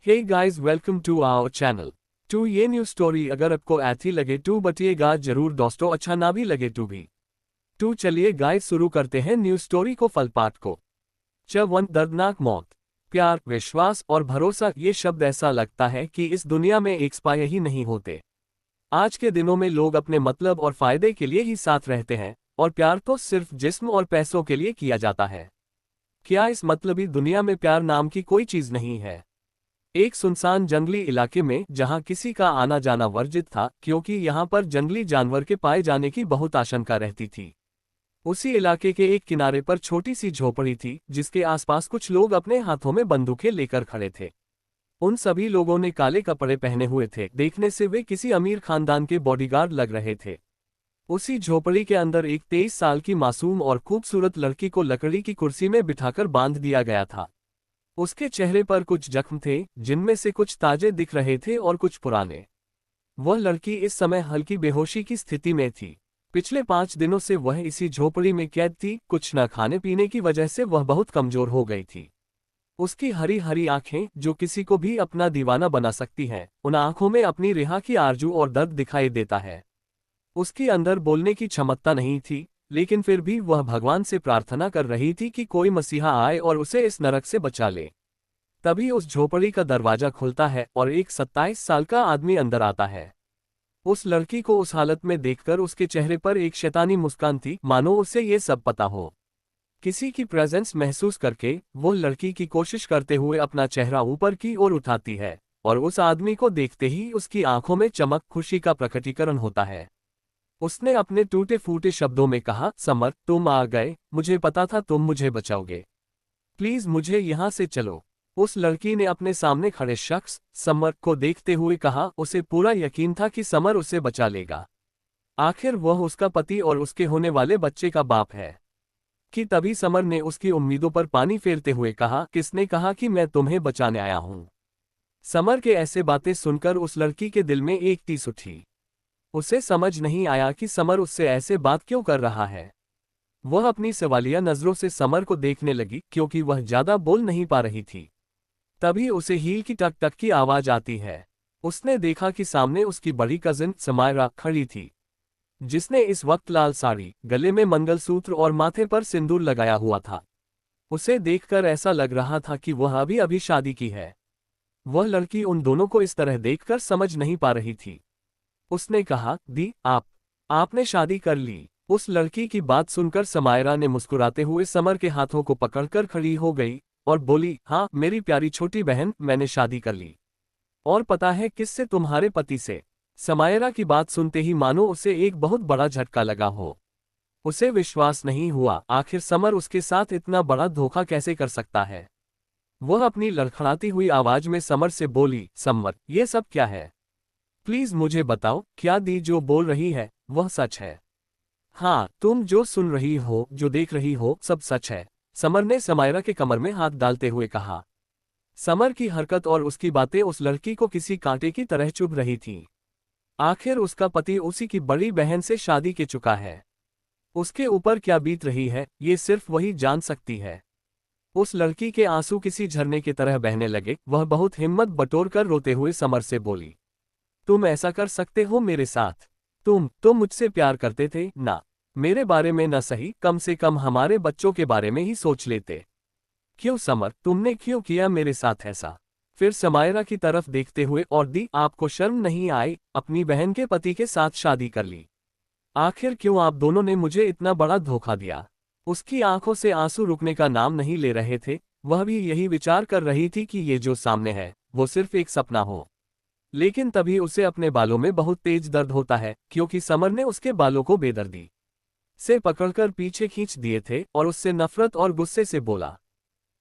Hey guys, welcome to our channel. To ये new story अगर आपको अच्छी लगे तो बताइएगा जरूर दोस्तों, अच्छा ना भी लगे तो भी। तो चलिए गाइस शुरू करते हैं न्यू स्टोरी को, फल पाठ को। वन दर्दनाक मौत। प्यार, विश्वास और भरोसा, ये शब्द ऐसा लगता है कि इस दुनिया में एक्सपायर ही नहीं होते। आज के दिनों में लोग अपने मतलब और फायदे के लिए ही साथ रहते हैं, और प्यार तो सिर्फ जिस्म और पैसों के लिए किया जाता है। क्या इस मतलबी दुनिया में प्यार नाम की कोई चीज नहीं है? एक सुनसान जंगली इलाके में, जहां किसी का आना जाना वर्जित था क्योंकि यहां पर जंगली जानवर के पाए जाने की बहुत आशंका रहती थी। उसी इलाके के एक किनारे पर छोटी सी झोपड़ी थी, जिसके आसपास कुछ लोग अपने हाथों में बंदूकें लेकर खड़े थे। उन सभी लोगों ने काले कपड़े पहने हुए थे, देखने से वे किसी अमीर खानदान के बॉडीगार्ड लग रहे थे। उसी झोपड़ी के अंदर एक 23 साल की मासूम और खूबसूरत लड़की को लकड़ी की कुर्सी में बिठाकर बांध दिया गया था। उसके चेहरे पर कुछ जख्म थे, जिनमें से कुछ ताजे दिख रहे थे और कुछ पुराने। वह लड़की इस समय हल्की बेहोशी की स्थिति में थी। पिछले 5 दिनों से वह इसी झोपड़ी में कैद थी। कुछ न खाने पीने की वजह से वह बहुत कमजोर हो गई थी। उसकी हरी हरी आंखें, जो किसी को भी अपना दीवाना बना सकती हैं, उन आंखों में अपनी रिहा की आरजू और दर्द दिखाई देता है। उसके अंदर बोलने की क्षमता नहीं थी, लेकिन फिर भी वह भगवान से प्रार्थना कर रही थी कि कोई मसीहा आए और उसे इस नरक से बचा ले। तभी उस झोपड़ी का दरवाजा खुलता है और एक 27 साल का आदमी अंदर आता है। उस लड़की को उस हालत में देखकर उसके चेहरे पर एक शैतानी मुस्कान थी, मानो उसे ये सब पता हो। किसी की प्रेजेंस महसूस करके वो लड़की की कोशिश करते हुए अपना चेहरा ऊपर की ओर उठाती है, और उस आदमी को देखते ही उसकी आंखों में चमक, खुशी का प्रकटीकरण होता है। उसने अपने टूटे फूटे शब्दों में कहा, समर, तुम आ गए, मुझे पता था तुम मुझे बचाओगे। प्लीज मुझे यहाँ से चलो। उस लड़की ने अपने सामने खड़े शख्स समर को देखते हुए कहा। उसे पूरा यकीन था कि समर उसे बचा लेगा। आखिर वह उसका पति और उसके होने वाले बच्चे का बाप है। कि तभी समर ने उसकी उम्मीदों पर पानी फेरते हुए कहा, किसने कहा कि मैं तुम्हें बचाने आया हूं? समर के ऐसे बातें सुनकर उस लड़की के दिल में एक टीस उठी। उसे समझ नहीं आया कि समर उससे ऐसे बात क्यों कर रहा है। वह अपनी सवालिया नजरों से समर को देखने लगी, क्योंकि वह ज्यादा बोल नहीं पा रही थी। तभी उसे हील की टक टक की आवाज आती है। उसने देखा कि सामने उसकी बड़ी कजिन समायरा खड़ी थी, जिसने इस वक्त लाल साड़ी, गले में मंगलसूत्र और माथे पर सिंदूर लगाया हुआ था। उसे देखकर ऐसा लग रहा था कि वह अभी अभी शादी की है। वह लड़की उन दोनों को इस तरह देखकर समझ नहीं पा रही थी। उसने कहा, दी, आपने शादी कर ली? उस लड़की की बात सुनकर समायरा ने मुस्कुराते हुए समर के हाथों को पकड़कर खड़ी हो गई और बोली, हाँ मेरी प्यारी छोटी बहन, मैंने शादी कर ली। और पता है किससे? तुम्हारे पति से। समायरा की बात सुनते ही मानो उसे एक बहुत बड़ा झटका लगा हो। उसे विश्वास नहीं हुआ, आखिर समर उसके साथ इतना बड़ा धोखा कैसे कर सकता है। वह अपनी लड़खड़ाती हुई आवाज में समर से बोली, समर, ये सब क्या है? प्लीज मुझे बताओ, क्या दी जो बोल रही है वह सच है? हाँ, तुम जो सुन रही हो, जो देख रही हो, सब सच है, समर ने समायरा के कमर में हाथ डालते हुए कहा। समर की हरकत और उसकी बातें उस लड़की को किसी कांटे की तरह चुभ रही थीं। आखिर उसका पति उसी की बड़ी बहन से शादी के चुका है। उसके ऊपर क्या बीत रही है, ये सिर्फ वही जान सकती है। उस लड़की के आंसू किसी झरने की तरह बहने लगे। वह बहुत हिम्मत बटोरकर रोते हुए समर से बोली, तुम ऐसा कर सकते हो मेरे साथ? तुम मुझसे प्यार करते थे ना? मेरे बारे में न सही, कम से कम हमारे बच्चों के बारे में ही सोच लेते। क्यों समर, तुमने क्यों किया मेरे साथ ऐसा? फिर समायरा की तरफ देखते हुए, और दी, आपको शर्म नहीं आई? अपनी बहन के पति के साथ शादी कर ली। आखिर क्यों आप दोनों ने मुझे इतना बड़ा धोखा दिया? उसकी आंखों से आंसू रुकने का नाम नहीं ले रहे थे। वह भी यही विचार कर रही थी कि ये जो सामने है वो सिर्फ एक सपना हो। लेकिन तभी उसे अपने बालों में बहुत तेज दर्द होता है, क्योंकि समर ने उसके बालों को बेदर्दी से पकड़कर पीछे खींच दिए थे और उससे नफरत और गुस्से से बोला,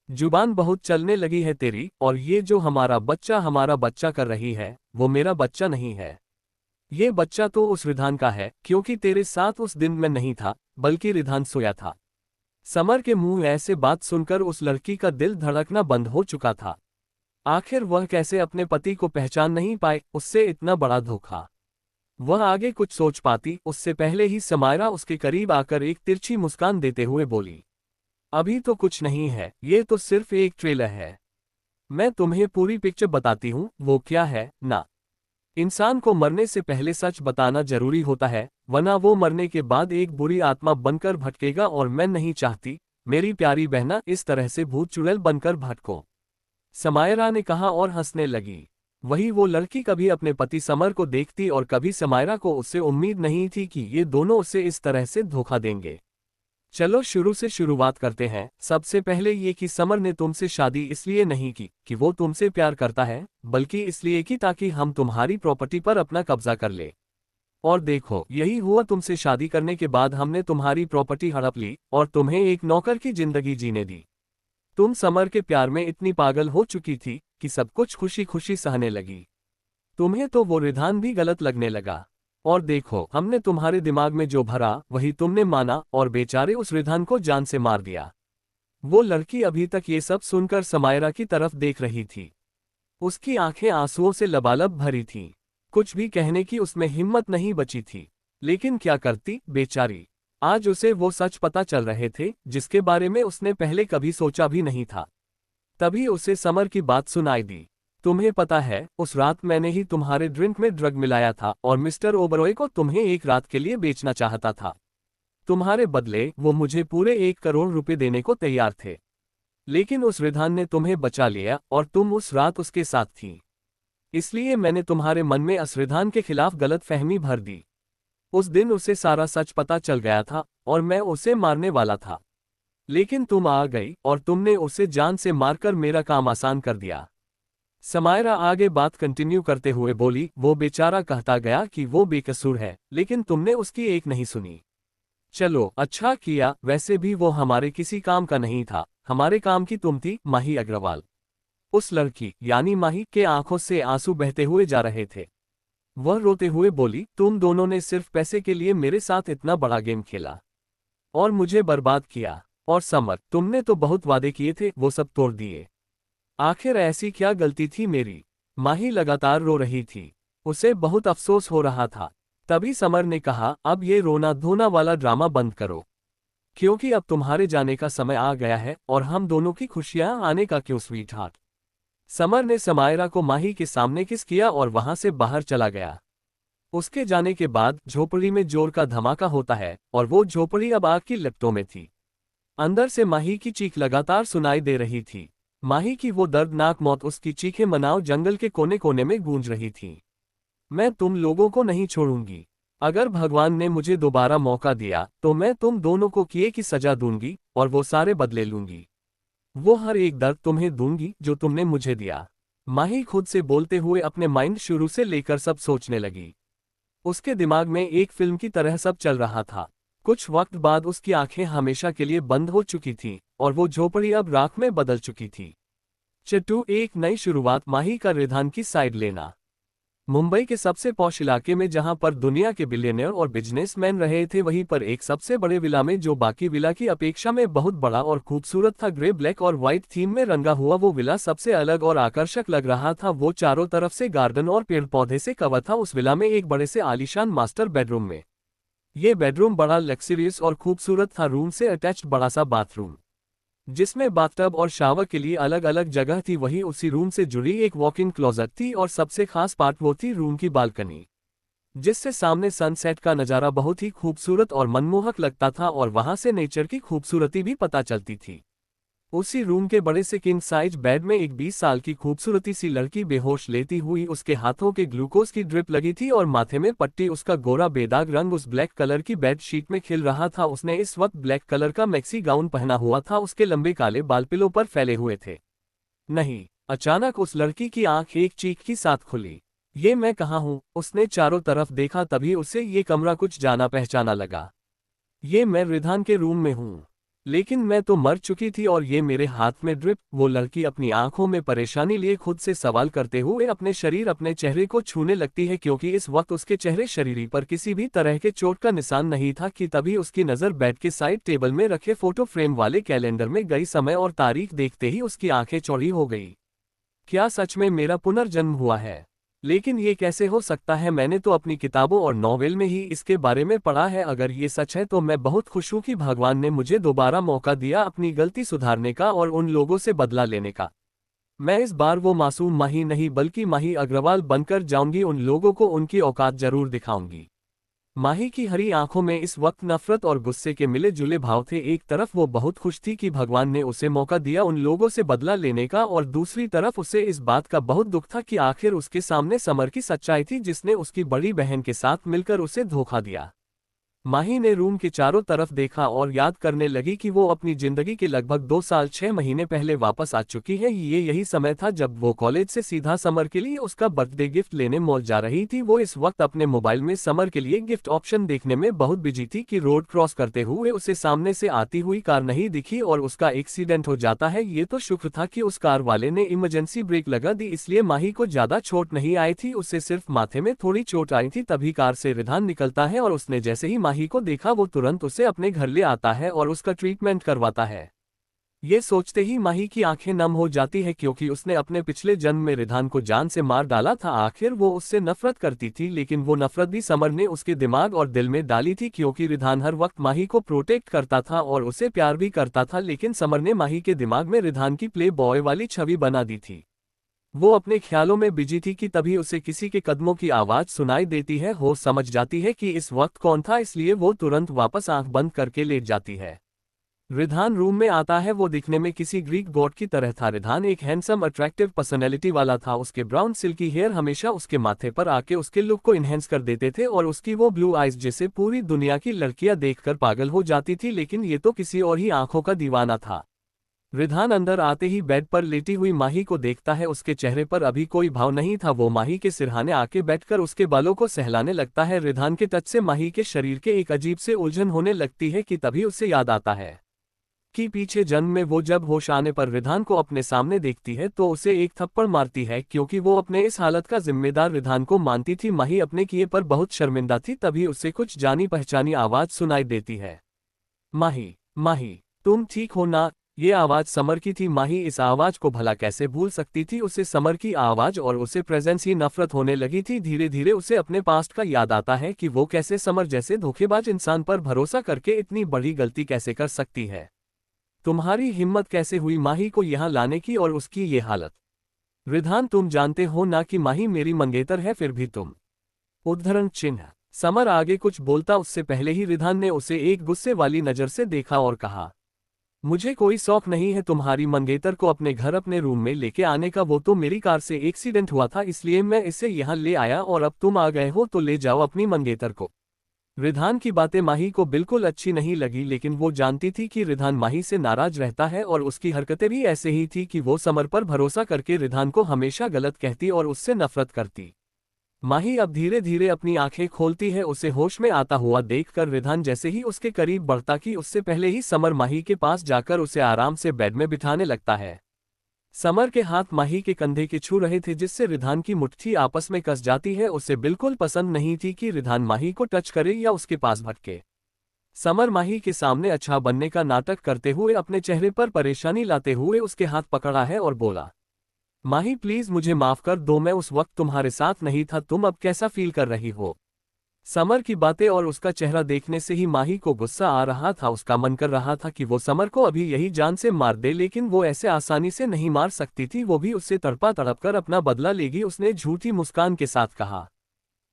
जुबान बहुत चलने लगी है तेरी, और ये जो हमारा बच्चा कर रही है, वो मेरा बच्चा नहीं है। ये बच्चा तो उस रिधान का है, क्योंकि तेरे साथ उस दिन मैं नहीं था, बल्कि रिधान सोया था। समर के मुंह ऐसे बात सुनकर उस लड़की का दिल धड़कना बंद हो चुका था। आखिर वह कैसे अपने पति को पहचान नहीं पाए, उससे इतना बड़ा धोखा। वह आगे कुछ सोच पाती उससे पहले ही समायरा उसके करीब आकर एक तिरछी मुस्कान देते हुए बोली, अभी तो कुछ नहीं है, ये तो सिर्फ एक ट्रेलर है। मैं तुम्हें पूरी पिक्चर बताती हूँ, वो क्या है ना। इंसान को मरने से पहले सच बताना जरूरी होता है, वरना वो मरने के बाद एक बुरी आत्मा बनकर भटकेगा और मैं नहीं चाहती मेरी प्यारी बहना इस तरह से भूत चुड़ैल बनकर भटको। समायरा ने कहा और हंसने लगी। वही वो लड़की कभी अपने पति समर को देखती और कभी समायरा को उससे उम्मीद नहीं थी कि ये दोनों उसे इस तरह से धोखा देंगे। चलो शुरू से शुरुआत करते हैं। सबसे पहले ये कि समर ने तुमसे शादी इसलिए नहीं की कि वो तुमसे प्यार करता है, बल्कि इसलिए कि ताकि हम तुम्हारी प्रॉपर्टी पर अपना कब्जा कर ले। और देखो यही हुआ, तुमसे शादी करने के बाद हमने तुम्हारी प्रॉपर्टी हड़प ली और तुम्हें एक नौकर की जिंदगी जीने दी। तुम समर के प्यार में इतनी पागल हो चुकी थी कि सब कुछ खुशी खुशी सहने लगी। तुम्हें तो वो रिधान भी गलत लगने लगा। और देखो हमने तुम्हारे दिमाग में जो भरा वही तुमने माना और बेचारे उस रिधान को जान से मार दिया। वो लड़की अभी तक ये सब सुनकर समायरा की तरफ देख रही थी। उसकी आंखें आंसुओं से लबालब भरी थीं। कुछ भी कहने की उसमें हिम्मत नहीं बची थी। लेकिन क्या करती बेचारी। आज उसे वो सच पता चल रहे थे जिसके बारे में उसने पहले कभी सोचा भी नहीं था। तभी उसे समर की बात सुनाई दी। तुम्हें पता है, उस रात मैंने ही तुम्हारे ड्रिंक में ड्रग मिलाया था और मिस्टर ओबरॉय को तुम्हें एक रात के लिए बेचना चाहता था। तुम्हारे बदले वो मुझे पूरे 1 करोड़ रुपए देने को तैयार थे। लेकिन उस रिधान ने तुम्हें बचा लिया और तुम उस रात उसके साथ थी। इसलिए मैंने तुम्हारे मन में उस रिधान के खिलाफ गलत फहमी भर दी। उस दिन उसे सारा सच पता चल गया था और मैं उसे मारने वाला था। लेकिन तुम आ गई और तुमने उसे जान से मारकर मेरा काम आसान कर दिया। समायरा आगे बात कंटिन्यू करते हुए बोली, वो बेचारा कहता गया कि वो बेकसूर है, लेकिन तुमने उसकी एक नहीं सुनी। चलो अच्छा किया, वैसे भी वो हमारे किसी काम का नहीं था, हमारे काम की तुम थी माही अग्रवाल। उस लड़की यानी माही के आंखों से आंसू बहते हुए जा रहे थे। वह रोते हुए बोली, तुम दोनों ने सिर्फ पैसे के लिए मेरे साथ इतना बड़ा गेम खेला और मुझे बर्बाद किया। और समर, तुमने तो बहुत वादे किए थे, वो सब तोड़ दिए। आखिर ऐसी क्या गलती थी मेरी। माही लगातार रो रही थी। उसे बहुत अफसोस हो रहा था। तभी समर ने कहा, अब ये रोना धोना वाला ड्रामा बंद करो, क्योंकि अब तुम्हारे जाने का समय आ गया है और हम दोनों की खुशियां आने का क्यों स्वीट हार्ट। समर ने समायरा को माही के सामने किस किया और वहां से बाहर चला गया। उसके जाने के बाद झोपड़ी में जोर का धमाका होता है और वो झोपड़ी अब आग की लपटों में थी। अंदर से माही की चीख लगातार सुनाई दे रही थी। माही की वो दर्दनाक मौत, उसकी चीखें मनाओ जंगल के कोने कोने में गूंज रही थी। मैं तुम लोगों को नहीं छोड़ूंगी। अगर भगवान ने मुझे दोबारा मौका दिया तो मैं तुम दोनों को किए की सजा दूंगी और वो सारे बदले लूंगी। वो हर एक दर्द तुम्हें दूंगी जो तुमने मुझे दिया। माही खुद से बोलते हुए अपने माइंड शुरू से लेकर सब सोचने लगी। उसके दिमाग में एक फिल्म की तरह सब चल रहा था। कुछ वक्त बाद उसकी आंखें हमेशा के लिए बंद हो चुकी थीं और वो झोपड़ी अब राख में बदल चुकी थी। चट्टू एक नई शुरुआत, माही का रिधान की साइड लेना। मुंबई के सबसे पॉश इलाके में जहां पर दुनिया के बिलियनियर और बिजनेसमैन रहे थे, वहीं पर एक सबसे बड़े विला में जो बाकी विला की अपेक्षा में बहुत बड़ा और खूबसूरत था, ग्रे ब्लैक और व्हाइट थीम में रंगा हुआ वो विला सबसे अलग और आकर्षक लग रहा था। वो चारों तरफ से गार्डन और पेड़ पौधे से कवर था। उस विला में एक बड़े से आलीशान मास्टर बेडरूम में ये बेडरूम बड़ा लग्जरियस और खूबसूरत था। रूम से अटैच्ड बड़ा सा बाथरूम जिसमें बाथटब और शावर के लिए अलग अलग जगह थी, वहीं उसी रूम से जुड़ी एक वॉक इन क्लोजेट थी और सबसे खास पार्ट वो थी रूम की बालकनी, जिससे सामने सनसेट का नज़ारा बहुत ही खूबसूरत और मनमोहक लगता था और वहां से नेचर की खूबसूरती भी पता चलती थी। उसी रूम के बड़े से किंग साइज बेड में एक 20 साल की खूबसूरती सी लड़की बेहोश लेती हुई, उसके हाथों के ग्लूकोज की ड्रिप लगी थी और माथे में पट्टी। उसका गोरा बेदाग रंग उस ब्लैक कलर की बेड शीट में खिल रहा था। उसने इस वक्त ब्लैक कलर का मैक्सी गाउन पहना हुआ था। उसके लंबे काले बाल पिलो पर फैले हुए थे। नहीं, अचानक उस लड़की की आंख एक चीख के साथ खुली। ये मैं कहाँ हूँ? उसने चारों तरफ देखा, तभी उसे ये कमरा कुछ जाना पहचाना लगा। ये मैं रिधान के रूम में हूँ, लेकिन मैं तो मर चुकी थी और ये मेरे हाथ में ड्रिप। वो लड़की अपनी आंखों में परेशानी लिए खुद से सवाल करते हुए अपने चेहरे को छूने लगती है, क्योंकि इस वक्त उसके चेहरे शरीर पर किसी भी तरह के चोट का निशान नहीं था कि तभी उसकी नज़र बेड के साइड टेबल में रखे फोटो फ्रेम वाले कैलेंडर में गई। समय और तारीख देखते ही उसकी आंखें चौड़ी हो गई। क्या सच में मेरा पुनर्जन्म हुआ है? लेकिन ये कैसे हो सकता है? मैंने तो अपनी किताबों और नॉवेल में ही इसके बारे में पढ़ा है। अगर ये सच है तो मैं बहुत खुश हूँ कि भगवान ने मुझे दोबारा मौका दिया अपनी गलती सुधारने का और उन लोगों से बदला लेने का। मैं इस बार वो मासूम माही नहीं बल्कि माही अग्रवाल बनकर जाऊंगी, उन लोगों को उनकी औकात जरूर दिखाऊंगी। माही की हरी आंखों में इस वक्त नफरत और गुस्से के मिले जुले भाव थे। एक तरफ वो बहुत खुश थी कि भगवान ने उसे मौका दिया उन लोगों से बदला लेने का, और दूसरी तरफ उसे इस बात का बहुत दुख था कि आखिर उसके सामने समर की सच्चाई थी, जिसने उसकी बड़ी बहन के साथ मिलकर उसे धोखा दिया। माही ने रूम के चारों तरफ देखा और याद करने लगी कि वो अपनी जिंदगी के लगभग 2 साल 6 महीने पहले वापस आ चुकी है। ये यही समय था जब वो कॉलेज से सीधा समर के लिए उसका बर्थडे गिफ्ट लेने मॉल जा रही थी। वो इस वक्त अपने मोबाइल में समर के लिए गिफ्ट ऑप्शन देखने में बहुत बिजी थी कि रोड क्रॉस करते हुए उसे सामने से आती हुई कार नहीं दिखी और उसका एक्सीडेंट हो जाता है। ये तो शुक्र था कि उस कार वाले ने इमरजेंसी ब्रेक लगा दी, इसलिए माही को ज्यादा चोट नहीं आई थी, उसे सिर्फ माथे में थोड़ी चोट आई थी। तभी कार से रिधान निकलता है और उसने जैसे ही माही को देखा वो तुरंत उसे अपने घर ले आता है और उसका ट्रीटमेंट करवाता है। ये सोचते ही माही की आंखें नम हो जाती है, क्योंकि उसने अपने पिछले जन्म में रिधान को जान से मार डाला था। आखिर वो उससे नफरत करती थी, लेकिन वो नफरत भी समर ने उसके दिमाग और दिल में डाली थी, क्योंकि रिधान हर वक्त माही को प्रोटेक्ट करता था और उसे प्यार भी करता था। लेकिन समर ने माही के दिमाग में रिधान की प्ले बॉय वाली छवि बना दी थी। वो अपने ख्यालों में बिजी थी कि तभी उसे किसी के कदमों की आवाज सुनाई देती है। वो समझ जाती है कि इस वक्त कौन था, इसलिए वो तुरंत वापस आंख बंद करके लेट जाती है। रिधान रूम में आता है। वो दिखने में किसी ग्रीक गॉड की तरह था। रिधान एक हैंडसम अट्रैक्टिव पर्सनैलिटी वाला था। उसके ब्राउन सिल्की हेयर हमेशा उसके माथे पर आके उसके लुक को इन्हेंस कर देते थे और उसकी वो ब्लू आइज जिसे पूरी दुनिया की लड़कियां देखकर पागल हो जाती थी। लेकिन ये तो किसी और ही आंखों का दीवाना था। रिधान अंदर आते ही बेड पर लेटी हुई माही को देखता है। उसके चेहरे पर अभी कोई भाव नहीं था। वो माही के सिरहाने आके बैठकर उसके बालों को सहलाने लगता है। रिधान के टच से माही के शरीर के एक अजीब से उलझन होने लगती है कि तभी उसे याद आता है कि पीछे जन्म में वो जब होश आने पर रिधान को अपने सामने देखती है तो उसे एक थप्पड़ मारती है, क्योंकि वो अपने इस हालत का जिम्मेदार रिधान को मानती थी। माही अपने किए पर बहुत शर्मिंदा थी। तभी उसे कुछ जानी पहचानी आवाज सुनाई देती है, माही, माही, तुम ठीक हो ना? ये आवाज समर की थी। माही इस आवाज को भला कैसे भूल सकती थी। उसे समर की आवाज और उसे प्रेजेंस ही नफरत होने लगी थी। धीरे धीरे उसे अपने पास्ट का याद आता है कि वो कैसे समर जैसे धोखेबाज इंसान पर भरोसा करके इतनी बड़ी गलती कैसे कर सकती है। तुम्हारी हिम्मत कैसे हुई माही को यहाँ लाने की और उसकी ये हालत? रिधान, तुम जानते हो ना कि माही मेरी मंगेतर है, फिर भी तुम। उद्धरण चिन्ह। समर आगे कुछ बोलता उससे पहले ही रिधान ने उसे एक गुस्से वाली नजर से देखा और कहा, मुझे कोई शौक नहीं है तुम्हारी मंगेतर को अपने घर अपने रूम में लेके आने का। वो तो मेरी कार से एक्सीडेंट हुआ था, इसलिए मैं इसे यहाँ ले आया, और अब तुम आ गए हो तो ले जाओ अपनी मंगेतर को। रिधान की बातें माही को बिल्कुल अच्छी नहीं लगी, लेकिन वो जानती थी कि रिधान माही से नाराज रहता है और उसकी हरकतें भी ऐसे ही थी कि वो समर पर भरोसा करके रिधान को हमेशा गलत कहती और उससे नफरत करती। माही अब धीरे धीरे अपनी आंखें खोलती है। उसे होश में आता हुआ देखकर रिधान जैसे ही उसके करीब बढ़ता कि उससे पहले ही समर माही के पास जाकर उसे आराम से बेड में बिठाने लगता है। समर के हाथ माही के कंधे के छू रहे थे, जिससे रिधान की मुट्ठी आपस में कस जाती है। उसे बिल्कुल पसंद नहीं थी कि रिधान माही को टच करे या उसके पास भटके। समर माही के सामने अच्छा बनने का नाटक करते हुए अपने चेहरे पर परेशानी लाते हुए उसके हाथ पकड़ा है और बोला, माही प्लीज मुझे माफ कर दो, मैं उस वक्त तुम्हारे साथ नहीं था। तुम अब कैसा फील कर रही हो? समर की बातें और उसका चेहरा देखने से ही माही को गुस्सा आ रहा था। उसका मन कर रहा था कि वो समर को अभी यही जान से मार दे, लेकिन वो ऐसे आसानी से नहीं मार सकती थी। वो भी उससे तड़पा तड़प कर अपना बदला लेगी। उसने झूठी मुस्कान के साथ कहा,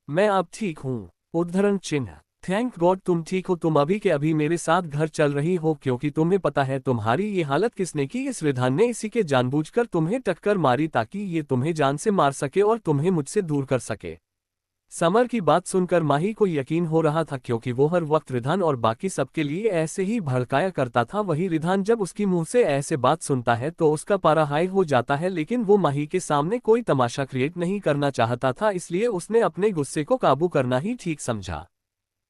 मैं अब ठीक हूँ। उद्धरण चिन्ह। थैंक गॉड तुम ठीक हो। तुम अभी के अभी मेरे साथ घर चल रही हो, क्योंकि तुम्हें पता है तुम्हारी ये हालत किसने की? इस रिधान ने इसी के जानबूझकर तुम्हें टक्कर मारी ताकि ये तुम्हें जान से मार सके और तुम्हें मुझसे दूर कर सके। समर की बात सुनकर माही को यकीन हो रहा था, क्योंकि वो हर वक्त रिधान और बाकी सबके लिए ऐसे ही भड़काया करता था। वही रिधान जब उसकी मुंह से ऐसे बात सुनता है तो उसका पारा हाई हो जाता है, लेकिन वो माही के सामने कोई तमाशा क्रिएट नहीं करना चाहता था, इसलिए उसने अपने गुस्से को काबू करना ही ठीक समझा।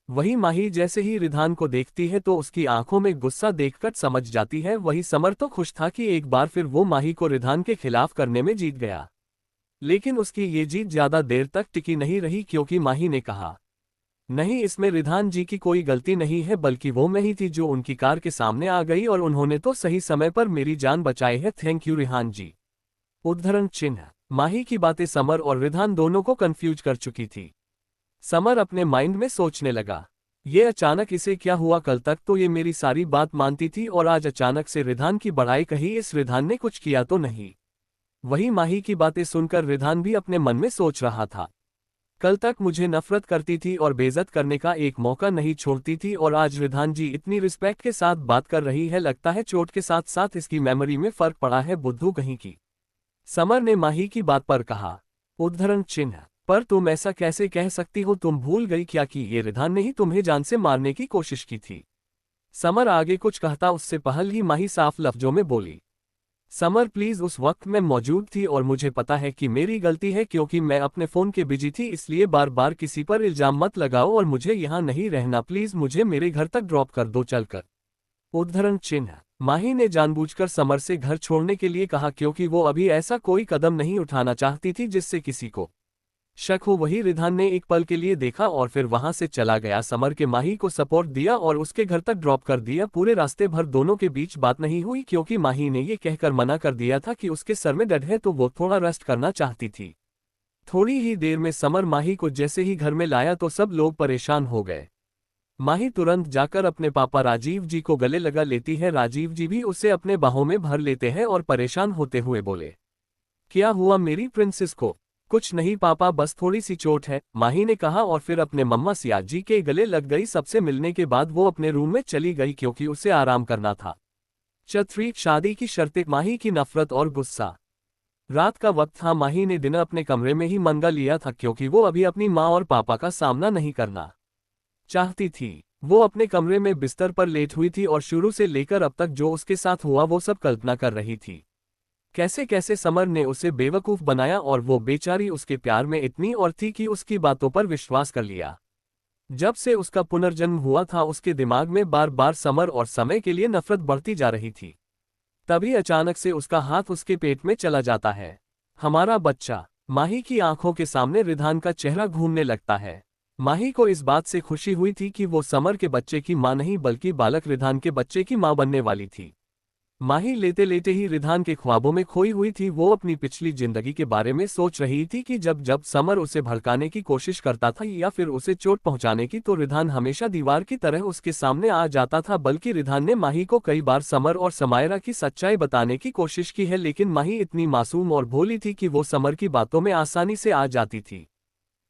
वही माही जैसे ही रिधान को देखती है तो उसकी आंखों में गुस्सा देखकर समझ जाती है। वही समर तो खुश था कि एक बार फिर वो माही को रिधान के खिलाफ करने में जीत गया, लेकिन उसकी ये जीत ज्यादा देर तक टिकी नहीं रही, क्योंकि माही ने कहा, नहीं, इसमें रिधान जी की कोई गलती नहीं है, बल्कि वो मैं ही थी जो उनकी कार के सामने आ गई और उन्होंने तो सही समय पर मेरी जान बचाई है। थैंक यू रिहान जी। उद्धरण चिन्ह। माही की बातें समर और रिधान दोनों को कंफ्यूज कर चुकी थी। समर अपने माइंड में सोचने लगा, ये अचानक इसे क्या हुआ? कल तक तो ये मेरी सारी बात मानती थी और आज अचानक से रिधान की बड़ाई कही। इस रिधान ने कुछ किया तो नहीं? वही माही की बातें सुनकर रिधान भी अपने मन में सोच रहा था। कल तक मुझे नफरत करती थी और बेइज्जत करने का एक मौका नहीं छोड़ती थी, और आज रिधान जी इतनी रिस्पेक्ट के साथ बात कर रही है। लगता है चोट के साथ साथ इसकी मेमोरी में फर्क पड़ा है, बुद्धू कहीं की। समर ने माही की बात पर कहा। उद्धरण चिन्ह। पर तुम ऐसा कैसे कह सकती हो? तुम भूल गई क्या कि ये रिधान ने ही तुम्हें जान से मारने की कोशिश की थी? समर आगे कुछ कहता उससे पहले ही माही साफ लफ्जों में बोली, समर प्लीज, उस वक्त मैं मौजूद थी और मुझे पता है कि मेरी गलती है क्योंकि मैं अपने फोन के बिजी थी, इसलिए बार बार किसी पर इल्जाम मत लगाओ और मुझे यहाँ नहीं रहना प्लीज, मुझे मेरे घर तक ड्रॉप कर दो चलकर। उद्धरण चिन्ह। माही ने जानबूझकर समर से घर छोड़ने के लिए कहा क्योंकि वो अभी ऐसा कोई कदम नहीं उठाना चाहती थी जिससे किसी को शक हो। वही रिधान ने एक पल के लिए देखा और फिर वहां से चला गया। समर के माही को सपोर्ट दिया और उसके घर तक ड्रॉप कर दिया। पूरे रास्ते भर दोनों के बीच बात नहीं हुई क्योंकि माही ने ये कहकर मना कर दिया था कि उसके सर में दर्द है तो वो थोड़ा रेस्ट करना चाहती थी। थोड़ी ही देर में समर माही को जैसे ही घर में लाया तो सब लोग परेशान हो गए। माही तुरंत जाकर अपने पापा राजीव जी को गले लगा लेती है। राजीव जी भी उसे अपने बाहों में भर लेते हैं और परेशान होते हुए बोले, क्या हुआ मेरी प्रिंसेस को? कुछ नहीं पापा, बस थोड़ी सी चोट है, माही ने कहा और फिर अपने मम्मा सिया जी के गले लग गई। सबसे मिलने के बाद वो अपने रूम में चली गई क्योंकि उसे आराम करना था। चौथी शादी की शर्तें। माही की नफरत और गुस्सा। रात का वक्त था। माही ने डिनर अपने कमरे में ही मंगा लिया था क्योंकि वो अभी अपनी माँ और पापा का सामना नहीं करना चाहती थी। वो अपने कमरे में बिस्तर पर लेट हुई थी और शुरू से लेकर अब तक जो उसके साथ हुआ वो सब कल्पना कर रही थी। कैसे कैसे समर ने उसे बेवकूफ बनाया और वो बेचारी उसके प्यार में इतनी और थी कि उसकी बातों पर विश्वास कर लिया। जब से उसका पुनर्जन्म हुआ था उसके दिमाग में बार बार समर और समय के लिए नफरत बढ़ती जा रही थी। तभी अचानक से उसका हाथ उसके पेट में चला जाता है। हमारा बच्चा। माही की आंखों के सामने रिधान का चेहरा घूमने लगता है। माही को इस बात से खुशी हुई थी कि वो समर के बच्चे की मां नहीं बल्कि बालक रिधान के बच्चे की मां बनने वाली थी। माही लेते लेते ही रिधान के ख्वाबों में खोई हुई थी। वो अपनी पिछली जिंदगी के बारे में सोच रही थी कि जब जब समर उसे भड़काने की कोशिश करता था या फिर उसे चोट पहुंचाने की तो रिधान हमेशा दीवार की तरह उसके सामने आ जाता था। बल्कि रिधान ने माही को कई बार समर और समायरा की सच्चाई बताने की कोशिश की है, लेकिन माही इतनी मासूम और भोली थी कि वो समर की बातों में आसानी से आ जाती थी।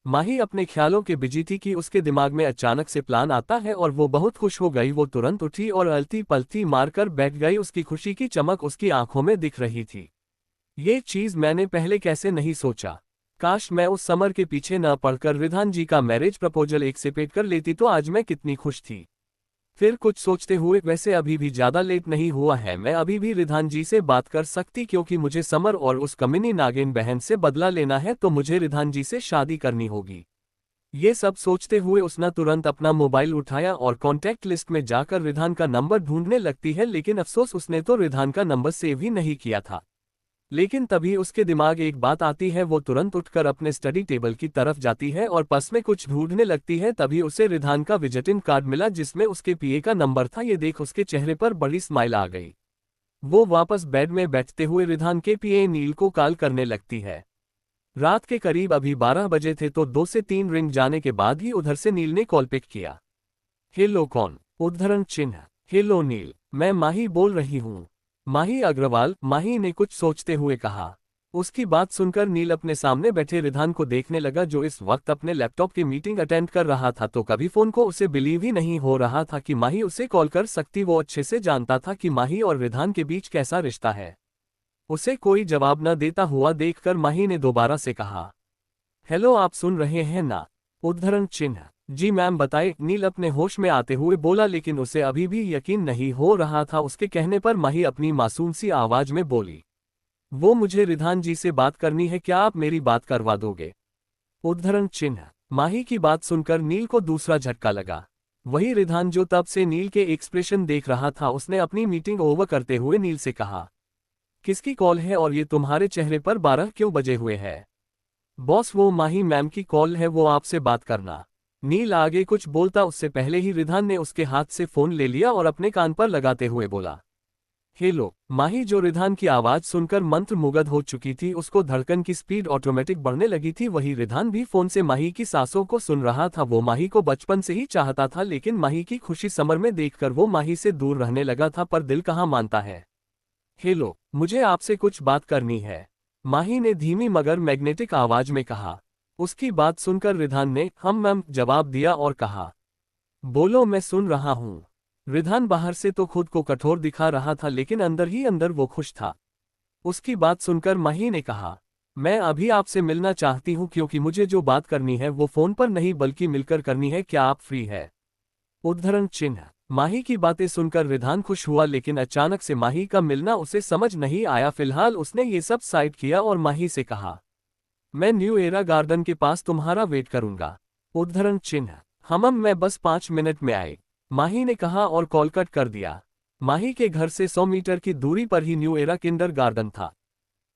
माही अपने ख्यालों के बिजी थी कि उसके दिमाग में अचानक से प्लान आता है और वो बहुत खुश हो गई। वो तुरंत उठी और अलती पलती मारकर बैठ गई। उसकी खुशी की चमक उसकी आंखों में दिख रही थी। ये चीज मैंने पहले कैसे नहीं सोचा? काश मैं उस समर के पीछे न पड़कर रिधान जी का मैरिज प्रपोजल एक से पेट कर लेती तो आज मैं कितनी खुश थी। फिर कुछ सोचते हुए, वैसे अभी भी ज्यादा लेट नहीं हुआ है, मैं अभी भी रिधान जी से बात कर सकती क्योंकि मुझे समर और उस कमीनी नागिन बहन से बदला लेना है तो मुझे रिधान जी से शादी करनी होगी। ये सब सोचते हुए उसने तुरंत अपना मोबाइल उठाया और कॉन्टैक्ट लिस्ट में जाकर रिधान का नंबर ढूंढने लगती है, लेकिन अफसोस उसने तो रिधान का नंबर सेव ही नहीं किया था। लेकिन तभी उसके दिमाग एक बात आती है। वो तुरंत उठकर अपने स्टडी टेबल की तरफ जाती है और पर्स में कुछ ढूंढने लगती है। तभी उसे रिधान का विजिटिंग कार्ड मिला जिसमें उसके पीए का नंबर था। ये देख उसके चेहरे पर बड़ी स्माइल आ गई। वो वापस बेड में बैठते हुए रिधान के पीए नील को कॉल करने लगती है। रात के करीब अभी 12 बजे थे तो 2 से 3 रिंग जाने के बाद ही उधर से नील ने कॉल पिक किया। हेलो कौन? उद्धरण चिन्ह। हेलो नील, मैं माही बोल रही हूँ। माही अग्रवाल, माही ने कुछ सोचते हुए कहा। उसकी बात सुनकर नील अपने सामने बैठे रिधान को देखने लगा जो इस वक्त अपने लैपटॉप की मीटिंग अटेंड कर रहा था। तो कभी फोन को उसे बिलीव ही नहीं हो रहा था कि माही उसे कॉल कर सकती। वो अच्छे से जानता था कि माही और रिधान के बीच कैसा रिश्ता है। उसे कोई जवाब न देता हुआ देखकर माही ने दोबारा से कहा, हेलो आप सुन रहे हैं ना? उद्धरण चिन्ह। जी मैम बताए, नील अपने होश में आते हुए बोला, लेकिन उसे अभी भी यकीन नहीं हो रहा था। उसके कहने पर माही अपनी मासूम सी आवाज में बोली, वो मुझे रिधान जी से बात करनी है, क्या आप मेरी बात करवा दोगे? उद्धरण चिन्ह। माही की बात सुनकर नील को दूसरा झटका लगा। वही रिधान जो तब से नील के एक्सप्रेशन देख रहा था, उसने अपनी मीटिंग ओवर करते हुए नील से कहा, किसकी कॉल है और ये तुम्हारे चेहरे पर 12 क्यों बजे हुए है? बॉस वो माही मैम की कॉल है, वो आपसे बात करना। नील आगे कुछ बोलता उससे पहले ही रिधान ने उसके हाथ से फोन ले लिया और अपने कान पर लगाते हुए बोला, हेलो। माही जो रिधान की आवाज सुनकर मंत्रमुग्ध हो चुकी थी, उसको धड़कन की स्पीड ऑटोमेटिक बढ़ने लगी थी। वही रिधान भी फोन से माही की सांसों को सुन रहा था। वो माही को बचपन से ही चाहता था, लेकिन माही की खुशी समर में देखकर वो माही से दूर रहने लगा था, पर दिल कहाँ मानता है। हेलो, मुझे आपसे कुछ बात करनी है। माही ने धीमी मगर मैग्नेटिक आवाज में कहा। उसकी बात सुनकर रिधान ने हम जवाब दिया और कहा, बोलो, मैं सुन रहा हूं। रिधान बाहर से तो खुद को कठोर दिखा रहा था लेकिन अंदर ही अंदर वो खुश था। उसकी बात सुनकर माही ने कहा, मैं अभी आपसे मिलना चाहती हूं क्योंकि मुझे जो बात करनी है वो फोन पर नहीं बल्कि मिलकर करनी है। क्या आप फ्री है? उद्धरण चिन्ह। माही की बातें सुनकर रिधान खुश हुआ लेकिन अचानक से माही का मिलना उसे समझ नहीं आया। फिलहाल उसने ये सब साइड किया और माही से कहा, मैं न्यू एरा गार्डन के पास तुम्हारा वेट करूंगा। उद्धरण चिन्ह। मैं बस 5 मिनट में आए, माही ने कहा और कॉल कट कर दिया। माही के घर से 100 मीटर की दूरी पर ही न्यू एरा किंडर गार्डन था।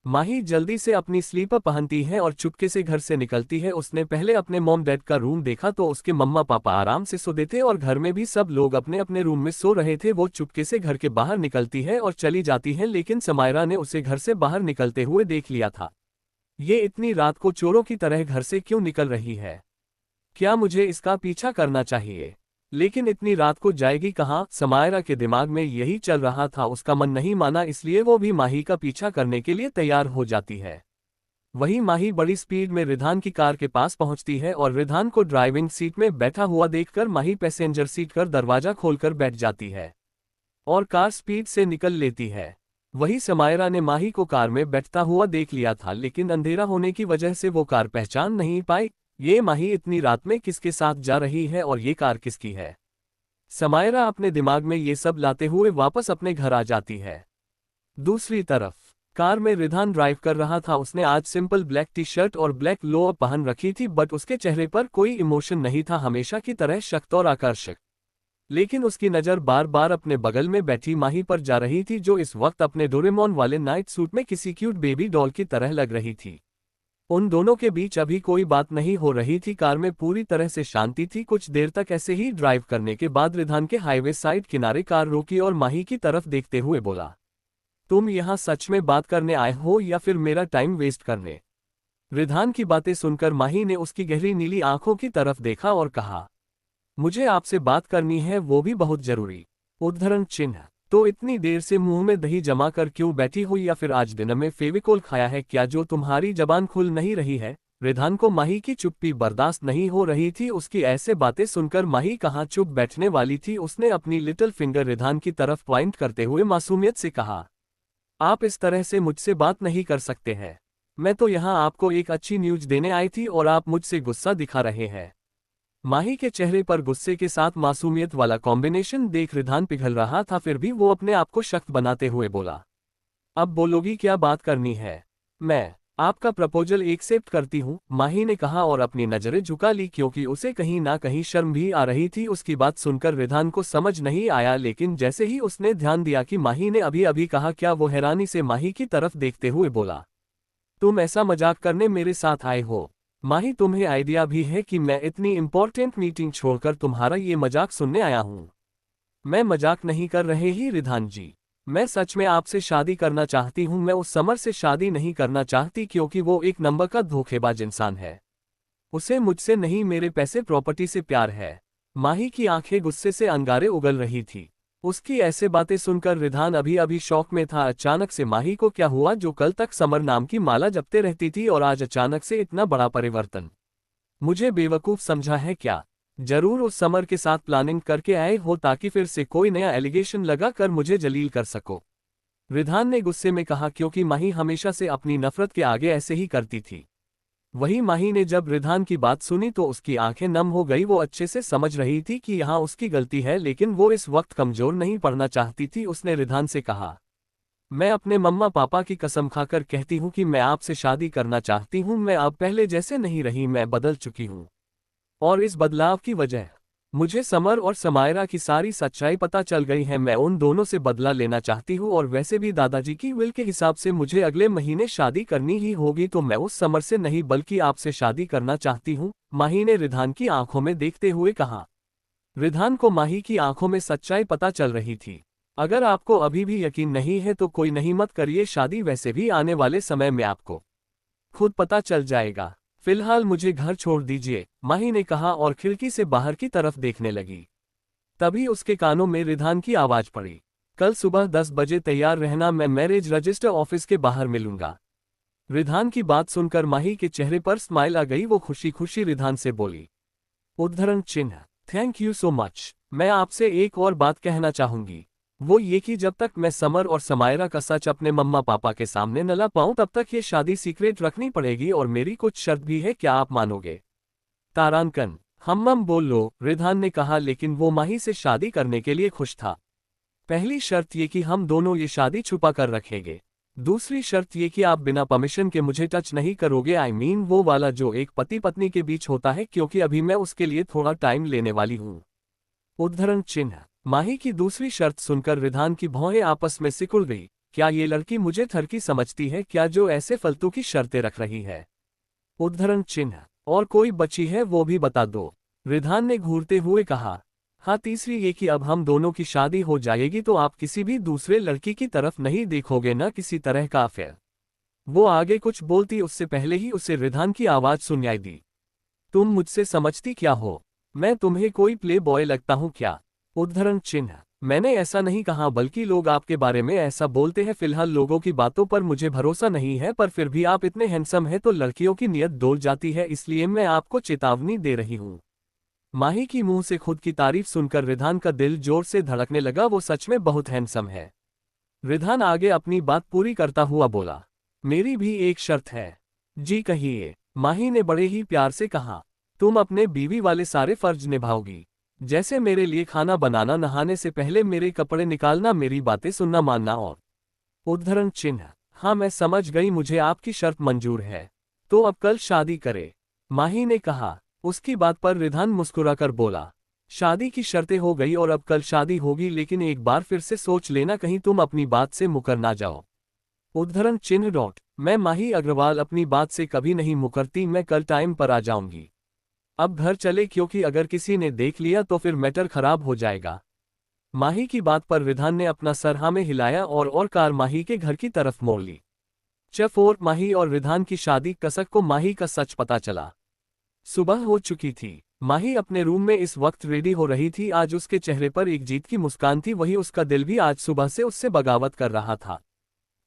माही जल्दी से अपनी स्लीपर पहनती है और चुपके से घर से निकलती है। उसने पहले अपने मॉम डैड का रूम देखा तो उसके मम्मा पापा आराम से सो थे और घर में भी सब लोग अपने अपने रूम में सो रहे थे। वो चुपके से घर के बाहर निकलती है और चली जाती है लेकिन समायरा ने उसे घर से बाहर निकलते हुए देख लिया था। ये इतनी रात को चोरों की तरह घर से क्यों निकल रही है? क्या मुझे इसका पीछा करना चाहिए? लेकिन इतनी रात को जाएगी कहाँ? समायरा के दिमाग में यही चल रहा था। उसका मन नहीं माना इसलिए वो भी माही का पीछा करने के लिए तैयार हो जाती है। वहीं माही बड़ी स्पीड में रिधान की कार के पास पहुंचती है और रिधान को ड्राइविंग सीट में बैठा हुआ देखकर माही पैसेंजर सीट कर दरवाजा खोलकर बैठ जाती है और कार स्पीड से निकल लेती है। वही समायरा ने माही को कार में बैठता हुआ देख लिया था लेकिन अंधेरा होने की वजह से वो कार पहचान नहीं पाई। ये माही इतनी रात में किसके साथ जा रही है और ये कार किसकी है? समायरा अपने दिमाग में ये सब लाते हुए वापस अपने घर आ जाती है। दूसरी तरफ कार में रिधान ड्राइव कर रहा था। उसने आज सिंपल ब्लैक टी शर्ट और ब्लैक लोअर पहन रखी थी बट उसके चेहरे पर कोई इमोशन नहीं था, हमेशा की तरह सख्त और आकर्षक। लेकिन उसकी नज़र बार बार अपने बगल में बैठी माही पर जा रही थी जो इस वक्त अपने डोरेमोन वाले नाइट सूट में किसी क्यूट बेबी डॉल की तरह लग रही थी। उन दोनों के बीच अभी कोई बात नहीं हो रही थी। कार में पूरी तरह से शांति थी। कुछ देर तक ऐसे ही ड्राइव करने के बाद रिधान के हाईवे साइड किनारे कार रोकी और माही की तरफ देखते हुए बोला, तुम यहाँ सच में बात करने आए हो या फिर मेरा टाइम वेस्ट करने? रिधान की बातें सुनकर माही ने उसकी गहरी नीली आंखों की तरफ देखा और कहा, मुझे आपसे बात करनी है, वो भी बहुत जरूरी। उद्धरण चिन्ह। तो इतनी देर से मुंह में दही जमा कर क्यों बैठी हो या फिर आज दिन में फेविकोल खाया है क्या जो तुम्हारी जबान खुल नहीं रही है? रिधान को माही की चुप्पी बर्दाश्त नहीं हो रही थी। उसकी ऐसे बातें सुनकर माही कहाँ चुप बैठने वाली थी। उसने अपनी लिटिल फिंगर रिधान की तरफ पॉइंट करते हुए मासूमियत से कहा, आप इस तरह से मुझसे बात नहीं कर सकते हैं। मैं तो यहाँ आपको एक अच्छी न्यूज देने आई थी और आप मुझसे गुस्सा दिखा रहे हैं। माही के चेहरे पर गुस्से के साथ मासूमियत वाला कॉम्बिनेशन देख रिधान पिघल रहा था, फिर भी वो अपने आप को सख्त बनाते हुए बोला, अब बोलोगी क्या बात करनी है? मैं आपका प्रपोजल एक्सेप्ट करती हूँ, माही ने कहा और अपनी नजरें झुका ली क्योंकि उसे कहीं ना कहीं शर्म भी आ रही थी। उसकी बात सुनकर रिधान को समझ नहीं आया लेकिन जैसे ही उसने ध्यान दिया कि माही ने अभी अभी कहा क्या, वो हैरानी से माही की तरफ देखते हुए बोला, तुम ऐसा मजाक करने मेरे साथ आए हो? माही, तुम्हें आइडिया भी है कि मैं इतनी इंपॉर्टेंट मीटिंग छोड़कर तुम्हारा ये मजाक सुनने आया हूँ? मैं मजाक नहीं कर रहे ही रिधान जी, मैं सच में आपसे शादी करना चाहती हूँ। मैं उस समर से शादी नहीं करना चाहती क्योंकि वो एक नंबर का धोखेबाज इंसान है। उसे मुझसे नहीं, मेरे पैसे प्रॉपर्टी से प्यार है। माही की आंखें गुस्से से अंगारे उगल रही थी। उसकी ऐसे बातें सुनकर रिधान अभी अभी शौक में था। अचानक से माही को क्या हुआ जो कल तक समर नाम की माला जपते रहती थी और आज अचानक से इतना बड़ा परिवर्तन? मुझे बेवकूफ समझा है क्या? जरूर उस समर के साथ प्लानिंग करके आए हो ताकि फिर से कोई नया एलिगेशन लगा कर मुझे जलील कर सको। रिधान ने गुस्से में कहा क्योंकि माही हमेशा से अपनी नफरत के आगे ऐसे ही करती थी। वही माही ने जब रिधान की बात सुनी तो उसकी आंखें नम हो गई। वो अच्छे से समझ रही थी कि यहाँ उसकी गलती है लेकिन वो इस वक्त कमजोर नहीं पड़ना चाहती थी। उसने रिधान से कहा, मैं अपने मम्मा पापा की कसम खाकर कहती हूँ कि मैं आपसे शादी करना चाहती हूँ। मैं अब पहले जैसे नहीं रही, मैं बदल चुकी हूँ और इस बदलाव की वजह मुझे समर और समायरा की सारी सच्चाई पता चल गई है। मैं उन दोनों से बदला लेना चाहती हूँ और वैसे भी दादाजी की विल के हिसाब से मुझे अगले महीने शादी करनी ही होगी, तो मैं उस समर से नहीं बल्कि आपसे शादी करना चाहती हूँ, माही ने रिधान की आंखों में देखते हुए कहा। रिधान को माही की आंखों में सच्चाई पता चल रही थी। अगर आपको अभी भी यकीन नहीं है तो कोई नहीं, मत करिए शादी, वैसे भी आने वाले समय में आपको खुद पता चल जाएगा। फिलहाल मुझे घर छोड़ दीजिए, माही ने कहा और खिड़की से बाहर की तरफ देखने लगी। तभी उसके कानों में रिधान की आवाज पड़ी, कल सुबह 10 बजे तैयार रहना, मैं मैरिज रजिस्टर ऑफिस के बाहर मिलूंगा। रिधान की बात सुनकर माही के चेहरे पर स्माइल आ गई। वो खुशी खुशी रिधान से बोली, उद्धरण चिन्ह, थैंक यू सो मच। मैं आपसे एक और बात कहना चाहूंगी, वो ये कि जब तक मैं समर और समायरा का सच अपने मम्मा पापा के सामने न ला पाऊं तब तक ये शादी सीक्रेट रखनी पड़ेगी और मेरी कुछ शर्त भी है, क्या आप मानोगे? तारांकन, हम बोल लो, रिधान ने कहा, लेकिन वो माही से शादी करने के लिए खुश था। पहली शर्त ये कि हम दोनों ये शादी छुपा कर रखेंगे। दूसरी शर्त ये कि आप बिना परमिशन के मुझे टच नहीं करोगे, आई मीन वो वाला जो एक पति पत्नी के बीच होता है, क्योंकि अभी मैं उसके लिए थोड़ा टाइम लेने वाली हूँ। उद्धरण चिन्ह, माही की दूसरी शर्त सुनकर रिधान की भौहें आपस में सिकुड़ गई। क्या ये लड़की मुझे थरकी समझती है क्या, जो ऐसे फालतू की शर्तें रख रही है? उद्धरण चिन्ह, और कोई बची है वो भी बता दो, रिधान ने घूरते हुए कहा। हाँ, तीसरी ये कि अब हम दोनों की शादी हो जाएगी तो आप किसी भी दूसरे लड़की की तरफ नहीं देखोगे, ना किसी तरह का अफेयर। वो आगे कुछ बोलती उससे पहले ही उसे रिधान की आवाज सुनाई दी। तुम मुझसे समझती क्या हो? मैं तुम्हें कोई प्ले बॉय लगता हूँ क्या? उद्धरण चिन्ह, मैंने ऐसा नहीं कहा, बल्कि लोग आपके बारे में ऐसा बोलते हैं। फिलहाल लोगों की बातों पर मुझे भरोसा नहीं है, पर फिर भी आप इतने हैंडसम हैं तो लड़कियों की नियत डोल जाती है, इसलिए मैं आपको चेतावनी दे रही हूँ। माही की मुंह से खुद की तारीफ सुनकर रिधान का दिल जोर से धड़कने लगा। वो सच में बहुत हैंडसम है। रिधान आगे अपनी बात पूरी करता हुआ बोला, मेरी भी एक शर्त है। जी कहिए, माही ने बड़े ही प्यार से कहा। तुम अपने बीवी वाले सारे फर्ज निभाओगी, जैसे मेरे लिए खाना बनाना, नहाने से पहले मेरे कपड़े निकालना, मेरी बातें सुनना, मानना और। उद्धरण चिन्ह, हाँ मैं समझ गई, मुझे आपकी शर्त मंजूर है। तो अब कल शादी करे, माही ने कहा। उसकी बात पर रिधान मुस्कुराकर बोला, शादी की शर्तें हो गई और अब कल शादी होगी, लेकिन एक बार फिर से सोच लेना, कहीं तुम अपनी बात से मुकर ना जाओ। उद्धरण चिन्ह डॉट, मैं माही अग्रवाल अपनी बात से कभी नहीं मुकरती, मैं कल टाइम पर आ जाऊंगी। अब घर चले, क्योंकि अगर किसी ने देख लिया तो फिर मैटर खराब हो जाएगा। माही की बात पर रिधान ने अपना सर हाँ में हिलाया और कार माही के घर की तरफ मोड़ ली। चफ और माही और रिधान की शादी। कसक को माही का सच पता चला। सुबह हो चुकी थी। माही अपने रूम में इस वक्त रेडी हो रही थी। आज उसके चेहरे पर एक जीत की मुस्कान थी, वही उसका दिल भी आज सुबह से उससे बगावत कर रहा था।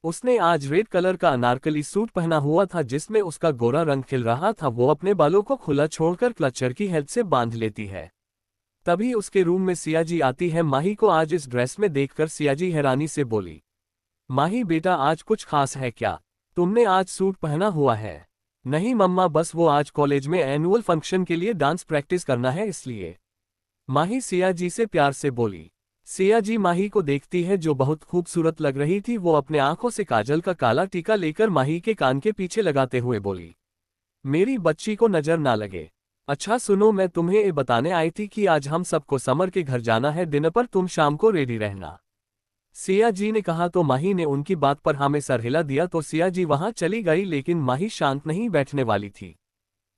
उसने आज रेड कलर का अनारकली सूट पहना हुआ था जिसमें उसका गोरा रंग खिल रहा था। वो अपने बालों को खुला छोड़कर क्लचर की हेल्प से बांध लेती है। तभी उसके रूम में सियाजी आती है। माही को आज इस ड्रेस में देखकर सियाजी हैरानी से बोली, माही बेटा आज कुछ खास है क्या? तुमने आज सूट पहना हुआ है? नहीं मम्मा, बस वो आज कॉलेज में एनुअल फंक्शन के लिए डांस प्रैक्टिस करना है इसलिए, माही सियाजी से प्यार से बोली। सियाजी माही को देखती है जो बहुत खूबसूरत लग रही थी। वो अपने आंखों से काजल का काला टीका लेकर माही के कान के पीछे लगाते हुए बोली, मेरी बच्ची को नजर ना लगे। अच्छा सुनो, मैं तुम्हें ये बताने आई थी कि आज हम सबको समर के घर जाना है डिनर पर, तुम शाम को रेडी रहना। सियाजी ने कहा तो माही ने उनकी बात पर हाँ में सर हिला दिया तो सियाजी वहां चली गई, लेकिन माही शांत नहीं बैठने वाली थी।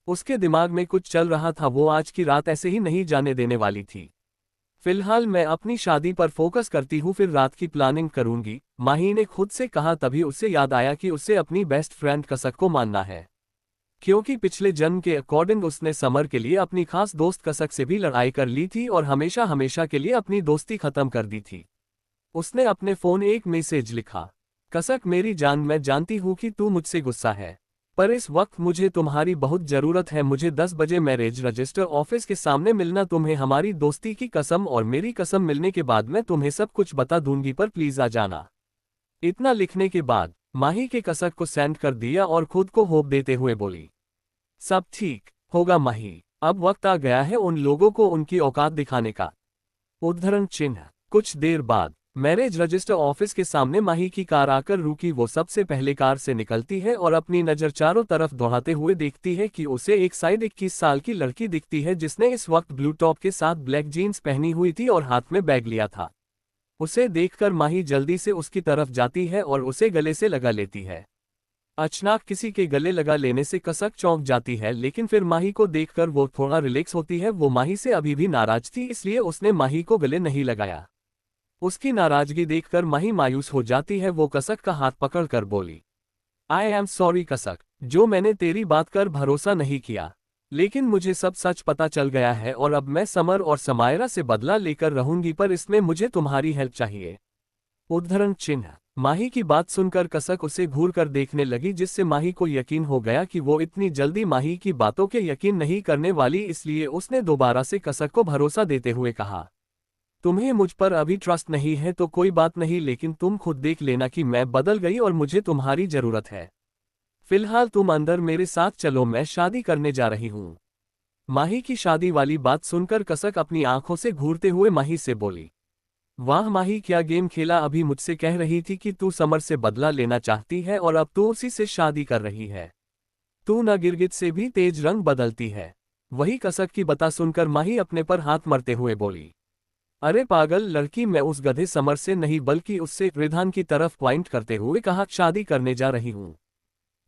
उसके दिमाग में कुछ चल रहा था, वो आज की रात ऐसे ही नहीं जाने देने वाली थी। फिलहाल मैं अपनी शादी पर फोकस करती हूँ, फिर रात की प्लानिंग करूंगी, माही ने खुद से कहा। तभी उसे याद आया कि उसे अपनी बेस्ट फ्रेंड कसक को मानना है, क्योंकि पिछले जन्म के अकॉर्डिंग उसने समर के लिए अपनी खास दोस्त कसक से भी लड़ाई कर ली थी और हमेशा हमेशा के लिए अपनी दोस्ती खत्म कर दी थी। उसने अपने फोन एक मैसेज लिखा, कसक मेरी जान, मैं जानती हूँ कि तू मुझसे गुस्सा है, पर इस वक्त मुझे तुम्हारी बहुत जरूरत है। मुझे 10 बजे मैरिज रजिस्टर ऑफिस के सामने मिलना। तुम्हें हमारी दोस्ती की कसम और मेरी कसम मिलने के बाद मैं तुम्हें सब कुछ बता दूंगी, पर प्लीज आ जाना। इतना लिखने के बाद माही के कसक को सेंड कर दिया और खुद को होप देते हुए बोली, सब ठीक होगा माही, अब वक्त आ गया है उन लोगों को उनकी औकात दिखाने का। उद्धरण चिन्ह, कुछ देर बाद मैरिज रजिस्टर ऑफिस के सामने माही की कार आकर रुकी। वो सबसे पहले कार से निकलती है और अपनी नजर चारों तरफ दौड़ाते हुए देखती है कि उसे एक साइड 21 साल की लड़की दिखती है जिसने इस वक्त ब्लू टॉप के साथ ब्लैक जीन्स पहनी हुई थी और हाथ में बैग लिया था। उसे देखकर माही जल्दी से उसकी तरफ जाती है और उसे गले से लगा लेती है। अचानक किसी के गले लगा लेने से कसक चौंक जाती है, लेकिन फिर माही को देखकर वो थोड़ा रिलैक्स होती है। वो माही से अभी भी नाराज थी, इसलिए उसने माही को गले नहीं लगाया। उसकी नाराजगी देखकर माही मायूस हो जाती है। वो कसक का हाथ पकड़कर बोली, आई एम सॉरी कसक, जो मैंने तेरी बात कर भरोसा नहीं किया, लेकिन मुझे सब सच पता चल गया है और अब मैं समर और समायरा से बदला लेकर रहूंगी, पर इसमें मुझे तुम्हारी हेल्प चाहिए। उद्धरण चिन्ह। माही की बात सुनकर कसक उसे घूर कर देखने लगी, जिससे माही को यकीन हो गया कि वो इतनी जल्दी माही की बातों के यकीन नहीं करने वाली। इसलिए उसने दोबारा से कसक को भरोसा देते हुए कहा, तुम्हें मुझ पर अभी ट्रस्ट नहीं है तो कोई बात नहीं, लेकिन तुम खुद देख लेना कि मैं बदल गई और मुझे तुम्हारी जरूरत है। फिलहाल तुम अंदर मेरे साथ चलो, मैं शादी करने जा रही हूँ। माही की शादी वाली बात सुनकर कसक अपनी आंखों से घूरते हुए माही से बोली, वाह माही, क्या गेम खेला। अभी मुझसे कह रही थी कि तू समर से बदला लेना चाहती है और अब तू उसी से शादी कर रही है। तू न गिरगिट से भी तेज रंग बदलती है। वही कसक की बता सुनकर माही अपने पर हाथ मरते हुए बोली, अरे पागल लड़की, मैं उस गधे समर से नहीं बल्कि उससे, रिधान की तरफ पॉइंट करते हुए कहा, शादी करने जा रही हूँ।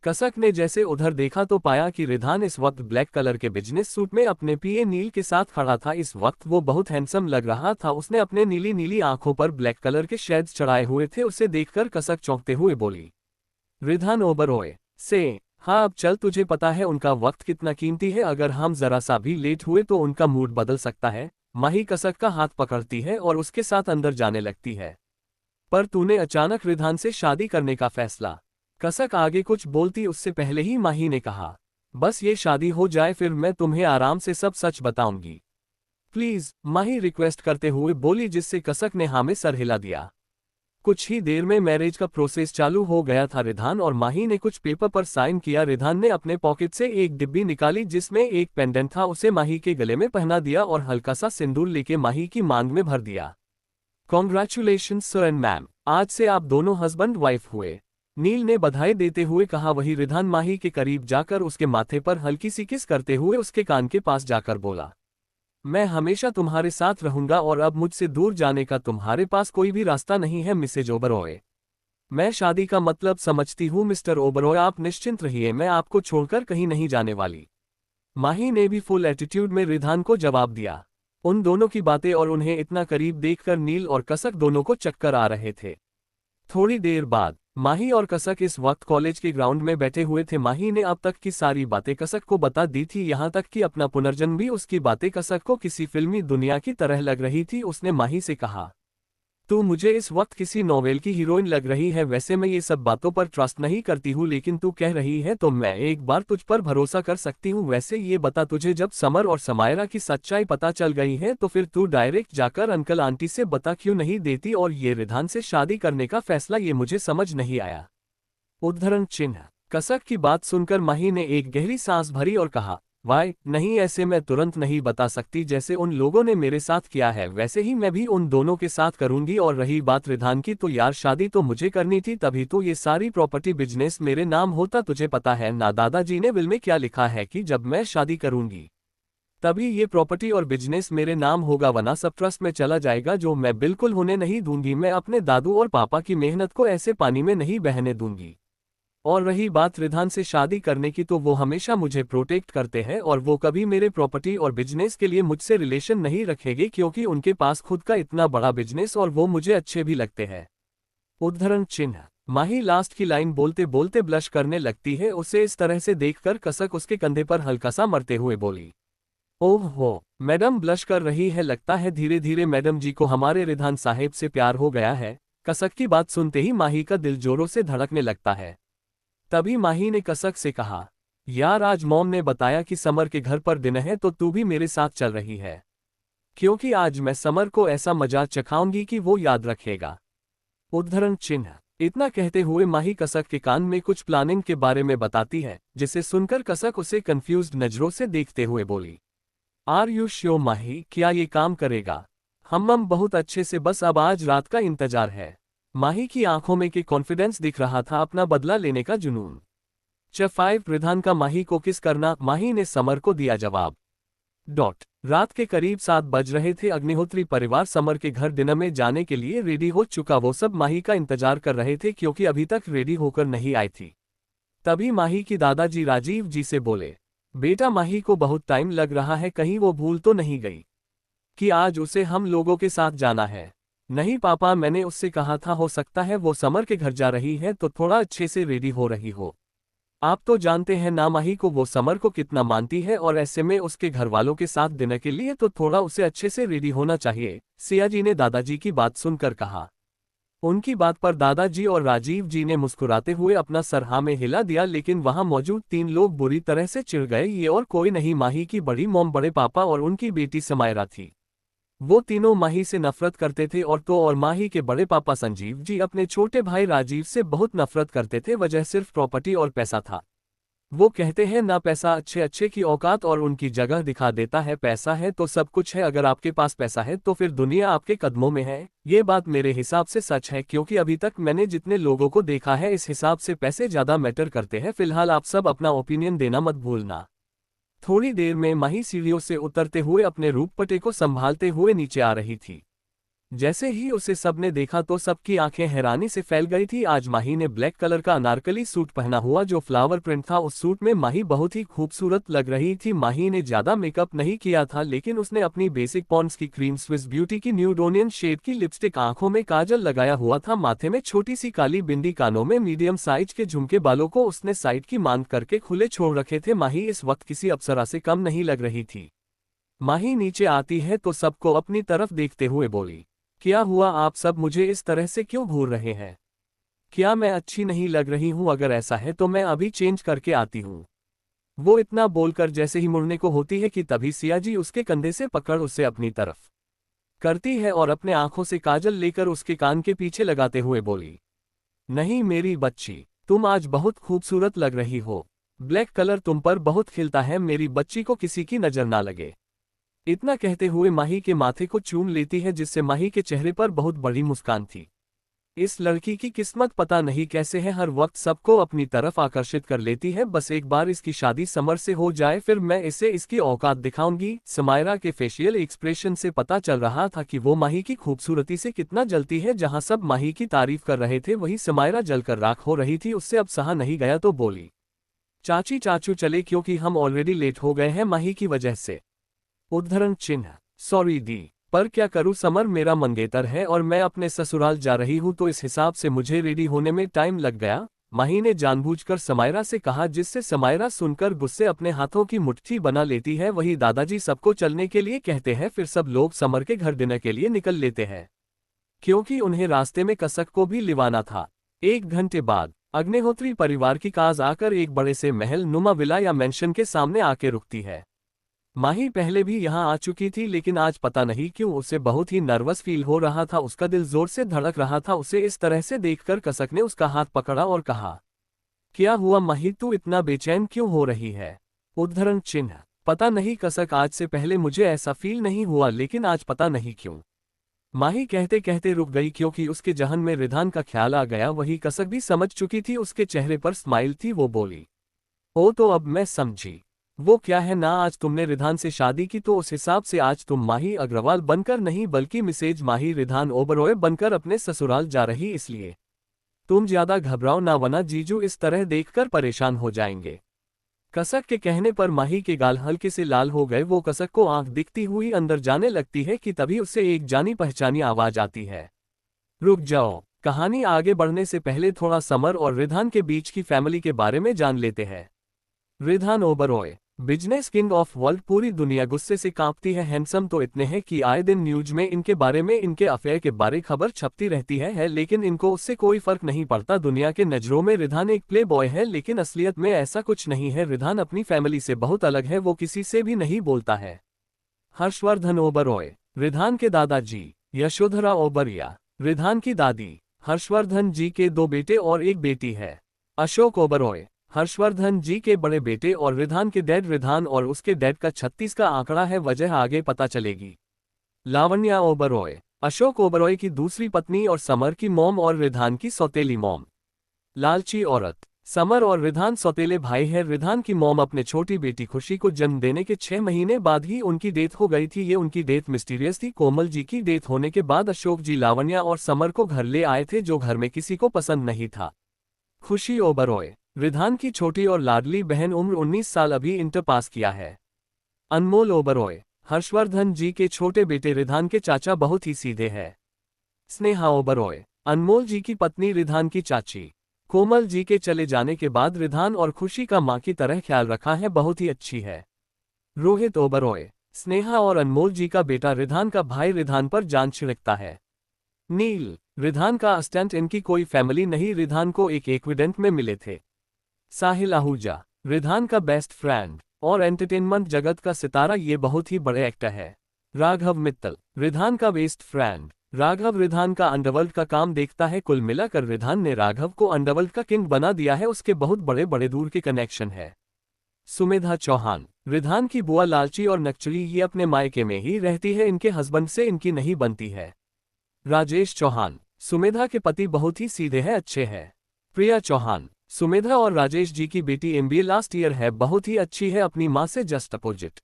कसक ने जैसे उधर देखा तो पाया कि रिधान इस वक्त ब्लैक कलर के बिजनेस सूट में अपने पीए नील के साथ खड़ा था। इस वक्त वो बहुत हैंडसम लग रहा था। उसने अपने नीली नीली आंखों पर ब्लैक कलर के शेड्स चढ़ाए हुए थे। उसे देखकर कसक चौंकते हुए बोली, रिधान ओबरॉय से, हाँ अब चल, तुझे पता है उनका वक्त कितना कीमती है, अगर हम जरा सा भी लेट हुए तो उनका मूड बदल सकता है। माही कसक का हाथ पकड़ती है और उसके साथ अंदर जाने लगती है। पर तूने अचानक रिधान से शादी करने का फैसला। कसक आगे कुछ बोलती उससे पहले ही माही ने कहा, बस ये शादी हो जाए फिर मैं तुम्हें आराम से सब सच बताऊंगी। प्लीज, माही रिक्वेस्ट करते हुए बोली, जिससे कसक ने हाँ में सर हिला दिया। कुछ ही देर में मैरिज का प्रोसेस चालू हो गया था। रिधान और माही ने कुछ पेपर पर साइन किया। रिधान ने अपने पॉकेट से एक डिब्बी निकाली जिसमें एक पेंडेंट था, उसे माही के गले में पहना दिया और हल्का सा सिंदूर लेके माही की मांग में भर दिया। कॉन्ग्रेचुलेशन सर एंड मैम, आज से आप दोनों हस्बैंड वाइफ हुए, नील ने बधाई देते हुए कहा। वही रिधान माही के करीब जाकर उसके माथे पर हल्की सी किस करते हुए उसके कान के पास जाकर बोला, मैं हमेशा तुम्हारे साथ रहूंगा और अब मुझसे दूर जाने का तुम्हारे पास कोई भी रास्ता नहीं है मिसेज ओबरॉय। मैं शादी का मतलब समझती हूँ मिस्टर ओबरॉय, आप निश्चिंत रहिए, मैं आपको छोड़कर कहीं नहीं जाने वाली। माही ने भी फुल एटीट्यूड में रिधान को जवाब दिया। उन दोनों की बातें और उन्हें इतना करीब देखकर नील और कसक दोनों को चक्कर आ रहे थे। थोड़ी देर बाद माही और कसक इस वक्त कॉलेज के ग्राउंड में बैठे हुए थे। माही ने अब तक की सारी बातें कसक को बता दी थी, यहाँ तक कि अपना पुनर्जन्म भी। उसकी बातें कसक को किसी फिल्मी दुनिया की तरह लग रही थी। उसने माही से कहा, तू मुझे इस वक्त किसी नॉवेल की हीरोइन लग रही है। वैसे मैं ये सब बातों पर ट्रस्ट नहीं करती हूँ, लेकिन तू कह रही है तो मैं एक बार तुझ पर भरोसा कर सकती हूँ। वैसे ये बता, तुझे जब समर और समायरा की सच्चाई पता चल गई है तो फिर तू डायरेक्ट जाकर अंकल आंटी से बता क्यों नहीं देती, और ये रिधान से शादी करने का फैसला, ये मुझे समझ नहीं आया। उद्धरण चिन्ह। कसक की बात सुनकर माही ने एक गहरी सांस भरी और कहा, वाई नहीं, ऐसे मैं तुरंत नहीं बता सकती। जैसे उन लोगों ने मेरे साथ किया है वैसे ही मैं भी उन दोनों के साथ करूंगी। और रही बात रिधान की, तो यार शादी तो मुझे करनी थी, तभी तो ये सारी प्रॉपर्टी बिजनेस मेरे नाम होता। तुझे पता है ना दादाजी ने विल में क्या लिखा है कि जब मैं शादी करूंगी तभी ये प्रॉपर्टी और बिजनेस मेरे नाम होगा, वरना सब ट्रस्ट में चला जाएगा, जो मैं बिल्कुल होने नहीं दूंगी। मैं अपने दादू और पापा की मेहनत को ऐसे पानी में नहीं बहने दूंगी। और रही बात रिधान से शादी करने की, तो वो हमेशा मुझे प्रोटेक्ट करते हैं और वो कभी मेरे प्रॉपर्टी और बिजनेस के लिए मुझसे रिलेशन नहीं रखेंगे, क्योंकि उनके पास खुद का इतना बड़ा बिजनेस और वो मुझे अच्छे भी लगते हैं। उद्धरण चिन्ह। माही लास्ट की लाइन बोलते बोलते ब्लश करने लगती है। उसे इस तरह से देखकर कसक उसके कंधे पर हल्का सा मरते हुए बोली, ओह हो मैडम ब्लश कर रही है, लगता है धीरे धीरे मैडम जी को हमारे रिधान साहेब से प्यार हो गया है। कसक की बात सुनते ही माही का दिल जोरों से धड़कने लगता है। तभी माही ने कसक से कहा, यार आज मॉम ने बताया कि समर के घर पर दिन है, तो तू भी मेरे साथ चल रही है, क्योंकि आज मैं समर को ऐसा मजा चखाऊंगी कि वो याद रखेगा। उद्धरण चिन्ह। इतना कहते हुए माही कसक के कान में कुछ प्लानिंग के बारे में बताती है, जिसे सुनकर कसक उसे कंफ्यूज्ड नजरों से देखते हुए बोली, आर यू श्योर माही, क्या ये काम करेगा? हम बहुत अच्छे से, बस अब आज रात का इंतजार है। माही की आंखों में के कॉन्फिडेंस दिख रहा था, अपना बदला लेने का जुनून। च5 रिधान का माही को किस करना, माही ने समर को दिया जवाब। रात के करीब 7 बज रहे थे। अग्निहोत्री परिवार समर के घर डिनर में जाने के लिए रेडी हो चुका। वो सब माही का इंतजार कर रहे थे, क्योंकि अभी तक रेडी होकर नहीं आई थी। तभी माही की दादाजी राजीव जी से बोले, बेटा माही को बहुत टाइम लग रहा है, कहीं वो भूल तो नहीं गई कि आज उसे हम लोगों के साथ जाना है? नहीं पापा, मैंने उससे कहा था, हो सकता है वो समर के घर जा रही है तो थोड़ा अच्छे से रेडी हो रही हो। आप तो जानते हैं ना माही को, वो समर को कितना मानती है, और ऐसे में उसके घर वालों के साथ डिनर के लिए तो थोड़ा उसे अच्छे से रेडी होना चाहिए। सिया जी ने दादाजी की बात सुनकर कहा। उनकी बात पर दादाजी और राजीव जी ने मुस्कुराते हुए अपना सर हाँ में हिला दिया, लेकिन वहां मौजूद 3 लोग बुरी तरह से चिढ़ गए। ये और कोई नहीं, माही की बड़ी मॉम, बड़े पापा और उनकी बेटी समायरा थी। वो तीनों माही से नफरत करते थे और माही के बड़े पापा संजीव जी अपने छोटे भाई राजीव से बहुत नफरत करते थे। वजह सिर्फ प्रॉपर्टी और पैसा था। वो कहते हैं ना, पैसा अच्छे अच्छे की औकात और उनकी जगह दिखा देता है। पैसा है तो सब कुछ है, अगर आपके पास पैसा है तो फिर दुनिया आपके कदमों में है। ये बात मेरे हिसाब से सच है, क्योंकि अभी तक मैंने जितने लोगों को देखा है इस हिसाब से पैसे ज्यादा मैटर करते हैं। फिलहाल आप सब अपना ओपिनियन देना मत भूलना। थोड़ी देर में माही सीढ़ियों से उतरते हुए अपने रूपपटे को संभालते हुए नीचे आ रही थी। जैसे ही उसे सबने देखा तो सबकी आंखें हैरानी से फैल गई थी। आज माही ने ब्लैक कलर का अनारकली सूट पहना हुआ जो फ्लावर प्रिंट था। उस सूट में माही बहुत ही खूबसूरत लग रही थी। माही ने ज्यादा मेकअप नहीं किया था, लेकिन उसने अपनी बेसिक पॉन्ड्स की क्रीम, स्विस ब्यूटी की न्यूड ओनियन शेड की लिपस्टिक, आंखों में काजल लगाया हुआ था, माथे में छोटी सी काली बिंदी, कानों में मीडियम साइज के झुमके, बालों को उसने साइड की मान करके खुले छोड़ रखे थे। माही इस वक्त किसी अप्सरा से कम नहीं लग रही थी। माही नीचे आती है तो सबको अपनी तरफ देखते हुए बोली, क्या हुआ, आप सब मुझे इस तरह से क्यों घूर रहे हैं? क्या मैं अच्छी नहीं लग रही हूं? अगर ऐसा है तो मैं अभी चेंज करके आती हूं। वो इतना बोलकर जैसे ही मुड़ने को होती है कि तभी सियाजी उसके कंधे से पकड़ उसे अपनी तरफ करती है और अपने आंखों से काजल लेकर उसके कान के पीछे लगाते हुए बोली, नहीं मेरी बच्ची, तुम आज बहुत खूबसूरत लग रही हो। ब्लैक कलर तुम पर बहुत खिलता है, मेरी बच्ची को किसी की नजर ना लगे। इतना कहते हुए माही के माथे को चूम लेती है, जिससे माही के चेहरे पर बहुत बड़ी मुस्कान थी। इस लड़की की किस्मत पता नहीं कैसे है, हर वक्त सबको अपनी तरफ आकर्षित कर लेती है। बस एक बार इसकी शादी समर से हो जाए, फिर मैं इसे इसकी औकात दिखाऊंगी। समायरा के फेशियल एक्सप्रेशन से पता चल रहा था कि वो माही की खूबसूरती से कितना जलती है। जहां सब माही की तारीफ कर रहे थे वहीं समायरा जलकर राख हो रही थी। उससे अब सहा नहीं गया तो बोली, चाची चाचू चले, क्योंकि हम ऑलरेडी लेट हो गए हैं माही की वजह से। उद्धरण चिन्ह, सॉरी दी, पर क्या करूं, समर मेरा मंगेतर है और मैं अपने ससुराल जा रही हूं, तो इस हिसाब से मुझे रेडी होने में टाइम लग गया। माही ने जानबूझकर समायरा से कहा, जिससे समायरा सुनकर गुस्से अपने हाथों की मुट्ठी बना लेती है। वही दादाजी सबको चलने के लिए कहते हैं। फिर सब लोग समर के घर डिनर के लिए निकल लेते हैं, क्योंकि उन्हें रास्ते में कसक को भी लिवाना था। 1 घंटे बाद अग्निहोत्री परिवार की कार आकर एक बड़े से महल नुमा विला या मेंशन के सामने आके रुकती है। माही पहले भी यहां आ चुकी थी, लेकिन आज पता नहीं क्यों उसे बहुत ही नर्वस फील हो रहा था। उसका दिल जोर से धड़क रहा था। उसे इस तरह से देखकर कसक ने उसका हाथ पकड़ा और कहा, क्या हुआ माही, तू इतना बेचैन क्यों हो रही है? उद्धरण चिन्ह, पता नहीं कसक, आज से पहले मुझे ऐसा फील नहीं हुआ, लेकिन आज पता नहीं क्यों। माही कहते कहते रुक गई, क्योंकि उसके जहन में रिधान का ख्याल आ गया। वही कसक भी समझ चुकी थी, उसके चेहरे पर स्माइल थी। वो बोली, ओ तो अब मैं समझी। वो क्या है ना, आज तुमने रिधान से शादी की तो उस हिसाब से आज तुम माही अग्रवाल बनकर नहीं, बल्कि मिसेज माही रिधान ओबरॉय बनकर अपने ससुराल जा रही, इसलिए तुम ज्यादा घबराओ ना, वरना जीजू इस तरह देखकर परेशान हो जाएंगे। कसक के कहने पर माही के गाल हल्के से लाल हो गए। वो कसक को आंख दिखती हुई अंदर जाने लगती है कि तभी उससे एक जानी पहचानी आवाज आती है, रुक जाओ। कहानी आगे बढ़ने से पहले थोड़ा समर और रिधान के बीच की फैमिली के बारे में जान लेते हैं। Ridhan Oberoi, business king of world, पूरी दुनिया गुस्से से कांपती है। हैंडसम तो इतने हैं कि आए दिन न्यूज में इनके बारे में, इनके अफेयर के बारे खबर छपती रहती है, लेकिन इनको उससे कोई फर्क नहीं पड़ता। दुनिया के नजरों में रिधान एक प्ले बॉय है, लेकिन असलियत में ऐसा कुछ नहीं है। रिधान अपनी फैमिली से बहुत अलग है, वो किसी से भी नहीं बोलता है। हर्षवर्धन ओबरॉय, रिधान के दादाजी। यशोधरा ओबरिया, रिधान की दादी। हर्षवर्धन जी के 2 बेटे और 1 बेटी है। अशोक ओबरॉय, हर्षवर्धन जी के बड़े बेटे और रिधान के डैड। रिधान और उसके डैड का 36 का आंकड़ा है, वजह आगे पता चलेगी। लावण्या ओबरॉय, अशोक ओबरॉय की दूसरी पत्नी और समर की मॉम और रिधान की सौतेली मॉम। लालची औरत, समर और रिधान सौतेले भाई है। रिधान की मॉम अपने छोटी बेटी खुशी को जन्म देने के 6 महीने बाद ही उनकी डेथ हो गई थी। ये उनकी डेथ मिस्टीरियस थी। कोमल जी की डेथ होने के बाद अशोक जी लावण्या और समर को घर ले आए थे, जो घर में किसी को पसंद नहीं था। खुशी ओबरॉय, रिधान की छोटी और लाडली बहन, उम्र 19 साल, अभी इंटर पास किया है। अनमोल ओबरॉय, हर्षवर्धन जी के छोटे बेटे। रिधान के चाचा बहुत ही सीधे हैं। स्नेहा ओबरॉय, अनमोल जी की पत्नी, रिधान की चाची। कोमल जी के चले जाने के बाद रिधान और खुशी का मां की तरह ख्याल रखा है, बहुत ही अच्छी है। रोहित ओबरॉय, स्नेहा और अनमोल जी का बेटा, रिधान का भाई। रिधान पर जान छिड़कता है। नील, रिधान का असिस्टेंट इनकी कोई फैमिली नहीं, रिधान को एक एक्सीडेंट में मिले थे। साहिल आहूजा, रिधान का बेस्ट फ्रेंड और एंटरटेनमेंट जगत का सितारा, ये बहुत ही बड़े एक्टर है। राघव मित्तल, रिधान का बेस्ट फ्रेंड। राघव रिधान का अंडरवर्ल्ड का काम देखता है। कुल मिलाकर रिधान ने राघव को अंडरवर्ल्ड का किंग बना दिया है। उसके बहुत बड़े बड़े दूर के कनेक्शन है। सुमेधा चौहान, रिधान की बुआ लालची और नकचरी, ये अपने मायके में ही रहती है, इनके हस्बैंड से इनकी नहीं बनती है। राजेश चौहान, सुमेधा के पति बहुत ही सीधे हैं, अच्छे हैं। प्रिया चौहान, सुमेधा और राजेश जी की बेटी एमबीए लास्ट ईयर है, बहुत ही अच्छी है, अपनी मां से जस्ट अपोजिट।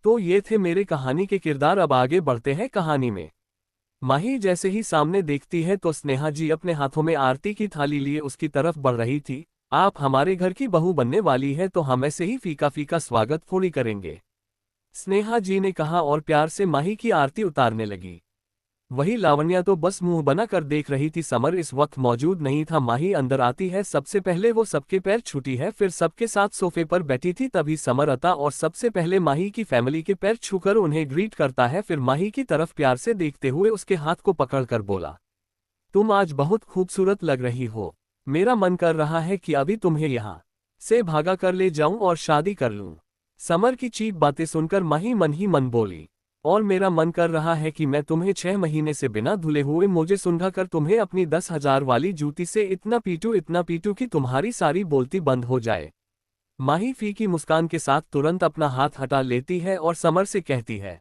तो ये थे मेरे कहानी के किरदार। अब आगे बढ़ते हैं कहानी में। माही जैसे ही सामने देखती है तो स्नेहा जी अपने हाथों में आरती की थाली लिए उसकी तरफ बढ़ रही थी। आप हमारे घर की बहू बनने वाली है तो हम ऐसे ही फीका फीका स्वागत थोड़ी करेंगे, स्नेहा जी ने कहा और प्यार से माही की आरती उतारने लगी। वही लावण्या तो बस मुंह बना कर देख रही थी। समर इस वक्त मौजूद नहीं था। माही अंदर आती है, सबसे पहले वो सबके पैर छूती है, फिर सबके साथ सोफे पर बैठी थी। तभी समर आता और सबसे पहले माही की फैमिली के पैर छूकर उन्हें ग्रीट करता है। फिर माही की तरफ प्यार से देखते हुए उसके हाथ को पकड़कर बोला, तुम आज बहुत खूबसूरत लग रही हो। मेरा मन कर रहा है कि अभी तुम्हें यहाँ से भागा कर ले जाऊं और शादी कर लूं। समर की चीप बातें सुनकर माही मन ही मन बोली, और मेरा मन कर रहा है कि मैं तुम्हें 6 महीने से बिना धुले हुए मुझे सुंघा कर तुम्हें अपनी 10,000 वाली जूती से इतना पीटूं कि तुम्हारी सारी बोलती बंद हो जाए। माही फीकी मुस्कान के साथ तुरंत अपना हाथ हटा लेती है और समर से कहती है,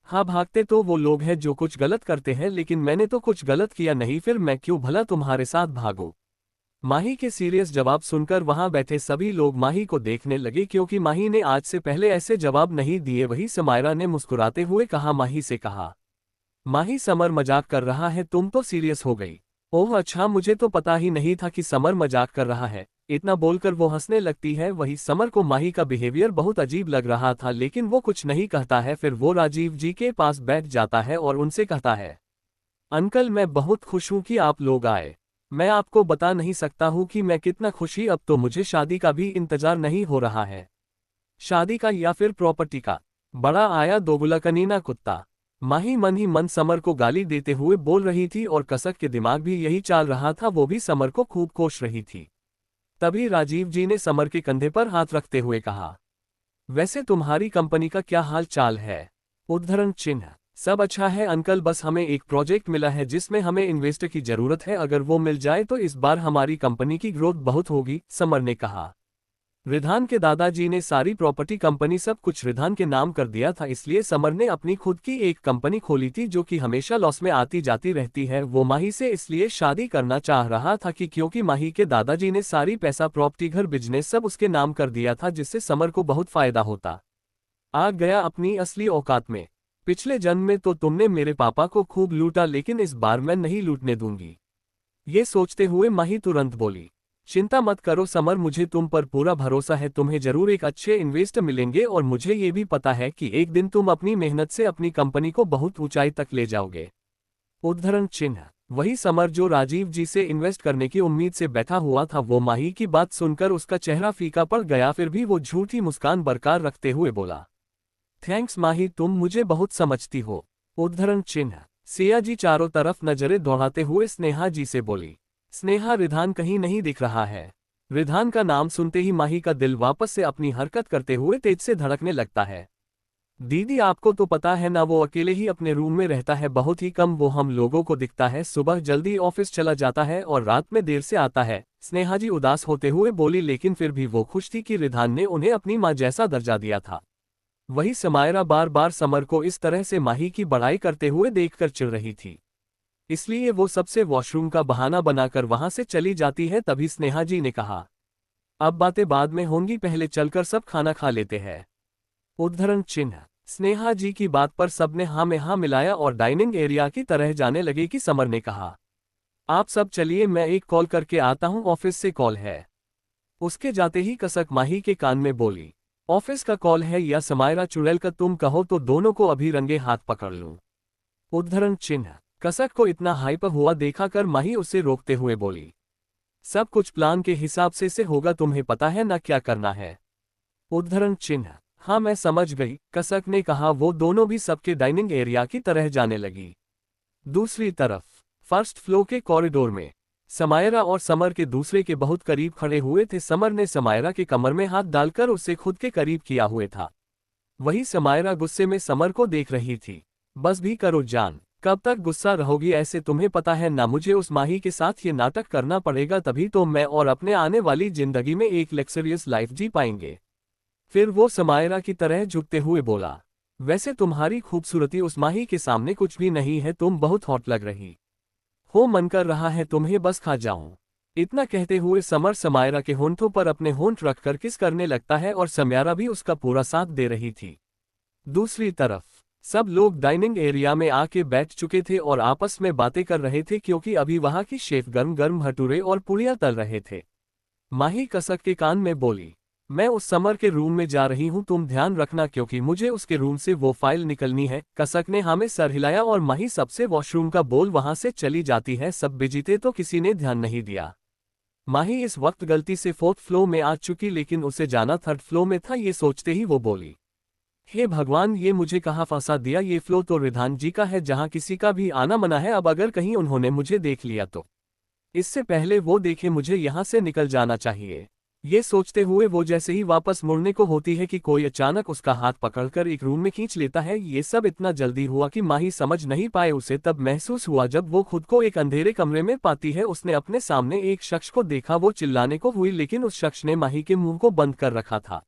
हाँ, भागते तो वो लोग हैं जो कुछ गलत करते हैं, लेकिन मैंने तो कुछ गलत किया नहीं, फिर मैं क्यों भला तुम्हारे साथ भागूं। माही के सीरियस जवाब सुनकर वहां बैठे सभी लोग माही को देखने लगे, क्योंकि माही ने आज से पहले ऐसे जवाब नहीं दिए। वही समायरा ने मुस्कुराते हुए कहा, माही से कहा, माही समर मजाक कर रहा है, तुम तो सीरियस हो गई। ओह अच्छा, मुझे तो पता ही नहीं था कि समर मजाक कर रहा है। इतना बोलकर वो हंसने लगती है। वही समर को माही का बिहेवियर बहुत अजीब लग रहा था, लेकिन वो कुछ नहीं कहता है। फिर वो राजीव जी के पास बैठ जाता है और उनसे कहता है, अंकल मैं बहुत खुश हूं कि आप लोग आए। मैं आपको बता नहीं सकता हूं कि मैं कितना खुशी, अब तो मुझे शादी का भी इंतजार नहीं हो रहा है। शादी का या फिर प्रॉपर्टी का। बड़ा आया दोगुला कनीना कुत्ता। माही मन ही मन समर को गाली देते हुए बोल रही थी और कसक के दिमाग भी यही चाल रहा था, वो भी समर को खूब कोस रही थी। तभी राजीव जी ने समर के कंधे पर हाथ रखते हुए कहा, वैसे तुम्हारी कंपनी का क्या हाल चाल है। उद्धरण चिन्ह, सब अच्छा है अंकल, बस हमें एक प्रोजेक्ट मिला है जिसमें हमें इन्वेस्टर की जरूरत है। अगर वो मिल जाए तो इस बार हमारी कंपनी की ग्रोथ बहुत होगी, समर ने कहा। रिधान के दादाजी ने सारी प्रॉपर्टी कंपनी सब कुछ रिधान के नाम कर दिया था, इसलिए समर ने अपनी खुद की एक कंपनी खोली थी जो कि हमेशा लॉस में आती जाती रहती है। वो माही से इसलिए शादी करना चाह रहा था कि क्योंकि माही के दादाजी ने सारी पैसा प्रॉपर्टी घर बिजनेस सब उसके नाम कर दिया था, जिससे समर को बहुत फायदा होता। आ गया अपनी असली औकात में। पिछले जन्म में तो तुमने मेरे पापा को खूब लूटा, लेकिन इस बार मैं नहीं लूटने दूंगी। ये सोचते हुए माही तुरंत बोली, चिंता मत करो समर, मुझे तुम पर पूरा भरोसा है। तुम्हें जरूर एक अच्छे इन्वेस्टर मिलेंगे और मुझे ये भी पता है कि एक दिन तुम अपनी मेहनत से अपनी कंपनी को बहुत ऊंचाई तक ले जाओगे। उद्धरण चिन्ह, वही समर जो राजीव जी से इन्वेस्ट करने की उम्मीद से बैठा हुआ था, वो माही की बात सुनकर उसका चेहरा फीका पड़ गया। फिर भी वो झूठी मुस्कान बरकरार रखते हुए बोला, थैंक्स माही, तुम मुझे बहुत समझती हो। उद्धरण चिन्ह, सिया जी चारों तरफ नजरें दौड़ाते हुए स्नेहा जी से बोली, स्नेहा रिधान कहीं नहीं दिख रहा है। रिधान का नाम सुनते ही माही का दिल वापस से अपनी हरकत करते हुए तेज से धड़कने लगता है। दीदी आपको तो पता है ना, वो अकेले ही अपने रूम में रहता है, बहुत ही कम वो हम लोगों को दिखता है। सुबह जल्दी ऑफिस चला जाता है और रात में देर से आता है। स्नेहा जी उदास होते हुए बोली, लेकिन फिर भी वो खुश थी कि रिधान ने उन्हें अपनी मां जैसा दर्जा दिया था। वही समायरा बार बार समर को इस तरह से माही की बड़ाई करते हुए देखकर चिढ़ रही थी, इसलिए वो सबसे वॉशरूम का बहाना बनाकर वहां से चली जाती है। तभी स्नेहा जी ने कहा, अब बातें बाद में होंगी, पहले चलकर सब खाना खा लेते हैं। उद्धरण चिन्ह, स्नेहा जी की बात पर सबने हाँ में हाँ मिलाया और डाइनिंग एरिया की तरह जाने लगे कि समर ने कहा, आप सब चलिए, मैं एक कॉल करके आता हूँ, ऑफिस से कॉल है। उसके जाते ही कसक माही के कान में बोली, ऑफिस का कॉल है या समायरा चुड़ैल का, तुम कहो तो दोनों को अभी रंगे हाथ पकड़ लूं। उद्धरण चिन्ह, कसक को इतना हाइप हुआ देखा कर माही उसे रोकते हुए बोली, सब कुछ प्लान के हिसाब से होगा, तुम्हें पता है ना क्या करना है। उद्धरण चिन्ह, हाँ मैं समझ गई, कसक ने कहा। वो दोनों भी सबके डाइनिंग एरिया की तरह जाने लगी। दूसरी तरफ फर्स्ट फ्लोर के कॉरिडोर में समायरा और समर के दूसरे के बहुत करीब खड़े हुए थे। समर ने समायरा के कमर में हाथ डालकर उसे खुद के करीब किया हुआ था। वही समायरा गुस्से में समर को देख रही थी। बस भी करो जान, कब तक गुस्सा रहोगी ऐसे? तुम्हें पता है ना, मुझे उस माही के साथ ये नाटक करना पड़ेगा, तभी तो मैं और अपने आने वाली जिंदगी में एक लग्जरियस लाइफ जी पाएंगे। फिर वो समायरा की तरह झुकते हुए बोला, वैसे तुम्हारी खूबसूरती उस माही के सामने कुछ भी नहीं है, तुम बहुत हॉट लग रही हो, मन कर रहा है तुम्हें बस खा जाऊं। इतना कहते हुए समर समायरा के होंठों पर अपने होंठ रखकर किस करने लगता है और समायरा भी उसका पूरा साथ दे रही थी। दूसरी तरफ सब लोग डाइनिंग एरिया में आके बैठ चुके थे और आपस में बातें कर रहे थे, क्योंकि अभी वहां की शेफ गर्म गर्म भटूरे और पुड़िया तल रहे थे। माही कसक के कान में बोली, मैं उस समर के रूम में जा रही हूं, तुम ध्यान रखना, क्योंकि मुझे उसके रूम से वो फाइल निकलनी है। कसक ने हाँ में सर हिलाया और माही सबसे वॉशरूम का बोल वहां से चली जाती है। सब बिजी थे तो किसी ने ध्यान नहीं दिया। माही इस वक्त गलती से 4th फ्लोर में आ चुकी, लेकिन उसे जाना 3rd फ्लोर में था। ये सोचते ही वो बोली, हे भगवान, ये मुझे कहाँ फंसा दिया, ये फ्लो तो रिधान जी का है जहाँ किसी का भी आना मना है। अब अगर कहीं उन्होंने मुझे देख लिया तो इससे पहले वो देखे मुझे यहाँ से निकल जाना चाहिए। ये सोचते हुए वो जैसे ही वापस मुड़ने को होती है कि कोई अचानक उसका हाथ पकड़कर एक रूम में खींच लेता है। ये सब इतना जल्दी हुआ कि माही समझ नहीं पाए। उसे तब महसूस हुआ जब वो खुद को एक अंधेरे कमरे में पाती है। उसने अपने सामने एक शख्स को देखा, वो चिल्लाने को हुई, लेकिन उस शख्स ने माही के मुंह को बंद कर रखा था।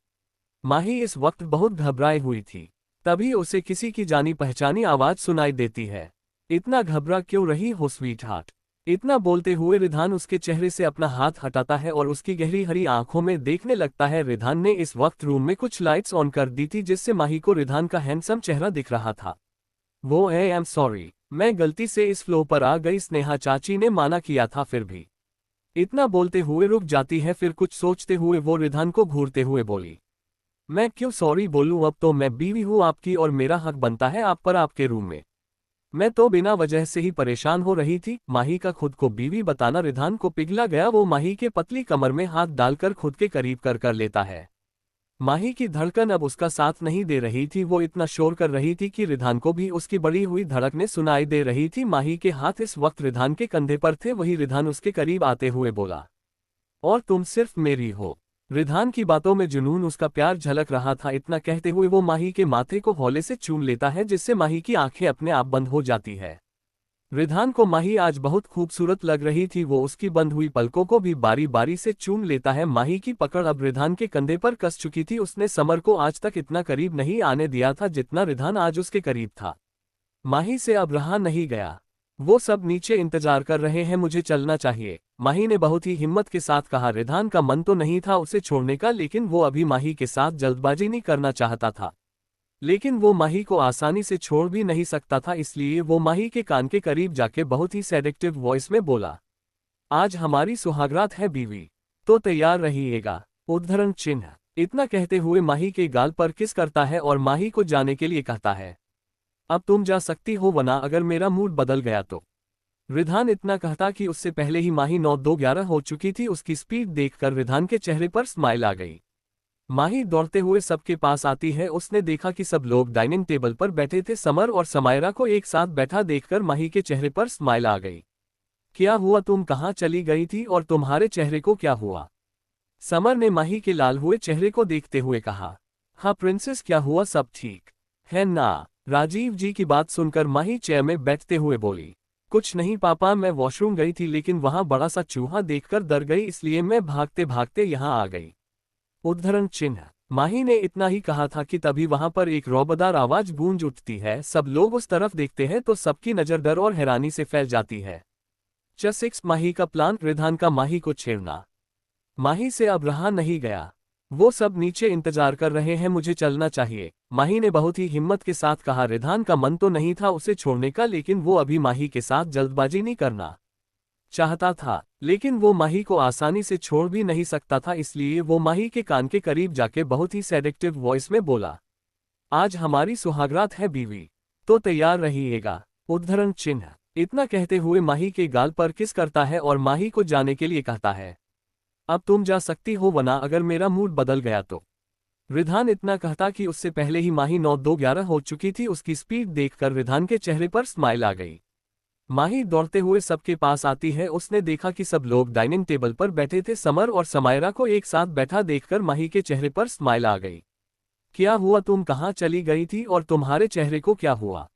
माही इस वक्त बहुत घबराई हुई थी। तभी उसे किसी की जानी पहचानी आवाज सुनाई देती है, इतना घबरा क्यों रही हो स्वीट हार्ट? इतना बोलते हुए रिधान उसके चेहरे से अपना हाथ हटाता है और उसकी गहरी हरी आंखों में देखने लगता है। रिधान ने इस वक्त रूम में कुछ लाइट्स ऑन कर दी थी, जिससे माही को रिधान का हैंडसम चेहरा दिख रहा था। वो आई एम सॉरी, मैं गलती से इस फ्लो पर आ गई, स्नेहा चाची ने माना किया था, फिर भी। इतना बोलते हुए रुक जाती है। फिर कुछ सोचते हुए वो रिधान को घूरते हुए बोली, मैं क्यों सॉरी बोलूं, अब तो मैं बीवी हूं आपकी और मेरा हक बनता है आप पर, आपके रूम में। मैं तो बिना वजह से ही परेशान हो रही थी। माही का खुद को बीवी बताना रिधान को पिघला गया। वो माही के पतली कमर में हाथ डालकर खुद के करीब कर लेता है। माही की धड़कन अब उसका साथ नहीं दे रही थी। वो इतना शोर कर रही थी कि रिधान को भी उसकी बढ़ी हुई धड़कनें सुनाई दे रही थी। माही के हाथ इस वक्त रिधान के कंधे पर थे। वही रिधान उसके करीब आते हुए बोला, और तुम सिर्फ मेरी हो। रिधान की बातों में जुनून, उसका प्यार झलक रहा था। इतना कहते हुए वो माही के माथे को हौले से चूम लेता है, जिससे माही की आंखें अपने आप बंद हो जाती है। रिधान को माही आज बहुत खूबसूरत लग रही थी। वो उसकी बंद हुई पलकों को भी बारी बारी से चूम लेता है। माही की पकड़ अब रिधान के कंधे पर कस चुकी थी। उसने समर को आज तक इतना करीब नहीं आने दिया था जितना रिधान आज उसके करीब था। माही से अब रहा नहीं गया। वो सब नीचे इंतजार कर रहे हैं, मुझे चलना चाहिए, माही ने बहुत ही हिम्मत के साथ कहा। रिधान का मन तो नहीं था उसे छोड़ने का, लेकिन वो अभी माही के साथ जल्दबाजी नहीं करना चाहता था। लेकिन वो माही को आसानी से छोड़ भी नहीं सकता था, इसलिए वो माही के कान के करीब जाके बहुत ही सेडेक्टिव वॉइस में बोला, आज हमारी सुहागरात है बीवी, तो तैयार रहिएगा। उद्धरण चिन्ह। इतना कहते हुए माही के गाल पर किस करता है और माही को जाने के लिए कहता है, अब तुम जा सकती हो, वरना अगर मेरा मूड बदल गया तो। रिधान इतना कहता कि उससे पहले ही माही 9:02:11 हो चुकी थी। उसकी स्पीड देखकर रिधान के चेहरे पर स्माइल आ गई। माही दौड़ते हुए सबके पास आती है। उसने देखा कि सब लोग डाइनिंग टेबल पर बैठे थे। समर और समायरा को एक साथ बैठा देखकर माही के चेहरे पर स्माइल आ गई। क्या हुआ, तुम कहाँ चली गई थी और तुम्हारे चेहरे को क्या हुआ? समर ने माही के लाल हुए चेहरे को देखते हुए कहा, हाँ प्रिंसेस, क्या हुआ, सब ठीक है ना? राजीव जी की बात सुनकर माही चेयर में बैठते हुए बोली, कुछ नहीं पापा, मैं वॉशरूम गई थी लेकिन वहां बड़ा सा चूहा देखकर डर गई, इसलिए मैं भागते भागते यहां आ गई। उद्धरण चिन्ह। माही ने इतना ही कहा था कि तभी वहां पर एक रौबदार आवाज गूंज उठती है। सब लोग उस तरफ देखते हैं तो सबकी नजर डर और हैरानी से फैल जाती है। च6 माही का प्लान, रिधान का माही को छेड़ना। माही से अब रहा नहीं गया। वो सब नीचे इंतजार कर रहे हैं, मुझे चलना चाहिए, माही ने बहुत ही हिम्मत के साथ कहा। रिधान का मन तो नहीं था उसे छोड़ने का, लेकिन वो अभी माही के साथ जल्दबाजी नहीं करना चाहता था। लेकिन वो माही को आसानी से छोड़ भी नहीं सकता था, इसलिए वो माही के कान के करीब जाके बहुत ही सेडेक्टिव वॉइस में बोला, आज हमारी सुहागरात है बीवी, तो तैयार रहिएगा। उद्धरण चिन्ह। इतना कहते हुए माही के गाल पर किस करता है और माही को जाने के लिए कहता है, अब तुम जा सकती हो, वरना अगर मेरा मूड बदल गया तो। रिधान इतना कहता कि उससे पहले ही माही 9:02:11 हो चुकी थी। उसकी स्पीड देखकर रिधान के चेहरे पर स्माइल आ गई। माही दौड़ते हुए सबके पास आती है। उसने देखा कि सब लोग डाइनिंग टेबल पर बैठे थे। समर और समायरा को एक साथ बैठा देखकर माही के चेहरे पर स्माइल आ गई। क्या हुआ, तुम कहाँ चली गई थी और तुम्हारे चेहरे को क्या हुआ?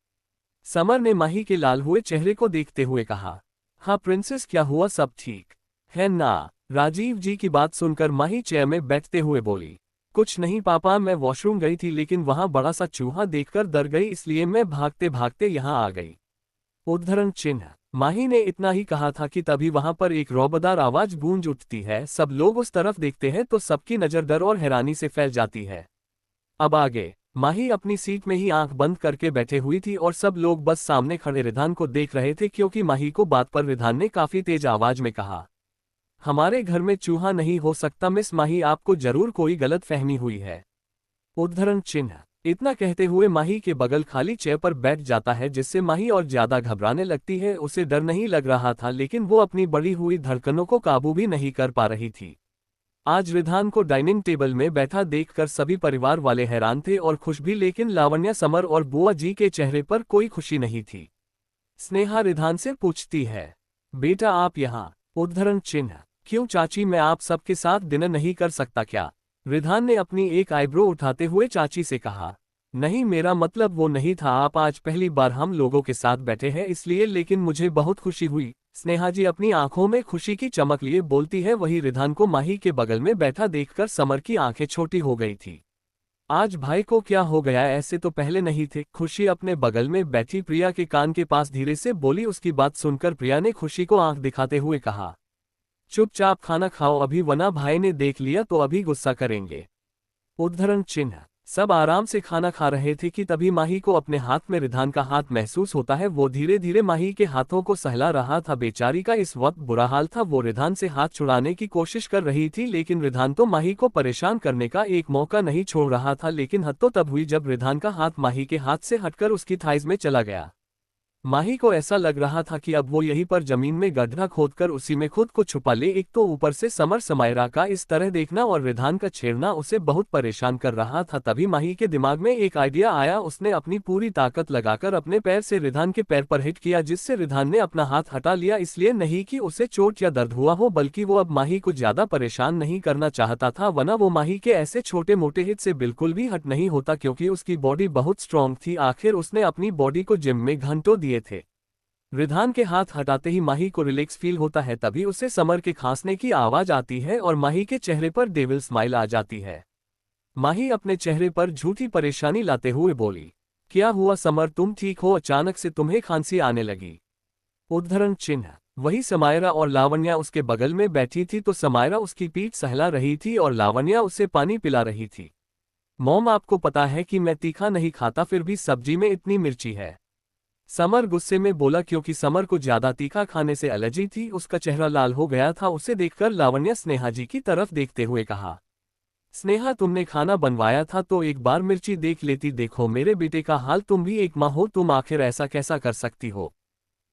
समर ने माही के लाल हुए चेहरे को देखते हुए कहा। हाँ प्रिंसेस, क्या हुआ, सब ठीक है ना? राजीव जी की बात सुनकर माही चेयर में बैठते हुए बोली। कुछ नहीं पापा, मैं वॉशरूम गई थी लेकिन वहां बड़ा सा चूहा देखकर डर गई, इसलिए मैं भागते भागते यहां आ गई। उद्धरण चिन्ह। माही ने इतना ही कहा था कि तभी वहां पर एक रौबदार आवाज गूंज उठती है। सब लोग उस तरफ देखते हैं तो सबकी नजर डर और हैरानी से फैल जाती है। अब आगे। माही अपनी सीट में ही आंख बंद करके बैठे हुई थी और सब लोग बस सामने खड़े रिधान को देख रहे थे, क्योंकि माही को बात पर रिधान ने काफी तेज आवाज में कहा, हमारे घर में चूहा नहीं हो सकता मिस माही, आपको जरूर कोई गलत फहमी हुई है। उद्धरण चिन्ह। इतना कहते हुए माही के बगल खाली चेयर पर बैठ जाता है, जिससे माही और ज्यादा घबराने लगती है। उसे डर नहीं लग रहा था, लेकिन वो अपनी बढ़ी हुई धड़कनों को काबू भी नहीं कर पा रही थी। आज रिधान को डाइनिंग टेबल में बैठा देखकर सभी परिवार वाले हैरान थे और खुश भी, लेकिन लावण्या, समर और बुआ जी के चेहरे पर कोई खुशी नहीं थी। स्नेहा रिधान से पूछती है, बेटा आप यहाँ? उद्धरण चिन्ह। क्यों चाची, मैं आप सबके साथ डिनर नहीं कर सकता क्या? रिधान ने अपनी एक आईब्रो उठाते हुए चाची से कहा। नहीं, मेरा मतलब वो नहीं था, आप आज पहली बार हम लोगों के साथ बैठे हैं इसलिए, लेकिन मुझे बहुत खुशी हुई। स्नेहा जी अपनी आंखों में खुशी की चमक लिए बोलती है। वही रिधान को माही के बगल में बैठा देखकर समर की आंखें छोटी हो गई थी। आज भाई को क्या हो गया, ऐसे तो पहले नहीं थे। खुशी अपने बगल में बैठी प्रिया के कान के पास धीरे से बोली। उसकी बात सुनकर प्रिया ने खुशी को आंख दिखाते हुए कहा, चुपचाप खाना खाओ अभी, वरना भाई ने देख लिया तो अभी गुस्सा करेंगे। उद्धरण चिन्ह। सब आराम से खाना खा रहे थे कि तभी माही को अपने हाथ में रिधान का हाथ महसूस होता है। वो धीरे धीरे माही के हाथों को सहला रहा था। बेचारी का इस वक्त बुरा हाल था। वो रिधान से हाथ छुड़ाने की कोशिश कर रही थी, लेकिन रिधान तो माही को परेशान करने का एक मौका नहीं छोड़ रहा था। लेकिन हद तो तब हुई जब रिधान का हाथ माही के हाथ से हटकर उसकी थाइज में चला गया। माही को ऐसा लग रहा था कि अब वो यहीं पर जमीन में गड्ढा खोदकर उसी में खुद को छुपा ले। एक तो ऊपर से समर समायरा का इस तरह देखना और रिधान का छेड़ना उसे बहुत परेशान कर रहा था। तभी माही के दिमाग में एक आइडिया आया। उसने अपनी पूरी ताकत लगाकर अपने पैर से रिधान के पैर पर हिट किया, जिससे रिधान ने अपना हाथ हटा लिया। इसलिए नहीं कि उसे चोट या दर्द हुआ हो, बल्कि वो अब माही को ज्यादा परेशान नहीं करना चाहता था, वरना वो माही के ऐसे छोटे मोटे हिट से बिल्कुल भी हट नहीं होता, क्योंकि उसकी बॉडी बहुत स्ट्रांग थी। आखिर उसने अपनी बॉडी को जिम में घंटों दिए थे। रिधान के हाथ हटाते ही माही को रिलैक्स फील होता है। तभी उसे समर के खांसने की आवाज आती है और माही के चेहरे पर डेविल स्माइल आ जाती है। माही अपने चेहरे पर झूठी परेशानी लाते हुए बोली, क्या हुआ समर, तुम ठीक हो? अचानक से तुम्हें खांसी आने लगी। उद्धरण चिन्ह। वही समायरा और लावण्या उसके बगल में बैठी थी, तो समायरा उसकी पीठ सहला रही थी और लावण्या उसे पानी पिला रही थी। मॉम, आपको पता है कि मैं तीखा नहीं खाता, फिर भी सब्जी में इतनी मिर्ची है। समर गुस्से में बोला, क्योंकि समर को ज्यादा तीखा खाने से एलर्जी थी। उसका चेहरा लाल हो गया था। उसे देखकर लावण्या स्नेहा जी की तरफ देखते हुए कहा, स्नेहा, तुमने खाना बनवाया था तो एक बार मिर्ची देख लेती। देखो मेरे बेटे का हाल, तुम भी एक माँ हो, तुम आखिर ऐसा कैसा कर सकती हो?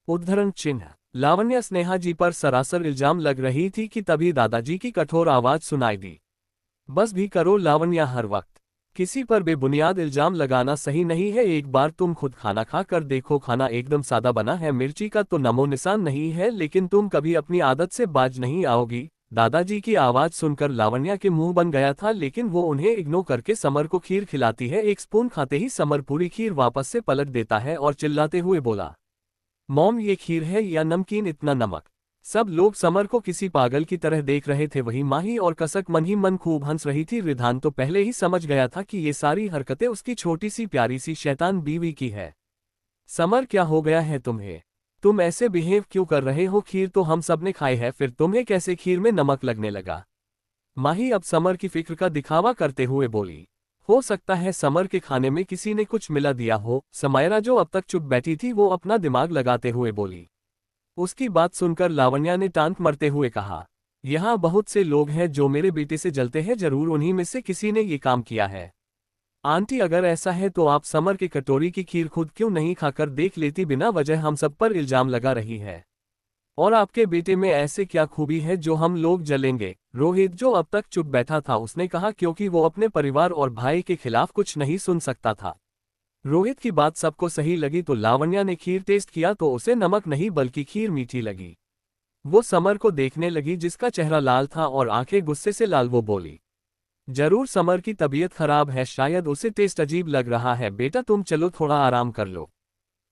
उद्धरण चिन्ह। लावण्या स्नेहा जी पर सरासर इल्जाम लग रही थी कि तभी दादाजी की कठोर आवाज सुनाई दी, बस भी करो लावण्या, हर वक्त किसी पर बेबुनियाद इल्जाम लगाना सही नहीं है। एक बार तुम खुद खाना खा कर देखो, खाना एकदम सादा बना है, मिर्ची का तो नमो निशान नहीं है, लेकिन तुम कभी अपनी आदत से बाज नहीं आओगी। दादाजी की आवाज सुनकर लावण्या के मुंह बन गया था, लेकिन वो उन्हें इग्नोर करके समर को खीर खिलाती है। एक स्पून खाते ही समर पूरी खीर वापस से पलट देता है और चिल्लाते हुए बोला, मॉम, ये खीर है या नमकीन, इतना नमक? सब लोग समर को किसी पागल की तरह देख रहे थे। वही माही और कसक मन ही मन खूब हंस रही थी। रिधान तो पहले ही समझ गया था कि ये सारी हरकतें उसकी छोटी सी प्यारी सी शैतान बीवी की है। समर, क्या हो गया है तुम्हें? तुम ऐसे बिहेव क्यों कर रहे हो? खीर तो हम सब ने खाई है, फिर तुम्हें कैसे खीर में नमक लगने लगा? माही अब समर की फिक्र का दिखावा करते हुए बोली, हो सकता है समर के खाने में किसी ने कुछ मिला दिया हो। समायरा जो अब तक चुप बैठी थी, वो अपना दिमाग लगाते हुए बोली। उसकी बात सुनकर लावण्या ने टांट मरते हुए कहा, यहाँ बहुत से लोग हैं जो मेरे बेटे से जलते हैं, जरूर उन्हीं में से किसी ने ये काम किया है। आंटी, अगर ऐसा है तो आप समर की कटोरी की खीर खुद क्यों नहीं खाकर देख लेती? बिना वजह हम सब पर इल्जाम लगा रही है। और आपके बेटे में ऐसे क्या खूबी है जो हम लोग जलेंगे? रोहित, जो अब तक चुप बैठा था, उसने कहा, क्योंकि वो अपने परिवार और भाई के खिलाफ कुछ नहीं सुन सकता था। रोहित की बात सबको सही लगी तो लावण्या ने खीर टेस्ट किया तो उसे नमक नहीं बल्कि खीर मीठी लगी। वो समर को देखने लगी जिसका चेहरा लाल था और आंखें गुस्से से लाल। वो बोली, जरूर समर की तबीयत खराब है, शायद उसे टेस्ट अजीब लग रहा है। बेटा तुम चलो थोड़ा आराम कर लो।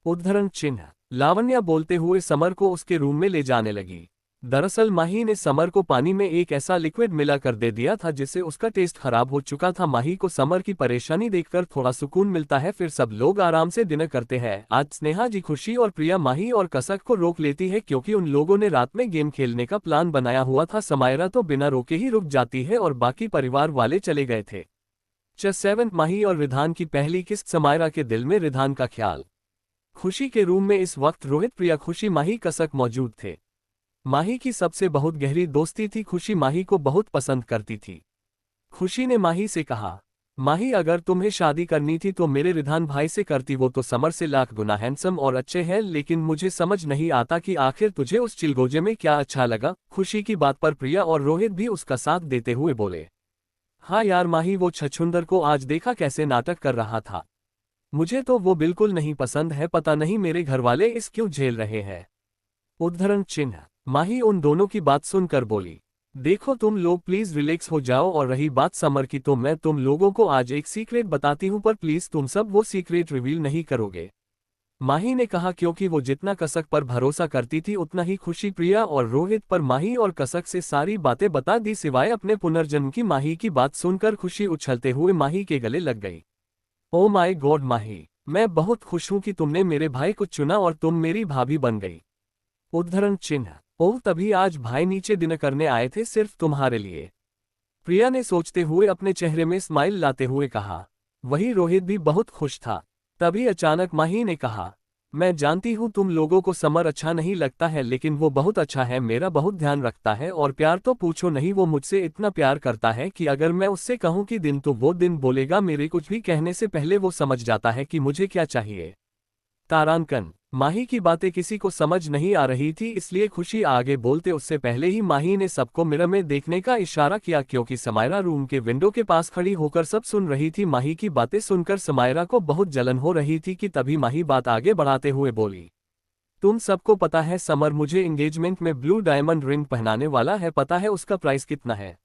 उद्धरण चिन्ह। लावण्या बोलते हुए समर को उसके रूम में ले जाने लगी। दरअसल माही ने समर को पानी में एक ऐसा लिक्विड मिला कर दे दिया था जिससे उसका टेस्ट खराब हो चुका था। माही को समर की परेशानी देखकर थोड़ा सुकून मिलता है। फिर सब लोग आराम से डिनर करते हैं। आज स्नेहा जी, खुशी और प्रिया माही और कसक को रोक लेती है क्योंकि उन लोगों ने रात में गेम खेलने का प्लान बनाया हुआ था। समायरा तो बिना रोके ही रुक जाती है और बाकी परिवार वाले चले गए थे। 7 माही और रिधान की पहली किस्त। समायरा के दिल में रिधान का ख्याल। खुशी के रूम में इस वक्त रोहित, प्रिया, खुशी, माही, कसक मौजूद थे। माही की सबसे बहुत गहरी दोस्ती थी। खुशी माही को बहुत पसंद करती थी। खुशी ने माही से कहा, माही अगर तुम्हें शादी करनी थी तो मेरे रिधान भाई से करती। वो तो समर से लाख गुना हैंडसम और अच्छे हैं, लेकिन मुझे समझ नहीं आता कि आखिर तुझे उस चिलगोजे में क्या अच्छा लगा। खुशी की बात पर प्रिया और रोहित भी उसका साथ देते हुए बोले, हाँ यार माही, वो छछूंदर को आज देखा कैसे नाटक कर रहा था। मुझे तो वो बिल्कुल नहीं पसंद है। पता नहीं मेरे घरवाले इस क्यों झेल रहे हैं। उद्धरण चिन्ह। माही उन दोनों की बात सुनकर बोली, देखो तुम लोग प्लीज रिलैक्स हो जाओ, और रही बात समर की तो मैं तुम लोगों को आज एक सीक्रेट बताती हूँ, पर प्लीज तुम सब वो सीक्रेट रिवील नहीं करोगे। माही ने कहा क्योंकि वो जितना कसक पर भरोसा करती थी उतना ही खुशी, प्रिया और रोहित पर माही और कसक से सारी बातें बता दी सिवाय अपने पुनर्जन्म की। माही की बात सुनकर खुशी उछलते हुए माही के गले लग गई। ओ माय गॉड माही, मैं बहुत खुश हूं कि तुमने मेरे भाई को चुना और तुम मेरी भाभी बन गई। उद्धरण चिन्ह। ओह तभी आज भाई नीचे डिनर करने आए थे सिर्फ तुम्हारे लिए। प्रिया ने सोचते हुए अपने चेहरे में स्माइल लाते हुए कहा। वही रोहित भी बहुत खुश था। तभी अचानक माही ने कहा, मैं जानती हूँ तुम लोगों को समर अच्छा नहीं लगता है, लेकिन वो बहुत अच्छा है, मेरा बहुत ध्यान रखता है और प्यार तो पूछो नहीं। वो मुझसे इतना प्यार करता है कि अगर मैं उससे कहूँ कि दिन तो वो दिन बोलेगा। मेरे कुछ भी कहने से पहले वो समझ जाता है कि मुझे क्या चाहिए। तारांकन। माही की बातें किसी को समझ नहीं आ रही थी, इसलिए खुशी आगे बोलते उससे पहले ही माही ने सबको मिरर में देखने का इशारा किया क्योंकि समायरा रूम के विंडो के पास खड़ी होकर सब सुन रही थी। माही की बातें सुनकर समायरा को बहुत जलन हो रही थी कि तभी माही बात आगे बढ़ाते हुए बोली, तुम सबको पता है समर मुझे एंगेजमेंट में ब्लू डायमंड रिंग पहनाने वाला है। पता है उसका प्राइस कितना है?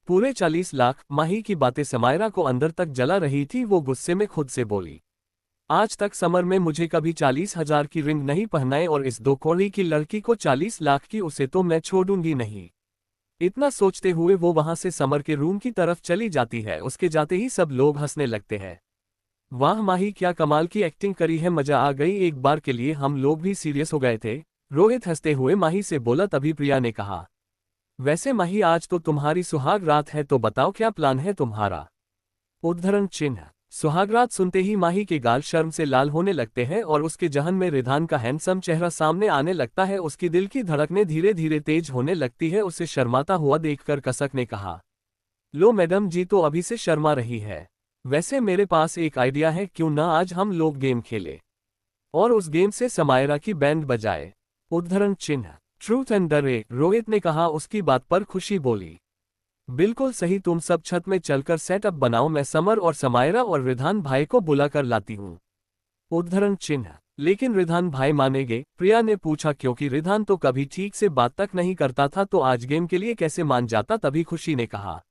पूरे 40 लाख। माही की बातें समायरा को अंदर तक जला रही थी। वो गुस्से में खुद से बोली, आज तक समर में मुझे कभी 40,000 की रिंग नहीं पहनाए और इस 2 कौड़ी की लड़की को 40 लाख की, उसे तो मैं छोड़ूंगी नहीं। इतना सोचते हुए वो वहां से समर के रूम की तरफ चली जाती है। उसके जाते ही सब लोग हंसने लगते हैं। वाह माही, क्या कमाल की एक्टिंग करी है, मजा आ गई। एक बार के लिए हम लोग भी सीरियस हो गए थे। रोहित हंसते हुए माही से बोला। तभी प्रिया ने कहा, वैसे माही आज तो तुम्हारी सुहाग रात है, तो बताओ क्या प्लान है तुम्हारा। उद्धरण चिन्ह। सुहागरात सुनते ही माही के गाल शर्म से लाल होने लगते हैं और उसके जहन में रिधान का हैंडसम चेहरा सामने आने लगता है। उसकी दिल की धड़कनें धीरे धीरे तेज होने लगती है। उसे शर्माता हुआ देखकर कसक ने कहा, लो मैडम जी तो अभी से शर्मा रही है। वैसे मेरे पास एक आइडिया है, क्यों ना आज हम लोग गेम खेले और उस गेम से समायरा की बैंड बजाए। उद्धरण चिन्ह। ट्रूथ एंड डरे। रोहित ने कहा। उसकी बात पर खुशी बोली, बिल्कुल सही, तुम सब छत में चलकर सेटअप बनाओ, मैं समर और समायरा और रिधान भाई को बुलाकर लाती हूँ। उद्धरण चिन्ह। लेकिन रिधान भाई मानेंगे? प्रिया ने पूछा क्योंकि रिधान तो कभी ठीक से बात तक नहीं करता था, तो आज गेम के लिए कैसे मान जाता। तभी खुशी ने कहा,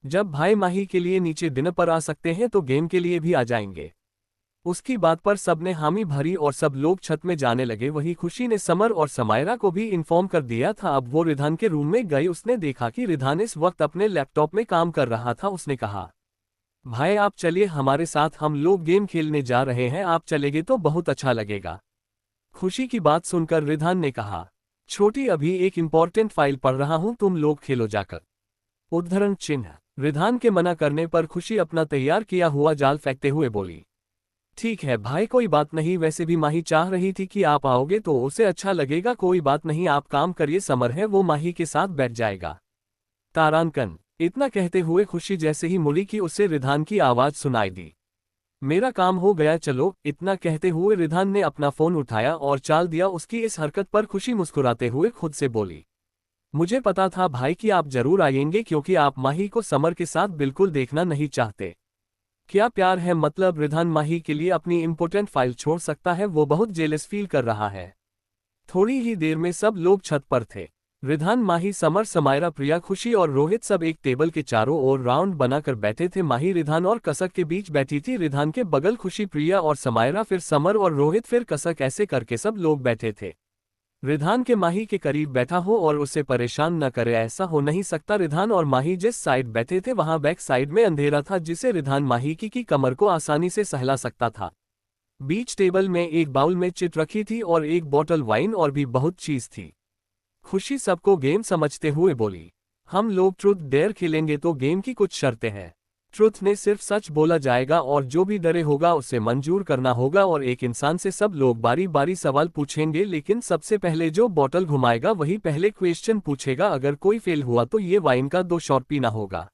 जब भाई माही के लिए नीचे डिनर पर आ सकते हैं तो गेम के लिए भी आ जाएंगे। उसकी बात पर सबने हामी भरी और सब लोग छत में जाने लगे। वही खुशी ने समर और समायरा को भी इन्फॉर्म कर दिया था। अब वो रिधान के रूम में गई। उसने देखा कि रिधान इस वक्त अपने लैपटॉप में काम कर रहा था। उसने कहा, भाई आप चलिए हमारे साथ, हम लोग गेम खेलने जा रहे हैं, आप चलेंगे तो बहुत अच्छा लगेगा। खुशी की बात सुनकर रिधान ने कहा, छोटी अभी एक इम्पॉर्टेंट फाइल पढ़ रहा हूं, तुम लोग खेलो जाकर। उद्धरण चिन्ह। रिधान के मना करने पर खुशी अपना तैयार किया हुआ जाल फेंकते हुए बोली, ठीक है भाई कोई बात नहीं, वैसे भी माही चाह रही थी कि आप आओगे तो उसे अच्छा लगेगा। कोई बात नहीं, आप काम करिए, समर है वो माही के साथ बैठ जाएगा। तारांकन। इतना कहते हुए खुशी जैसे ही मुड़ी कि उसे रिधान की आवाज सुनाई दी, मेरा काम हो गया चलो। इतना कहते हुए रिधान ने अपना फोन उठाया और चाल दिया। उसकी इस हरकत पर खुशी मुस्कुराते हुए खुद से बोली, मुझे पता था भाई कि आप जरूर आएंगे क्योंकि आप माही को समर के साथ बिल्कुल देखना नहीं चाहते। क्या प्यार है, मतलब रिधान माही के लिए अपनी इम्पोर्टेंट फाइल छोड़ सकता है? वो बहुत जेलस फील कर रहा है। थोड़ी ही देर में सब लोग छत पर थे। रिधान, माही, समर, समायरा, प्रिया, खुशी और रोहित सब एक टेबल के चारों ओर राउंड बनाकर बैठे थे। माही रिधान और कसक के बीच बैठी थी। रिधान के बगल खुशी, प्रिया और समायरा, फिर समर और रोहित, फिर कसक, ऐसे करके सब लोग बैठे थे। रिधान के माही के करीब बैठा हो और उसे परेशान न करे, ऐसा हो नहीं सकता। रिधान और माही जिस साइड बैठे थे वहां बैक साइड में अंधेरा था, जिसे रिधान माही की कमर को आसानी से सहला सकता था। बीच टेबल में एक बाउल में चिट रखी थी और एक बोतल वाइन और भी बहुत चीज थी। खुशी सबको गेम समझते हुए बोली, हम लोग ट्रुथ डेयर खेलेंगे तो गेम की कुछ शर्तें हैं। ट्रुथ ने सिर्फ सच बोला जाएगा और जो भी डरे होगा उसे मंजूर करना होगा, और एक इंसान से सब लोग बारी बारी सवाल पूछेंगे, लेकिन सबसे पहले जो बोतल घुमाएगा वही पहले क्वेश्चन पूछेगा। अगर कोई फेल हुआ तो ये वाइन का 2 शॉट पीना होगा।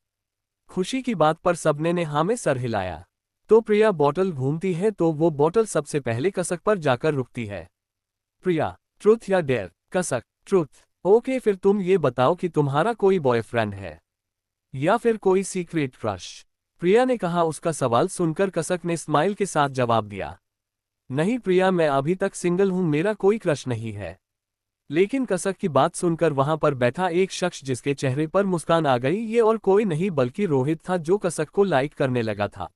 खुशी की बात पर सबने ने हाँ में सर हिलाया। तो प्रिया बॉटल घूमती है तो वो बॉटल सबसे पहले कसक पर जाकर रुकती है। प्रिया, ट्रुथ या डेयर? कसक, ट्रुथ। ओके, फिर तुम ये बताओ कि तुम्हारा कोई बॉयफ्रेंड है या फिर कोई सीक्रेट क्रश? प्रिया ने कहा। उसका सवाल सुनकर कसक ने स्माइल के साथ जवाब दिया, नहीं प्रिया, मैं अभी तक सिंगल हूं, मेरा कोई क्रश नहीं है। लेकिन कसक की बात सुनकर वहां पर बैठा एक शख्स जिसके चेहरे पर मुस्कान आ गई, ये और कोई नहीं बल्कि रोहित था, जो कसक को लाइक करने लगा था।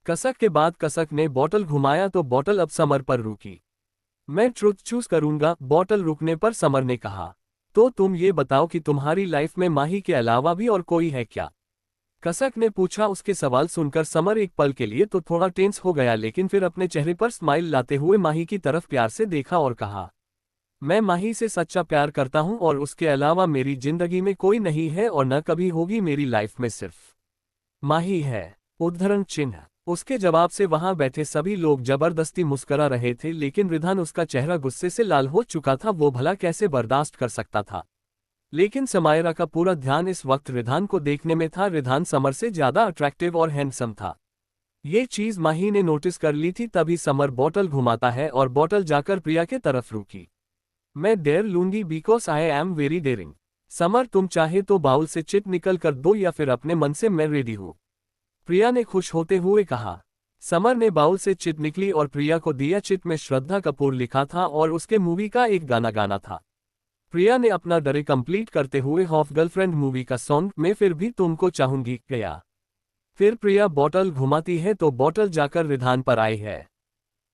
कसक के बाद कसक ने बॉटल घुमाया तो बॉटल अब समर पर रुकी। मैं ट्रुथ चूज करूंगा, बॉटल रुकने पर समर ने कहा। तो तुम ये बताओ कि तुम्हारी लाइफ में माही के अलावा भी और कोई है क्या? कसक ने पूछा। उसके सवाल सुनकर समर एक पल के लिए तो थोड़ा टेंस हो गया, लेकिन फिर अपने चेहरे पर स्माइल लाते हुए माही की तरफ प्यार से देखा और कहा, मैं माही से सच्चा प्यार करता हूं और उसके अलावा मेरी जिंदगी में कोई नहीं है और न कभी होगी। मेरी लाइफ में सिर्फ माही है। उद्धरण चिन्ह। उसके जवाब से वहां बैठे सभी लोग जबरदस्ती मुस्करा रहे थे, लेकिन रिधान, उसका चेहरा गुस्से से लाल हो चुका था। वो भला कैसे बर्दाश्त कर सकता था? लेकिन समायरा का पूरा ध्यान इस वक्त रिधान को देखने में था। रिधान समर से ज्यादा अट्रैक्टिव और हैंडसम था। ये चीज माही ने नोटिस कर ली थी। तभी समर बॉटल घुमाता है और बॉटल जाकर प्रिया के तरफ रुकी। मैं डेयर लूंगी because I am very dairying. Summer, तुम चाहे तो बाउल से चिट निकल कर दो या फिर अपने मन से मैं रेडी हूं, प्रिया ने खुश होते हुए कहा। समर ने बाउल से चिट निकली और प्रिया को दिया। चिट में श्रद्धा कपूर लिखा था और उसके मूवी का एक गाना गाना था। प्रिया ने अपना डरे कंप्लीट करते हुए हॉफ गर्लफ्रेंड मूवी का सॉन्ग मैं फिर भी तुमको चाहूंगी गया। फिर प्रिया बॉटल घुमाती है तो बॉटल जाकर रिधान पर आई है।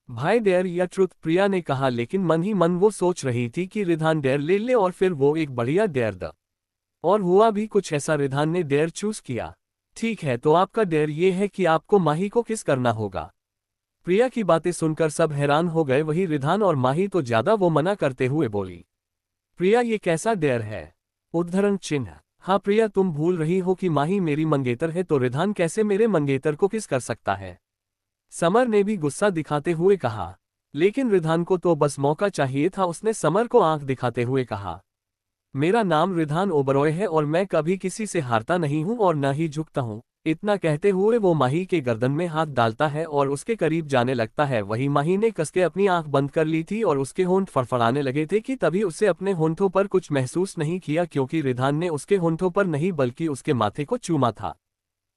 भाई, डेयर या ट्रुथ? प्रिया ने कहा, लेकिन मन ही मन वो सोच रही थी कि रिधान डेयर ले ले और फिर वो एक बढ़िया डेयर द। और हुआ भी कुछ ऐसा, रिधान ने डेयर चूज किया। ठीक है, तो आपका डेयर ये है कि आपको माही को किस करना होगा। प्रिया की बातें सुनकर सब हैरान हो गए, वही रिधान और माही तो ज्यादा। वो मना करते हुए बोली, प्रिया ये कैसा डेयर है? उद्धरण चिन्ह। हाँ प्रिया, तुम भूल रही हो कि माही मेरी मंगेतर है, तो रिधान कैसे मेरे मंगेतर को किस कर सकता है? समर ने भी गुस्सा दिखाते हुए कहा। लेकिन रिधान को तो बस मौका चाहिए था। उसने समर को आंख दिखाते हुए कहा, मेरा नाम रिधान ओबरॉय है और मैं कभी किसी से हारता नहीं हूं और न ही झुकता हूं। इतना कहते हुए वो माही के गर्दन में हाथ डालता है और उसके करीब जाने लगता है। वही माही ने कसके अपनी आंख बंद कर ली थी और उसके होंठ फड़फड़ाने लगे थे कि तभी उसे अपने होंठों पर कुछ महसूस नहीं किया, क्योंकि रिधान ने उसके होंठों पर नहीं बल्कि उसके माथे को चूमा था।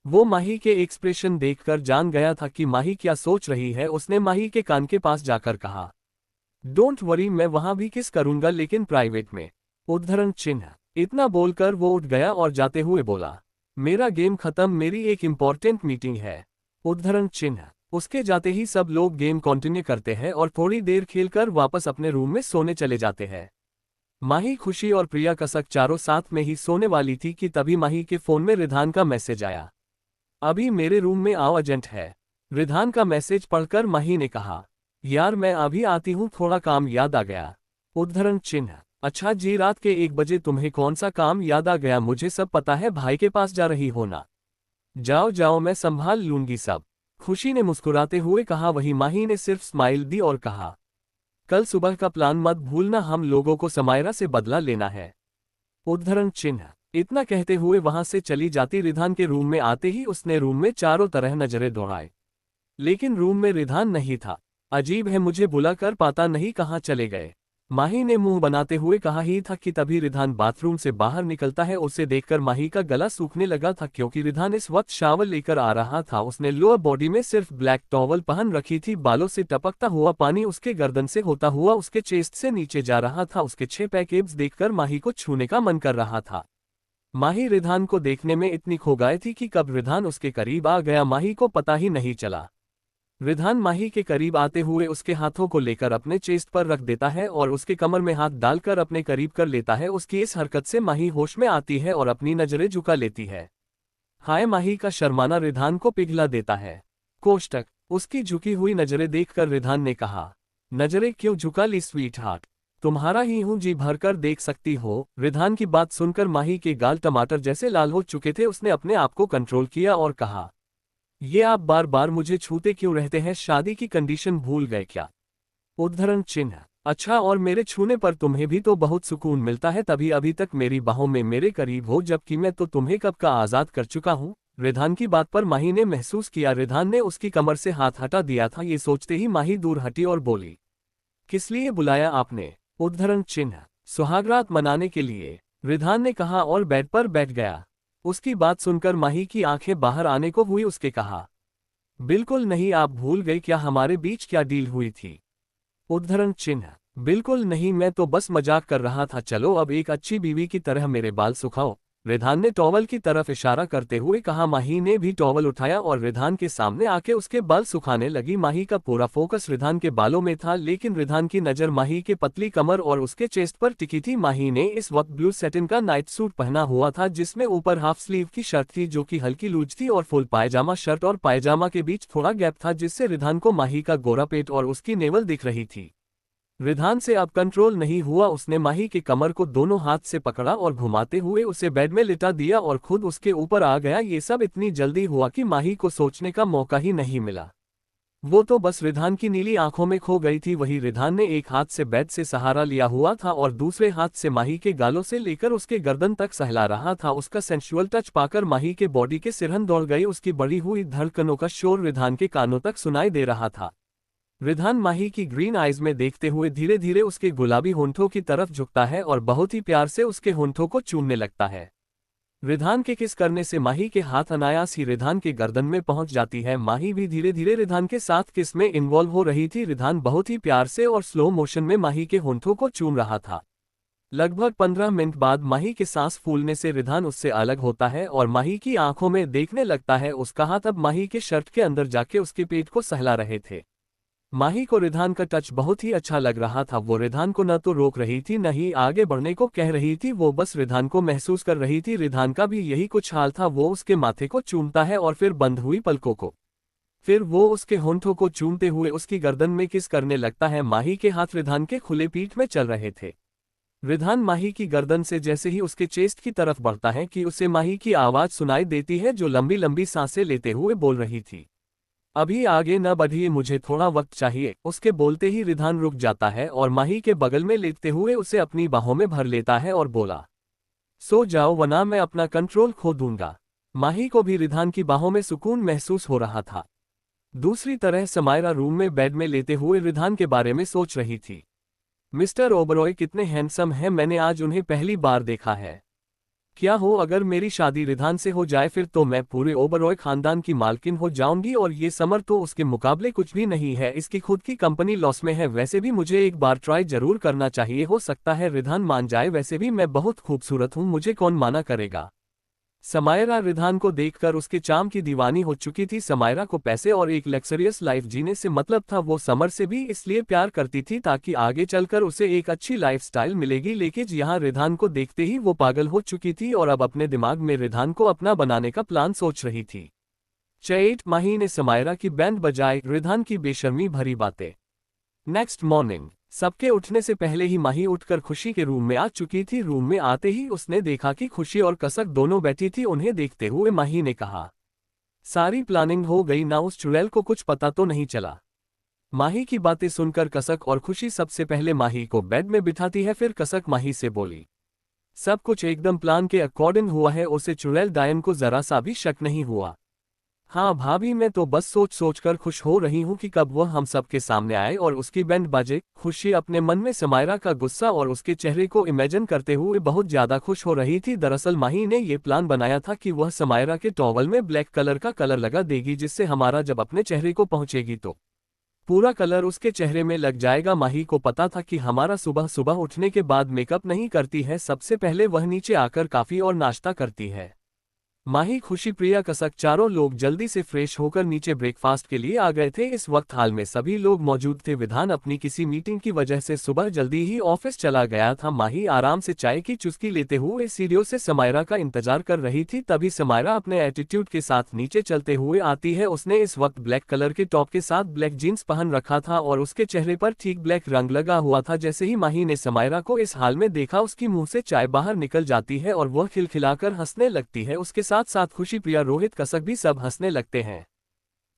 वो माही के एक्सप्रेशन देखकर जान गया था कि माही क्या सोच रही है। उसने माही के कान के पास जाकर कहा, डोंट वरी, मैं वहां भी किस करूंगा, लेकिन प्राइवेट में। उद्धरण चिन्ह। इतना बोलकर वो उठ गया और जाते हुए बोला, मेरा गेम खत्म, मेरी एक इंपॉर्टेंट मीटिंग है। उद्धरण चिन्ह। उसके जाते ही सब लोग गेम कंटिन्यू करते हैं और थोड़ी देर खेलकर वापस अपने रूम में सोने चले जाते हैं। माही, खुशी और प्रिया कसक चारों साथ में ही सोने वाली थी कि तभी माही के फोन में रिधान का मैसेज आया, अभी मेरे रूम में आओ, अर्जेंट है। रिधान का मैसेज पढ़कर माही ने कहा, यार मैं अभी आती हूँ, थोड़ा काम याद आ गया। उद्धरण चिन्ह। अच्छा जी, रात के 1 बजे तुम्हें कौन सा काम याद आ गया? मुझे सब पता है, भाई के पास जा रही हो ना? जाओ जाओ, मैं संभाल लूंगी सब। खुशी ने मुस्कुराते हुए कहा। वही माही ने सिर्फ स्माइल दी और कहा, कल सुबह का प्लान मत भूलना, हम लोगों को समायरा से बदला लेना है। उद्धरण चिन्ह। इतना कहते हुए वहां से चली जाती। रिधान के रूम में आते ही उसने रूम में चारों तरह नजरें दौड़ाई, लेकिन रूम में रिधान नहीं था। अजीब है, मुझे बुलाकर पता नहीं कहाँ चले गए। माही ने मुंह बनाते हुए कहा ही था कि तभी रिधान बाथरूम से बाहर निकलता है। उसे देखकर माही का गला सूखने लगा था क्योंकि रिधान इस वक्त शावर लेकर आ रहा था। उसने लोअर बॉडी में सिर्फ ब्लैक टॉवल पहन रखी थी। बालों से टपकता हुआ पानी उसके गर्दन से होता हुआ उसके चेस्ट से नीचे जा रहा था। उसके 6 पैक एब्स देखकर माही को छूने का मन कर रहा था। माही रिधान को देखने में इतनी खो गई थी कि कब रिधान उसके करीब आ गया माही को पता ही नहीं चला। रिधान माही के करीब आते हुए उसके हाथों को लेकर अपने चेस्ट पर रख देता है और उसके कमर में हाथ डालकर अपने करीब कर लेता है। उसकी इस हरकत से माही होश में आती है और अपनी नजरें झुका लेती है। हाय माही का शर्माना रिधान को पिघला देता है। कोष्टक उसकी झुकी हुई नजरें देखकर रिधान ने कहा, नजरें क्यों झुका ली स्वीट हार्ट, तुम्हारा ही हूं जी भरकर देख सकती हो। रिधान की बात सुनकर माही के गाल टमाटर जैसे लाल हो चुके थे। उसने अपने आप को कंट्रोल किया और कहा, ये आप बार बार मुझे छूते क्यों रहते हैं, शादी की कंडीशन भूल गए क्या? उद्धरण चिन्ह अच्छा, और मेरे छूने पर तुम्हें भी तो बहुत सुकून मिलता है, तभी अभी तक मेरी बाहों में मेरे करीब हो, जबकि मैं तो तुम्हें कब का आजाद कर चुका हूं। रिधान की बात पर माही ने महसूस किया रिधान ने उसकी कमर से हाथ हटा दिया था। ये सोचते ही माही दूर हटी और बोली, किस लिए बुलाया आपने? उद्धरण चिन्ह सुहागरात मनाने के लिए, रिधान ने कहा और बेड पर बैठ गया। उसकी बात सुनकर माही की आंखें बाहर आने को हुई। उसके कहा, बिल्कुल नहीं, आप भूल गए क्या हमारे बीच क्या डील हुई थी? उद्धरण चिन्ह बिल्कुल नहीं, मैं तो बस मजाक कर रहा था, चलो अब एक अच्छी बीवी की तरह मेरे बाल सुखाओ। रिधान ने टॉवल की तरफ इशारा करते हुए कहा। माही ने भी टॉवल उठाया और रिधान के सामने आके उसके बाल सुखाने लगी। माही का पूरा फोकस रिधान के बालों में था, लेकिन रिधान की नजर माही के पतली कमर और उसके चेस्ट पर टिकी थी। माही ने इस वक्त ब्लू सेटिन का नाइट सूट पहना हुआ था, जिसमें ऊपर हाफ स्लीव की शर्ट थी जो कि हल्की लूज थी और फुल पायजामा शर्ट और पायजामा के बीच थोड़ा गैप था, जिससे रिधान को माही का गोरा पेट और उसकी नेवल दिख रही थी। रिधान से अब कंट्रोल नहीं हुआ। उसने माही के कमर को दोनों हाथ से पकड़ा और घुमाते हुए उसे बेड में लिटा दिया और खुद उसके ऊपर आ गया। ये सब इतनी जल्दी हुआ कि माही को सोचने का मौका ही नहीं मिला। वो तो बस रिधान की नीली आंखों में खो गई थी। वही रिधान ने एक हाथ से बेड से सहारा लिया हुआ था और दूसरे हाथ से माही के गालों से लेकर उसके गर्दन तक सहला रहा था। उसका सेंसुअल टच पाकर माही के बॉडी के सिरहन दौड़ गई। उसकी बढ़ी हुई धड़कनों का शोर रिधान के कानों तक सुनाई दे रहा था। रिधान माही की ग्रीन आइज में देखते हुए धीरे धीरे उसके गुलाबी होंठों की तरफ झुकता है और बहुत ही प्यार से उसके होंठों को चूमने लगता है। रिधान के किस करने से माही के हाथ अनायास ही रिधान के गर्दन में पहुंच जाती है। माही भी धीरे धीरे रिधान के साथ किस में इन्वॉल्व हो रही थी। रिधान बहुत ही प्यार से और स्लो मोशन में माही के होंठों को चूम रहा था। लगभग 15 मिनट बाद माही के सांस फूलने से रिधान उससे अलग होता है और माही की आंखों में देखने लगता है। उसका हाथ अब माही के शर्ट के अंदर जाके उसके पेट को सहला रहे थे। माही को रिधान का टच बहुत ही अच्छा लग रहा था। वो रिधान को न तो रोक रही थी न ही आगे बढ़ने को कह रही थी, वो बस रिधान को महसूस कर रही थी। रिधान का भी यही कुछ हाल था। वो उसके माथे को चूमता है और फिर बंद हुई पलकों को, फिर वो उसके होंठों को चूमते हुए उसकी गर्दन में किस करने लगता है। माही के हाथ रिधान के खुले पीठ में चल रहे थे। रिधान माही की गर्दन से जैसे ही उसके चेस्ट की तरफ बढ़ता है कि उसे माही की आवाज सुनाई देती है, जो लंबी लंबी सांसें लेते हुए बोल रही थी, अभी आगे न बढ़िए, मुझे थोड़ा वक्त चाहिए। उसके बोलते ही रिधान रुक जाता है और माही के बगल में लेटते हुए उसे अपनी बाहों में भर लेता है और बोला, सो जाओ वरना मैं अपना कंट्रोल खो दूंगा। माही को भी रिधान की बाहों में सुकून महसूस हो रहा था। दूसरी तरह समायरा रूम में बेड में लेते हुए रिधान के बारे में सोच रही थी। मिस्टर ओबरॉय कितने हैंडसम हैं, मैंने आज उन्हें पहली बार देखा है। क्या हो अगर मेरी शादी रिधान से हो जाए, फिर तो मैं पूरे ओबरॉय खानदान की मालकिन हो जाऊंगी और ये समर तो उसके मुकाबले कुछ भी नहीं है। इसकी खुद की कंपनी लॉस में है। वैसे भी मुझे एक बार ट्राई जरूर करना चाहिए, हो सकता है रिधान मान जाए। वैसे भी मैं बहुत खूबसूरत हूँ, मुझे कौन माना करेगा। समायरा रिधान को देखकर उसके चाम की दीवानी हो चुकी थी। समायरा को पैसे और एक लग्जरियस लाइफ जीने से मतलब था। वो समर से भी इसलिए प्यार करती थी ताकि आगे चलकर उसे एक अच्छी लाइफस्टाइल मिलेगी, लेकिन यहाँ रिधान को देखते ही वो पागल हो चुकी थी और अब अपने दिमाग में रिधान को अपना बनाने का प्लान सोच रही थी। चैट माही ने समायरा की बैंड बजाए, रिधान की बेशर्मी भरी बातें। नेक्स्ट मॉर्निंग सबके उठने से पहले ही माही उठकर खुशी के रूम में आ चुकी थी। रूम में आते ही उसने देखा कि खुशी और कसक दोनों बैठी थी। उन्हें देखते हुए माही ने कहा, सारी प्लानिंग हो गई ना, उस चुड़ैल को कुछ पता तो नहीं चला? माही की बातें सुनकर कसक और खुशी सबसे पहले माही को बेड में बिठाती है। फिर कसक माही से बोली, सब कुछ एकदम प्लान के अकॉर्डिंग हुआ है। उसे चुड़ैल डायन को जरा सा भी शक नहीं हुआ। हाँ भाभी, मैं तो बस सोच सोच कर खुश हो रही हूँ कि कब वह हम सबके सामने आए और उसकी बैंड बाजे। खुशी अपने मन में समायरा का गुस्सा और उसके चेहरे को इमेजिन करते हुए बहुत ज्यादा खुश हो रही थी। दरअसल माही ने ये प्लान बनाया था कि वह समायरा के टॉवल में ब्लैक कलर का कलर लगा देगी, जिससे हमारा जब अपने चेहरे को पहुंचेगी तो पूरा कलर उसके चेहरे में लग जाएगा। माही को पता था कि हमारा सुबह सुबह उठने के बाद मेकअप नहीं करती है, सबसे पहले वह नीचे आकर काफी और नाश्ता करती है। माही, खुशी, प्रिया, कसक चारों लोग जल्दी से फ्रेश होकर नीचे ब्रेकफास्ट के लिए आ गए थे। इस वक्त हाल में सभी लोग मौजूद थे। विधान अपनी किसी मीटिंग की वजह से सुबह जल्दी ही ऑफिस चला गया था। माही आराम से चाय की चुस्की लेते हुए सीढ़ियों से समायरा का इंतजार कर रही थी। तभी समायरा अपने एटीट्यूड के साथ नीचे चलते हुए आती है। उसने इस वक्त ब्लैक कलर के टॉप के साथ ब्लैक जीन्स पहन रखा था और उसके चेहरे पर ठीक ब्लैक रंग लगा हुआ था। जैसे ही माही ने समायरा को इस हाल में देखा, उसकी मुंह से चाय बाहर निकल जाती है और वह खिलखिलाकर हंसने लगती है। उसके साथ साथ खुशी, प्रिया, रोहित, कसक भी सब हंसने लगते हैं।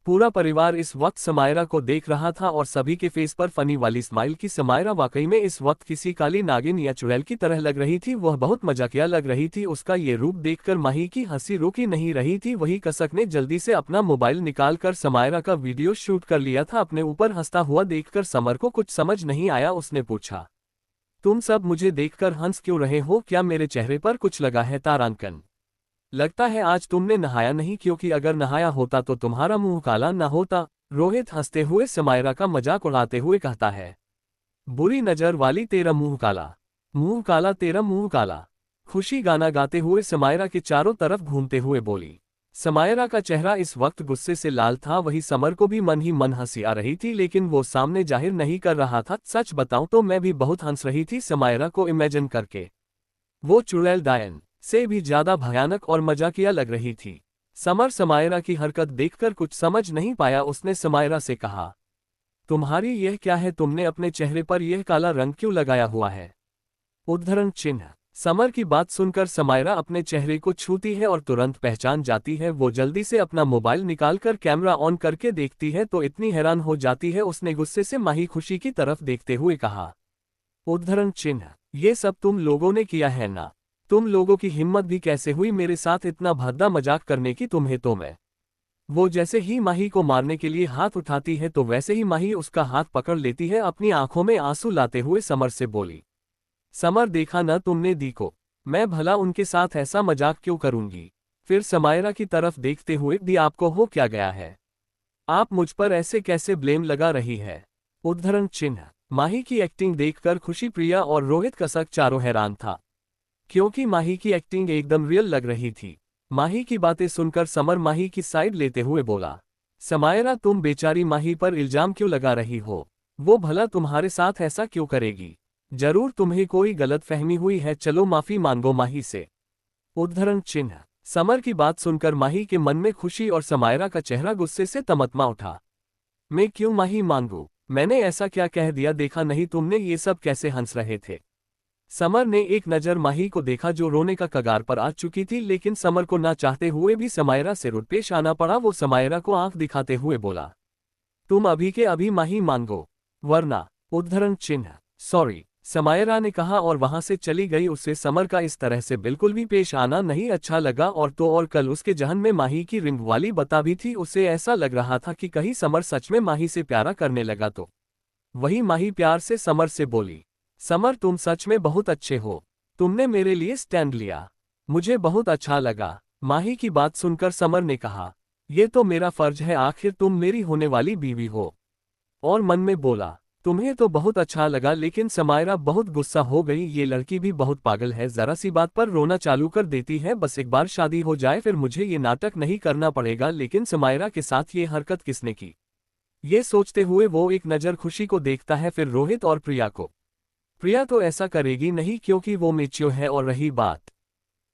पूरा परिवार इस वक्त समायरा को देख रहा था और सभी के फेस पर फनी वाली स्माइल की। समायरा वाकई में इस वक्त किसी काली नागिन या चुड़ैल की तरह लग रही थी। वह बहुत मजाकिया लग रही थी। उसका ये रूप देखकर माही की हंसी रुक ही नहीं रही थी। वही कसक ने जल्दी से अपना मोबाइल निकालकर समायरा का वीडियो शूट कर लिया था। अपने ऊपर हंसता हुआ देखकर समर को कुछ समझ नहीं आया। उसने पूछा, तुम सब मुझे देखकर हंस क्यों रहे हो? क्या मेरे चेहरे पर कुछ लगा है? तारांकन, लगता है आज तुमने नहाया नहीं, क्योंकि अगर नहाया होता तो तुम्हारा मुंह काला न होता। रोहित हंसते हुए समायरा का मजाक उड़ाते हुए कहता है, बुरी नजर वाली, तेरा मुंह काला, मुंह काला, तेरा मुंह काला। खुशी गाना गाते हुए समायरा के चारों तरफ घूमते हुए बोली। समायरा का चेहरा इस वक्त गुस्से से लाल था। वही समर को भी मन ही मन हंसी आ रही थी, लेकिन वो सामने जाहिर नहीं कर रहा था। सच बताऊं तो मैं भी बहुत हंस रही थी समायरा को इमेजिन करके। वो चुड़ैल डायन से भी ज्यादा भयानक और मजाकिया लग रही थी। समर समायरा की हरकत देखकर कुछ समझ नहीं पाया। उसने समायरा से कहा, तुम्हारी यह क्या है? तुमने अपने चेहरे पर यह काला रंग क्यों लगाया हुआ है? उद्धरण चिन्ह। समर की बात सुनकर समायरा अपने चेहरे को छूती है और तुरंत पहचान जाती है। वो जल्दी से अपना मोबाइल निकालकर कैमरा ऑन करके देखती है तो इतनी हैरान हो जाती है। उसने गुस्से से माही, खुशी की तरफ देखते हुए कहा, उद्धरण चिन्ह, ये सब तुम लोगों ने किया है ना? तुम लोगों की हिम्मत भी कैसे हुई मेरे साथ इतना भद्दा मजाक करने की? तुम्हें तो मैं। वो जैसे ही माही को मारने के लिए हाथ उठाती है तो वैसे ही माही उसका हाथ पकड़ लेती है। अपनी आंखों में आंसू लाते हुए समर से बोली, समर, देखा न तुमने दी को, मैं भला उनके साथ ऐसा मजाक क्यों करूंगी? फिर समायरा की तरफ देखते हुए, दी, आपको हो क्या गया है? आप मुझ पर ऐसे कैसे ब्लेम लगा रही है? उद्धरण चिन्ह। माही की एक्टिंग देखकर खुशी, प्रिया और रोहित, कसक चारों हैरान था, क्योंकि माही की एक्टिंग एकदम रियल लग रही थी। माही की बातें सुनकर समर माही की साइड लेते हुए बोला, समायरा, तुम बेचारी माही पर इल्जाम क्यों लगा रही हो? वो भला तुम्हारे साथ ऐसा क्यों करेगी? जरूर तुम्हें कोई गलतफहमी हुई है, चलो माफी मांगो माही से। उद्धरण चिन्ह। समर की बात सुनकर माही के मन में खुशी और समायरा का चेहरा गुस्से से तमतमा उठा। मैं क्यों माही मांगू? मैंने ऐसा क्या कह दिया? देखा नहीं तुमने ये सब कैसे हंस रहे थे? समर ने एक नज़र माही को देखा जो रोने का कगार पर आ चुकी थी, लेकिन समर को ना चाहते हुए भी समायरा से रुपेश आना पड़ा। वो समायरा को आंख दिखाते हुए बोला, तुम अभी के अभी माही मांगो, वरना। उद्धरण चिन्ह। सॉरी, समायरा ने कहा और वहां से चली गई। उसे समर का इस तरह से बिल्कुल भी पेश आना नहीं अच्छा लगा। और तो और कल उसके जहन में माही की रिंग वाली बता भी थी। उसे ऐसा लग रहा था कि कहीं समर सच में माही से प्यारा करने लगा तो। वही माही प्यार से समर से बोली, समर, तुम सच में बहुत अच्छे हो, तुमने मेरे लिए स्टैंड लिया, मुझे बहुत अच्छा लगा। माही की बात सुनकर समर ने कहा, ये तो मेरा फर्ज है, आखिर तुम मेरी होने वाली बीवी हो। और मन में बोला, तुम्हें तो बहुत अच्छा लगा। लेकिन समायरा बहुत गुस्सा हो गई। ये लड़की भी बहुत पागल है, जरा सी बात पर रोना चालू कर देती है। बस एक बार शादी हो जाए फिर मुझे ये नाटक नहीं करना पड़ेगा। लेकिन समायरा के साथ ये हरकत किसने की? ये सोचते हुए वो एक नज़र खुशी को देखता है, फिर रोहित और प्रिया को। प्रिया तो ऐसा करेगी नहीं क्योंकि वो मेच्योर है। और रही बात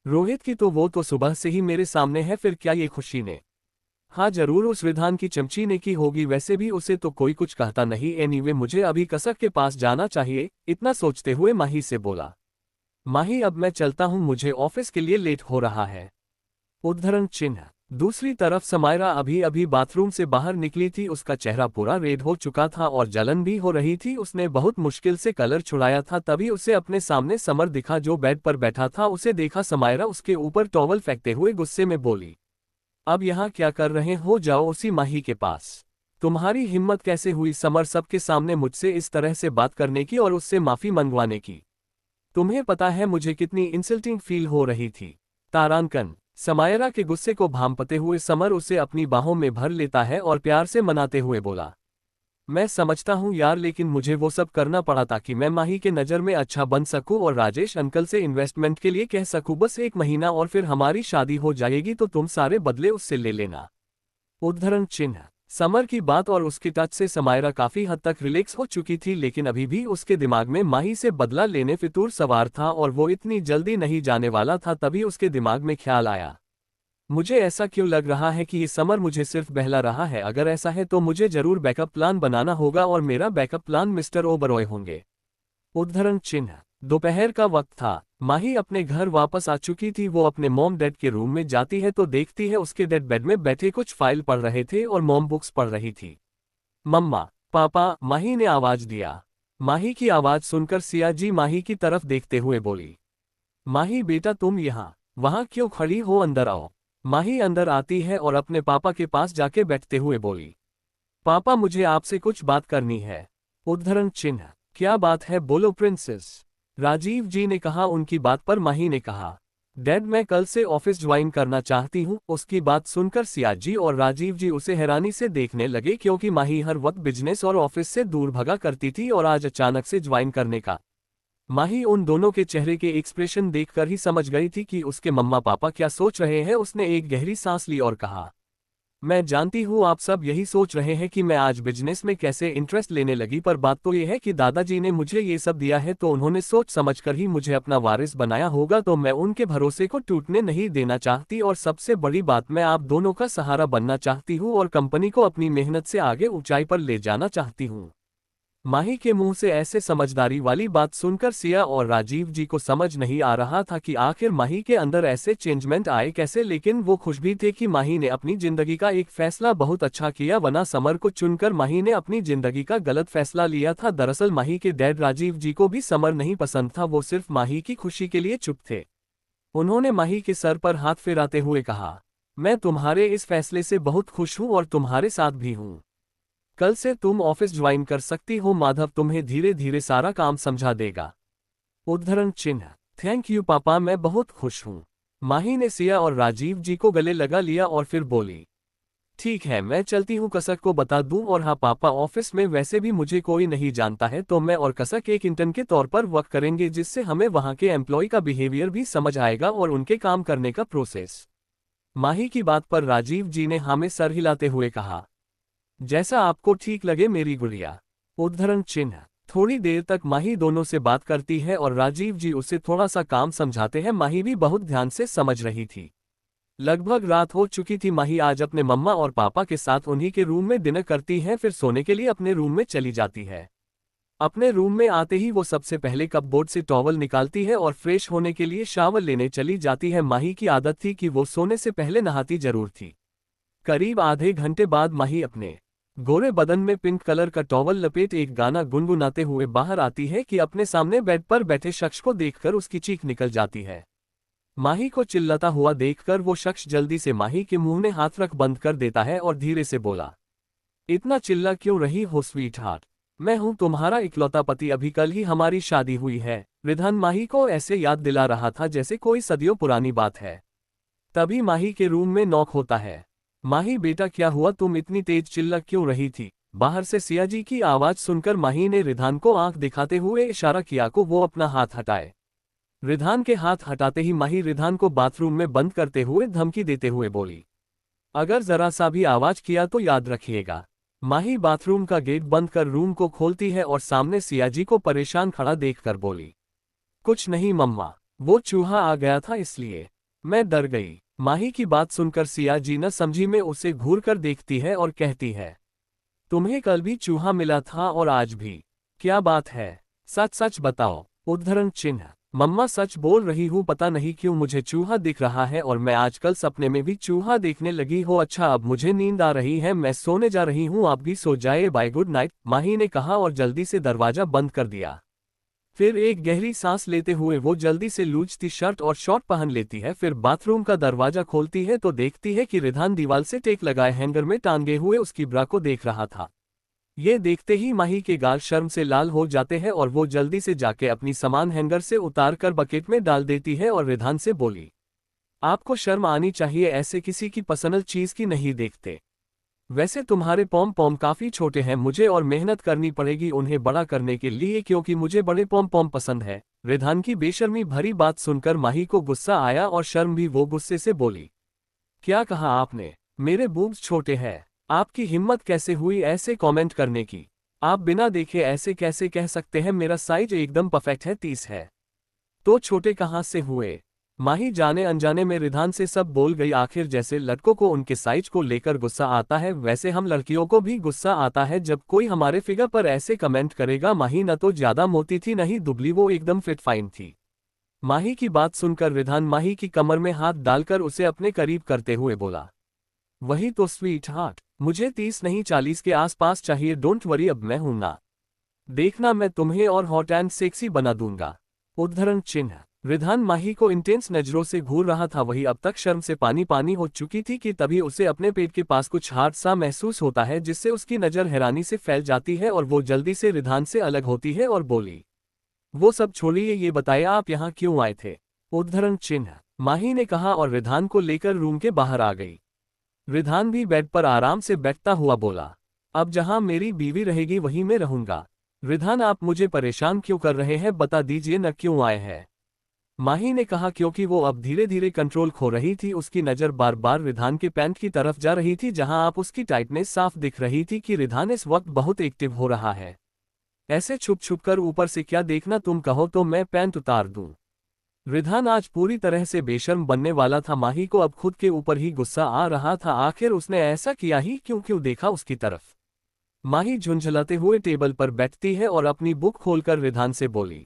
रोहित की, तो वो तो सुबह से ही मेरे सामने है। फिर क्या ये खुशी ने? हाँ जरूर, उस विधान की चमची ने की होगी। वैसे भी उसे तो कोई कुछ कहता नहीं। एनीवे, मुझे अभी कसक के पास जाना चाहिए। इतना सोचते हुए माही से बोला, माही, अब मैं चलता हूँ, मुझे ऑफिस के लिए लेट हो रहा है। उद्धरण चिन्ह। दूसरी तरफ समायरा अभी अभी बाथरूम से बाहर निकली थी। उसका चेहरा पूरा रेड हो चुका था और जलन भी हो रही थी। उसने बहुत मुश्किल से कलर छुड़ाया था। तभी उसे अपने सामने समर दिखा जो बेड पर बैठा था। उसे देखा समायरा उसके ऊपर टॉवल फेंकते हुए गुस्से में बोली, अब यहाँ क्या कर रहे हो, जाओ उसी माही के पास। तुम्हारी हिम्मत कैसे हुई समर सबके सामने मुझसे इस तरह से बात करने की और उससे माफी मंगवाने की? तुम्हें पता है मुझे कितनी इंसल्टिंग फील हो रही थी। तारांकन। समायरा के गुस्से को भांपते हुए समर उसे अपनी बाहों में भर लेता है और प्यार से मनाते हुए बोला, मैं समझता हूँ यार, लेकिन मुझे वो सब करना पड़ा ताकि मैं माही के नज़र में अच्छा बन सकूं और राजेश अंकल से इन्वेस्टमेंट के लिए कह सकूं बस 1 महीना और फिर हमारी शादी हो जाएगी, तो तुम सारे बदले उससे ले लेना। उद्धरण चिन्ह। समर की बात और उसके टच से समायरा काफी हद तक रिलैक्स हो चुकी थी, लेकिन अभी भी उसके दिमाग में माही से बदला लेने फितूर सवार था और वो इतनी जल्दी नहीं जाने वाला था। तभी उसके दिमाग में ख्याल आया, मुझे ऐसा क्यों लग रहा है कि ये समर मुझे सिर्फ बहला रहा है? अगर ऐसा है तो मुझे जरूर बैकअप प्लान बनाना होगा और मेरा बैकअप प्लान मिस्टर ओबरॉय होंगे। उद्धरण चिन्ह। दोपहर का वक्त था। माही अपने घर वापस आ चुकी थी। वो अपने मॉम डैड के रूम में जाती है तो देखती है उसके डैड बेड में बैठे कुछ फाइल पढ़ रहे थे और मॉम बुक्स पढ़ रही थी। मम्मा, पापा, माही ने आवाज दिया। माही की आवाज सुनकर सिया जी माही की तरफ देखते हुए बोली, माही बेटा तुम यहाँ वहाँ क्यों खड़ी हो, अंदर आओ। माही अंदर आती है और अपने पापा के पास जाके बैठते हुए बोली, पापा मुझे आपसे कुछ बात करनी है। उद्धरण चिन्ह। क्या बात है, बोलो प्रिंसेस। राजीव जी ने कहा। उनकी बात पर माही ने कहा, डैड मैं कल से ऑफिस ज्वाइन करना चाहती हूँ। उसकी बात सुनकर सिया जी और राजीव जी उसे हैरानी से देखने लगे, क्योंकि माही हर वक्त बिजनेस और ऑफिस से दूर भगा करती थी और आज अचानक से ज्वाइन करने का। माही उन दोनों के चेहरे के एक्सप्रेशन देखकर ही समझ गई थी कि उसके मम्मा पापा क्या सोच रहे हैं। उसने एक गहरी सांस ली और कहा, मैं जानती हूँ आप सब यही सोच रहे हैं कि मैं आज बिजनेस में कैसे इंटरेस्ट लेने लगी, पर बात तो ये है कि दादाजी ने मुझे ये सब दिया है तो उन्होंने सोच समझकर ही मुझे अपना वारिस बनाया होगा, तो मैं उनके भरोसे को टूटने नहीं देना चाहती। और सबसे बड़ी बात, मैं आप दोनों का सहारा बनना चाहती हूँ और कंपनी को अपनी मेहनत से आगे ऊंचाई पर ले जाना चाहती हूँ। माही के मुंह से ऐसे समझदारी वाली बात सुनकर सिया और राजीव जी को समझ नहीं आ रहा था कि आखिर माही के अंदर ऐसे चेंजमेंट आए कैसे, लेकिन वो खुश भी थे कि माही ने अपनी जिंदगी का एक फैसला बहुत अच्छा किया, वरना समर को चुनकर माही ने अपनी जिंदगी का गलत फैसला लिया था। दरअसल माही के डैड राजीव जी को भी समर नहीं पसंद था, वो सिर्फ माही की खुशी के लिए चुप थे। उन्होंने माही के सर पर हाथ फेराते हुए कहा, मैं तुम्हारे इस फैसले से बहुत खुश हूँ और तुम्हारे साथ भी हूँ। कल से तुम ऑफिस ज्वाइन कर सकती हो, माधव तुम्हें धीरे धीरे सारा काम समझा देगा। उद्धरण चिन्ह। थैंक यू पापा, मैं बहुत खुश हूँ। माही ने सिया और राजीव जी को गले लगा लिया और फिर बोली, ठीक है मैं चलती हूँ, कसक को बता दूँ। और हाँ पापा, ऑफिस में वैसे भी मुझे कोई नहीं जानता है, तो मैं और कसक एक इंटर्न के तौर पर वर्क करेंगे, जिससे हमें वहाँ के एम्प्लॉय का बिहेवियर भी समझ आएगा और उनके काम करने का प्रोसेस। माही की बात पर राजीव जी ने हाँ में सर हिलाते हुए कहा, जैसा आपको ठीक लगे मेरी गुड़िया। उद्धरण चिन्ह। थोड़ी देर तक माही दोनों से बात करती है और राजीव जी उसे थोड़ा सा काम समझाते हैं। माही भी बहुत ध्यान से समझ रही थी। लगभग रात हो चुकी थी। माही आज अपने मम्मा और पापा के साथ उन्हीं के रूम में डिनर करती है, फिर सोने के लिए अपने रूम में चली जाती है। अपने रूम में आते ही वो सबसे पहले कपबोर्ड से टॉवल निकालती है और फ्रेश होने के लिए शावर लेने चली जाती है। माही की आदत थी कि वो सोने से पहले नहाती जरूर थी। करीब आधे घंटे बाद माही अपने गोरे बदन में पिंक कलर का टॉवल लपेट एक गाना गुनगुनाते हुए बाहर आती है कि अपने सामने बेड पर बैठे शख्स को देखकर उसकी चीख निकल जाती है। माही को चिल्लाता हुआ देखकर वो शख्स जल्दी से माही के मुंह में हाथ रख बंद कर देता है और धीरे से बोला, इतना चिल्ला क्यों रही हो स्वीट हार्ट, मैं हूं तुम्हारा इकलौता पति, अभी कल ही हमारी शादी हुई है। रिधान माही को ऐसे याद दिला रहा था जैसे कोई सदियों पुरानी बात है। तभी माही के रूम में नॉक होता है। माही बेटा क्या हुआ, तुम इतनी तेज चिल्ला क्यों रही थी? बाहर से सिया जी की आवाज सुनकर माही ने रिधान को आंख दिखाते हुए इशारा किया को वो अपना हाथ हटाए। रिधान के हाथ हटाते ही माही रिधान को बाथरूम में बंद करते हुए धमकी देते हुए बोली, अगर जरा सा भी आवाज किया तो याद रखिएगा। माही बाथरूम का गेट बंद कर रूम को खोलती है और सामने सिया जी को परेशान खड़ा देखकर बोली, कुछ नहीं मम्मा, वो चूहा आ गया था इसलिए मैं डर गई। माही की बात सुनकर सिया जी न समझी में उसे घूर कर देखती है और कहती है, तुम्हें कल भी चूहा मिला था और आज भी? क्या बात है, सच सच बताओ। उद्धरण चिन्ह। मम्मा सच बोल रही हूँ, पता नहीं क्यों मुझे चूहा दिख रहा है और मैं आजकल सपने में भी चूहा देखने लगी हो। अच्छा अब मुझे नींद आ रही है, मैं सोने जा रही हूँ, आप भी सो जाए, बाय गुड नाइट। माही ने कहा और जल्दी से दरवाजा बंद कर दिया। फिर एक गहरी सांस लेते हुए वो जल्दी से लूजती शर्ट और शॉर्ट पहन लेती है। फिर बाथरूम का दरवाजा खोलती है तो देखती है कि रिधान दीवार से टेक लगाए हैंगर में टांगे हुए उसकी ब्रा को देख रहा था। ये देखते ही माही के गाल शर्म से लाल हो जाते हैं और वो जल्दी से जाके अपनी सामान हैंगर से उतार कर बकेट में डाल देती है और रिधान से बोली, आपको शर्म आनी चाहिए, ऐसे किसी की पर्सनल चीज की नहीं देखते। वैसे तुम्हारे पॉम पॉम काफी छोटे हैं, मुझे और मेहनत करनी पड़ेगी उन्हें बड़ा करने के लिए, क्योंकि मुझे बड़े पॉम पॉम पसंद है। रिधान की बेशर्मी भरी बात सुनकर माही को गुस्सा आया और शर्म भी। वो गुस्से से बोली, क्या कहा आपने? मेरे बूब्स छोटे हैं? आपकी हिम्मत कैसे हुई ऐसे कमेंट करने की? आप बिना देखे ऐसे कैसे कह सकते हैं? मेरा साइज एकदम परफेक्ट है, 30 है। तो छोटे कहाँ से हुए? माही जाने अनजाने में रिधान से सब बोल गई। आखिर जैसे लड़कों को उनके साइज को लेकर गुस्सा आता है, वैसे हम लड़कियों को भी गुस्सा आता है जब कोई हमारे फिगर पर ऐसे कमेंट करेगा। माही न तो ज्यादा मोटी थी न ही दुबली, वो एकदम फिट फाइन थी। माही की बात सुनकर रिधान माही की कमर में हाथ डालकर उसे अपने करीब करते हुए बोला, वही तो स्वीट हार्ट, मुझे 30 नहीं 40 के आसपास चाहिए। डोंट वरी, अब मैं हूं ना, देखना मैं तुम्हें और हॉट एंड सेक्सी बना दूंगा। उद्धरण चिन्ह। रिधान माही को इंटेंस नजरों से घूर रहा था। वही अब तक शर्म से पानी पानी हो चुकी थी कि तभी उसे अपने पेट के पास कुछ हार्ड सा महसूस होता है, जिससे उसकी नजर हैरानी से फैल जाती है और वो जल्दी से रिधान से अलग होती है और बोली, वो सब छोड़िए, ये बताइए आप यहाँ क्यों आए थे? उद्धरण चिन्ह। माही ने कहा और रिधान को लेकर रूम के बाहर आ गई। रिधान भी बेड पर आराम से बैठता हुआ बोला, अब जहां मेरी बीवी रहेगी वहीं मैं रहूंगा। रिधान, आप मुझे परेशान क्यों कर रहे हैं, बता दीजिए न क्यों आए हैं? माही ने कहा, क्योंकि वो अब धीरे धीरे कंट्रोल खो रही थी। उसकी नज़र बार बार रिधान के पैंट की तरफ जा रही थी, जहां आप उसकी टाइटनेस साफ दिख रही थी कि रिधान इस वक्त बहुत एक्टिव हो रहा है। ऐसे छुप छुप कर ऊपर से क्या देखना, तुम कहो तो मैं पैंट उतार दूं। रिधान आज पूरी तरह से बेशर्म बनने वाला था। माही को अब खुद के ऊपर ही गुस्सा आ रहा था, आखिर उसने ऐसा किया ही क्यों देखा उसकी तरफ। माही झुंझलाते हुए टेबल पर बैठती है और अपनी बुक खोलकर रिधान से बोली,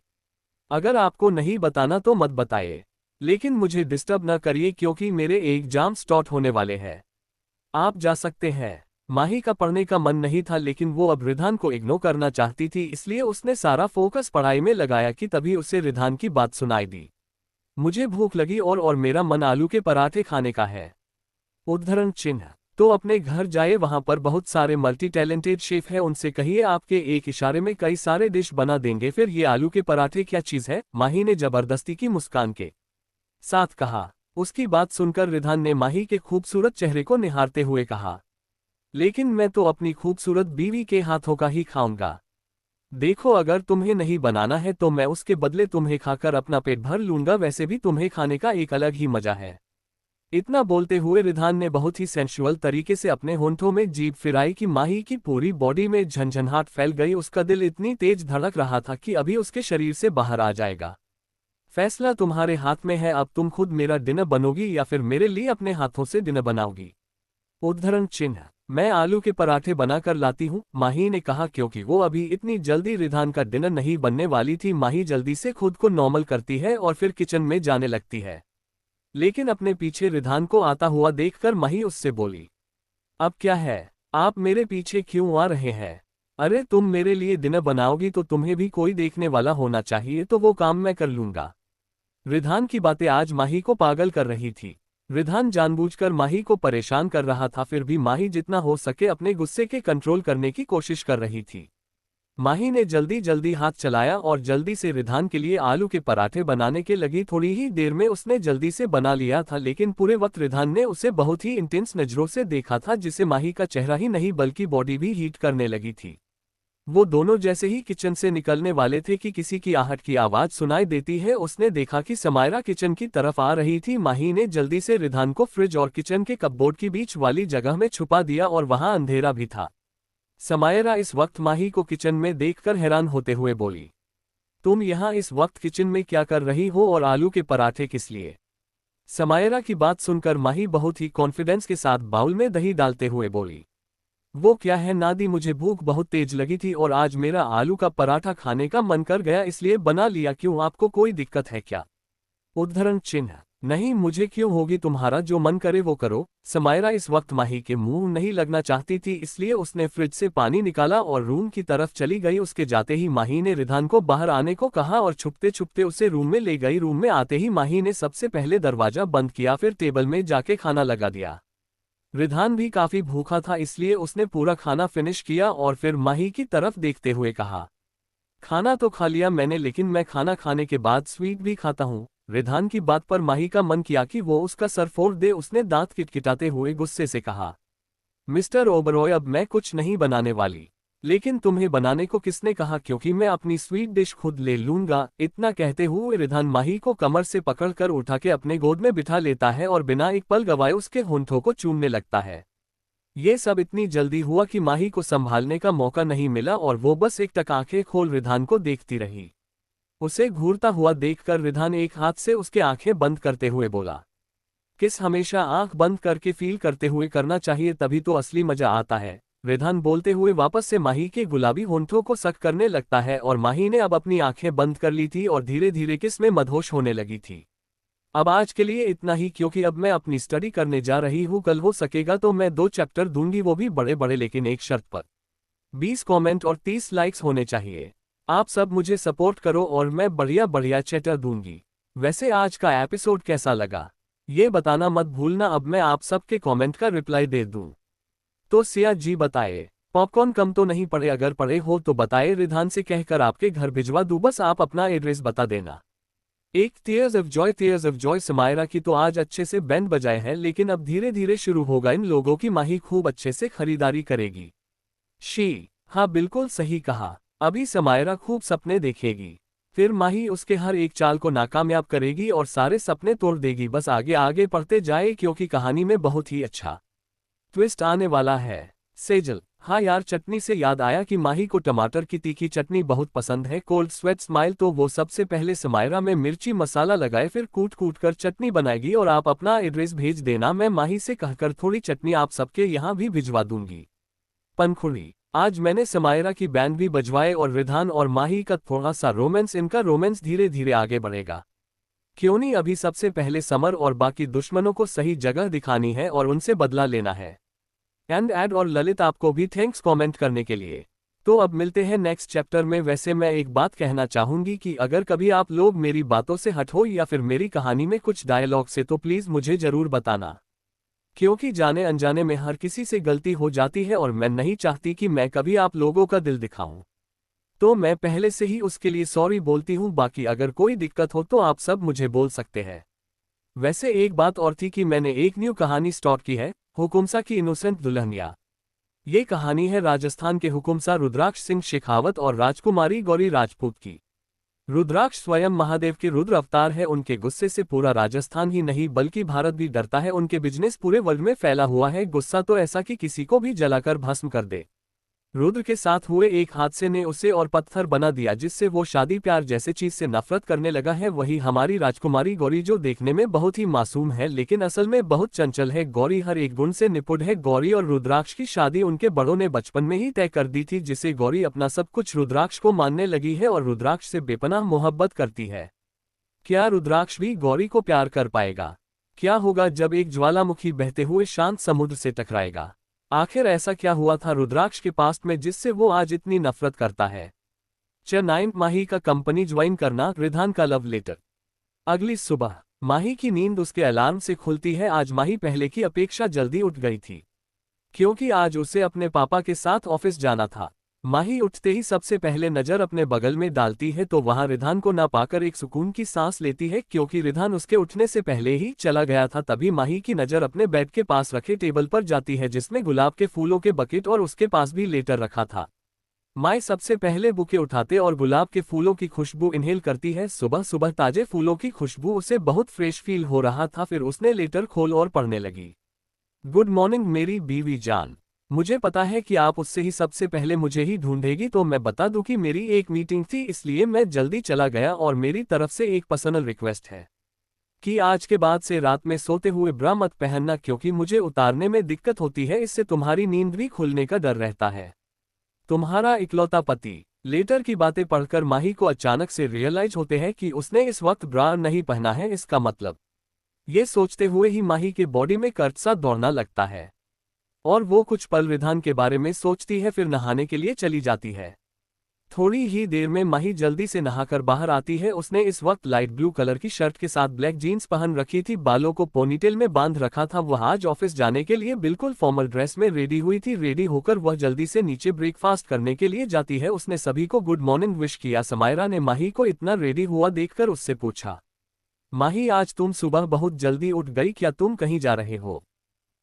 अगर आपको नहीं बताना तो मत बताइए, लेकिन मुझे डिस्टर्ब न करिए क्योंकि मेरे एग्जाम स्टार्ट होने वाले हैं। आप जा सकते हैं। माही का पढ़ने का मन नहीं था, लेकिन वो अब रिधान को इग्नोर करना चाहती थी, इसलिए उसने सारा फोकस पढ़ाई में लगाया कि तभी उसे रिधान की बात सुनाई दी, मुझे भूख लगी और मेरा मन आलू के पराठे खाने का है। उद्धरण चिन्ह। तो अपने घर जाए, वहां पर बहुत सारे मल्टी टैलेंटेड शेफ हैं, उनसे कहिए आपके एक इशारे में कई सारे डिश बना देंगे। फिर ये आलू के पराठे क्या चीज है? माही ने जबरदस्ती की मुस्कान के साथ कहा। उसकी बात सुनकर रिधान ने माही के खूबसूरत चेहरे को निहारते हुए कहा, लेकिन मैं तो अपनी खूबसूरत बीवी के हाथों का ही खाऊंगा। देखो, अगर तुम्हें नहीं बनाना है तो मैं उसके बदले तुम्हें खाकर अपना पेट भर लूंगा, वैसे भी तुम्हें खाने का एक अलग ही मजा है। इतना बोलते हुए रिधान ने बहुत ही सेंसुअल तरीके से अपने होंठों में जीभ फिराई कि माही की पूरी बॉडी में झंझनाहट फैल गई। उसका दिल इतनी तेज धड़क रहा था कि अभी उसके शरीर से बाहर आ जाएगा। फैसला तुम्हारे हाथ में है, अब तुम खुद मेरा डिनर बनोगी या फिर मेरे लिए अपने हाथों से डिनर बनाओगी? उद्धरण चिन्ह। मैं आलू के पराठे बनाकर लाती हूँ, माही ने कहा, क्योंकि वो अभी इतनी जल्दी रिधान का डिनर नहीं बनने वाली थी। माही जल्दी से खुद को नॉर्मल करती है और फिर किचन में जाने लगती है, लेकिन अपने पीछे रिधान को आता हुआ देखकर माही उससे बोली, अब क्या है, आप मेरे पीछे क्यों आ रहे हैं? अरे तुम मेरे लिए डिनर बनाओगी तो तुम्हें भी कोई देखने वाला होना चाहिए, तो वो काम मैं कर लूंगा। रिधान की बातें आज माही को पागल कर रही थी। रिधान जानबूझकर माही को परेशान कर रहा था, फिर भी माही जितना हो सके अपने गुस्से के कंट्रोल करने की कोशिश कर रही थी। माही ने जल्दी जल्दी हाथ चलाया और जल्दी से रिधान के लिए आलू के पराठे बनाने के लगी। थोड़ी ही देर में उसने जल्दी से बना लिया था, लेकिन पूरे वक्त रिधान ने उसे बहुत ही इंटेंस नजरों से देखा था, जिसे माही का चेहरा ही नहीं बल्कि बॉडी भी हीट करने लगी थी। वो दोनों जैसे ही किचन से निकलने वाले थे कि किसी की आहट की आवाज सुनाई देती है। उसने देखा कि समायरा किचन की तरफ आ रही थी। माही ने जल्दी से रिधान को फ्रिज और किचन के कपबोर्ड के बीच वाली जगह में छुपा दिया और वहां अंधेरा भी था। समायरा इस वक्त माही को किचन में देखकर हैरान होते हुए बोली, तुम यहाँ इस वक्त किचन में क्या कर रही हो और आलू के पराठे किस लिए? समायरा की बात सुनकर माही बहुत ही कॉन्फिडेंस के साथ बाउल में दही डालते हुए बोली, वो क्या है नादी, मुझे भूख बहुत तेज लगी थी और आज मेरा आलू का पराठा खाने का मन कर गया, इसलिए बना लिया। क्यों, आपको कोई दिक्कत है क्या? उद्धरण चिन्ह। नहीं, मुझे क्यों होगी, तुम्हारा जो मन करे वो करो। समायरा इस वक्त माही के मुंह नहीं लगना चाहती थी, इसलिए उसने फ्रिज से पानी निकाला और रूम की तरफ चली गई। उसके जाते ही माही ने रिधान को बाहर आने को कहा और छुपते छुपते उसे रूम में ले गई। रूम में आते ही माही ने सबसे पहले दरवाजा बंद किया, फिर टेबल में जाके खाना लगा दिया। रिधान भी काफी भूखा था, इसलिए उसने पूरा खाना फिनिश किया और फिर माही की तरफ देखते हुए कहा, खाना तो खा लिया मैंने, लेकिन मैं खाना खाने के बाद स्वीट भी खाता हूँ। रिधान की बात पर माही का मन किया कि वो उसका सर फोड़ दे। उसने दांत किटकिटाते हुए गुस्से से कहा, मिस्टर ओबरॉय, अब मैं कुछ नहीं बनाने वाली। लेकिन तुम्हें बनाने को किसने कहा, क्योंकि मैं अपनी स्वीट डिश खुद ले लूंगा। इतना कहते हुए रिधान माही को कमर से पकड़कर उठा के अपने गोद में बिठा लेता है और बिना एक पल गवाए उसके होंठों को चूमने लगता है। ये सब इतनी जल्दी हुआ कि माही को संभालने का मौका नहीं मिला और वो बस एकटक आंखें खोल रिधान को देखती रही। उसे घूरता हुआ देखकर रिधान एक हाथ से उसके आंखें बंद करते हुए बोला, किस हमेशा आंख बंद करके फील करते हुए करना चाहिए, तभी तो असली मजा आता है। रिधान बोलते हुए वापस से माही के गुलाबी होंठों को सक करने लगता है और माही ने अब अपनी आंखें बंद कर ली थी और धीरे धीरे किस में मदहोश होने लगी थी। अब आज के लिए इतना ही, क्योंकि अब मैं अपनी स्टडी करने जा रही हूँ। कल हो सकेगा तो मैं 2 चैप्टर दूंगी, वो भी बड़े बड़े, लेकिन एक शर्त पर। 20 कमेंट और 30 लाइक्स होने चाहिए। आप सब मुझे सपोर्ट करो और मैं बढ़िया बढ़िया चैप्टर दूंगी। वैसे आज का एपिसोड कैसा लगा ये बताना मत भूलना। अब मैं आप सबके कमेंट का रिप्लाई दे दूं। तो सिया जी बताए, पॉपकॉर्न कम तो नहीं पड़े, अगर पड़े हो तो बताए, रिधान से कहकर आपके घर भिजवा दूं, बस आप अपना एड्रेस बता देना। एक टीयर्स ऑफ जॉय। समायरा की तो आज अच्छे से बैंड बजाए है, लेकिन अब धीरे धीरे शुरू होगा इन लोगों की। माही खूब अच्छे से खरीदारी करेगी। हाँ बिल्कुल सही कहा, अभी समायरा खूब सपने देखेगी, फिर माही उसके हर एक चाल को नाकामयाब करेगी और सारे सपने तोड़ देगी। बस आगे आगे पढ़ते जाए, क्योंकि कहानी में बहुत ही अच्छा ट्विस्ट आने वाला है। सेजल, हाँ यार, चटनी से याद आया कि माही को टमाटर की तीखी चटनी बहुत पसंद है। कोल्ड स्वेट स्माइल, तो वो सबसे पहले समायरा में मिर्ची मसाला लगाए, फिर कूट कूट कर चटनी बनाएगी और आप अपना एड्रेस भेज देना, मैं माही से कहकर थोड़ी चटनी आप सबके यहाँ भी भिजवा दूंगी। पनखुड़ी, आज मैंने समायरा की बैंड भी बजवाए और रिधान और माही का थोड़ा सा रोमांस, इनका रोमांस धीरे धीरे आगे बढ़ेगा। क्यों नहीं, अभी सबसे पहले समर और बाकी दुश्मनों को सही जगह दिखानी है और उनसे बदला लेना है। एड और ललित, आपको भी थैंक्स कमेंट करने के लिए। तो अब मिलते हैं नेक्स्ट चैप्टर में। वैसे मैं एक बात कहना चाहूंगी कि अगर कभी आप लोग मेरी बातों से हट हो या फिर मेरी कहानी में कुछ डायलॉग से, तो प्लीज मुझे जरूर बताना, क्योंकि जाने अनजाने में हर किसी से गलती हो जाती है और मैं नहीं चाहती कि मैं कभी आप लोगों का दिल दिखाऊं। तो मैं पहले से ही उसके लिए सॉरी बोलती हूँ। बाकी अगर कोई दिक्कत हो तो आप सब मुझे बोल सकते हैं। वैसे एक बात और थी कि मैंने एक न्यू कहानी स्टार्ट की है, हुकुमसा की इनोसेंट दुल्हनिया। ये कहानी है राजस्थान के हुकुमसा रुद्राक्ष सिंह शेखावत और राजकुमारी गौरी राजपूत की। रुद्राक्ष स्वयं महादेव के रुद्र अवतार है। उनके गुस्से से पूरा राजस्थान ही नहीं बल्कि भारत भी डरता है। उनके बिजनेस पूरे वर्ल्ड में फैला हुआ है। गुस्सा तो ऐसा कि किसी को भी जलाकर भस्म कर दे। रुद्र के साथ हुए एक हादसे ने उसे और पत्थर बना दिया, जिससे वो शादी प्यार जैसे चीज से नफरत करने लगा है। वही हमारी राजकुमारी गौरी, जो देखने में बहुत ही मासूम है लेकिन असल में बहुत चंचल है। गौरी हर एक गुण से निपुण है। गौरी और रुद्राक्ष की शादी उनके बड़ों ने बचपन में ही तय कर दी थी, जिसे गौरी अपना सब कुछ रुद्राक्ष को मानने लगी है और रुद्राक्ष से बेपनाह मोहब्बत करती है। क्या रुद्राक्ष भी गौरी को प्यार कर पाएगा? क्या होगा जब एक ज्वालामुखी बहते हुए शांत समुद्र से टकराएगा? आखिर ऐसा क्या हुआ था रुद्राक्ष के पास्ट में जिससे वो आज इतनी नफरत करता है? 9 माही का कंपनी ज्वाइन करना, रिधान का लव लेटर। अगली सुबह माही की नींद उसके अलार्म से खुलती है। आज माही पहले की अपेक्षा जल्दी उठ गई थी, क्योंकि आज उसे अपने पापा के साथ ऑफिस जाना था। माही उठते ही सबसे पहले नजर अपने बगल में डालती है तो वहां रिधान को ना पाकर एक सुकून की सांस लेती है, क्योंकि रिधान उसके उठने से पहले ही चला गया था। तभी माही की नजर अपने बेड के पास रखे टेबल पर जाती है, जिसमें गुलाब के फूलों के बकेट और उसके पास भी लेटर रखा था। माई सबसे पहले बुके उठाते और गुलाब के फूलों की खुशबू इनहेल करती है। सुबह सुबह ताजे फूलों की खुशबू उसे बहुत फ्रेश फील हो रहा था। फिर उसने लेटर खोल और पढ़ने लगी। गुड मॉर्निंग मेरी बीवी जान, मुझे पता है कि आप उससे ही सबसे पहले मुझे ही ढूंढेगी, तो मैं बता दूं कि मेरी एक मीटिंग थी इसलिए मैं जल्दी चला गया। और मेरी तरफ से एक पर्सनल रिक्वेस्ट है कि आज के बाद से रात में सोते हुए ब्रा मत पहनना, क्योंकि मुझे उतारने में दिक्कत होती है। इससे तुम्हारी नींद भी खुलने का डर रहता है। तुम्हारा इकलौता पति। लेटर की बातें पढ़कर माही को अचानक से रियलाइज होते हैं कि उसने इस वक्त ब्रा नहीं पहना है। इसका मतलब ये सोचते हुए ही माही के बॉडी में कर्ट सा दौड़ना लगता है और वो कुछ पल रिधान के बारे में सोचती है, फिर नहाने के लिए चली जाती है। थोड़ी ही देर में माही जल्दी से नहाकर बाहर आती है। उसने इस वक्त लाइट ब्लू कलर की शर्ट के साथ ब्लैक जीन्स पहन रखी थी, बालों को पोनीटेल में बांध रखा था। वह आज ऑफिस जाने के लिए बिल्कुल फॉर्मल ड्रेस में रेडी हुई थी। रेडी होकर वह जल्दी से नीचे ब्रेकफास्ट करने के लिए जाती है। उसने सभी को गुड मॉर्निंग विश किया। समायरा ने माही को इतना रेडी हुआ देखकर उससे पूछा, माही आज तुम सुबह बहुत जल्दी उठ गई, क्या तुम कहीं जा रहे हो?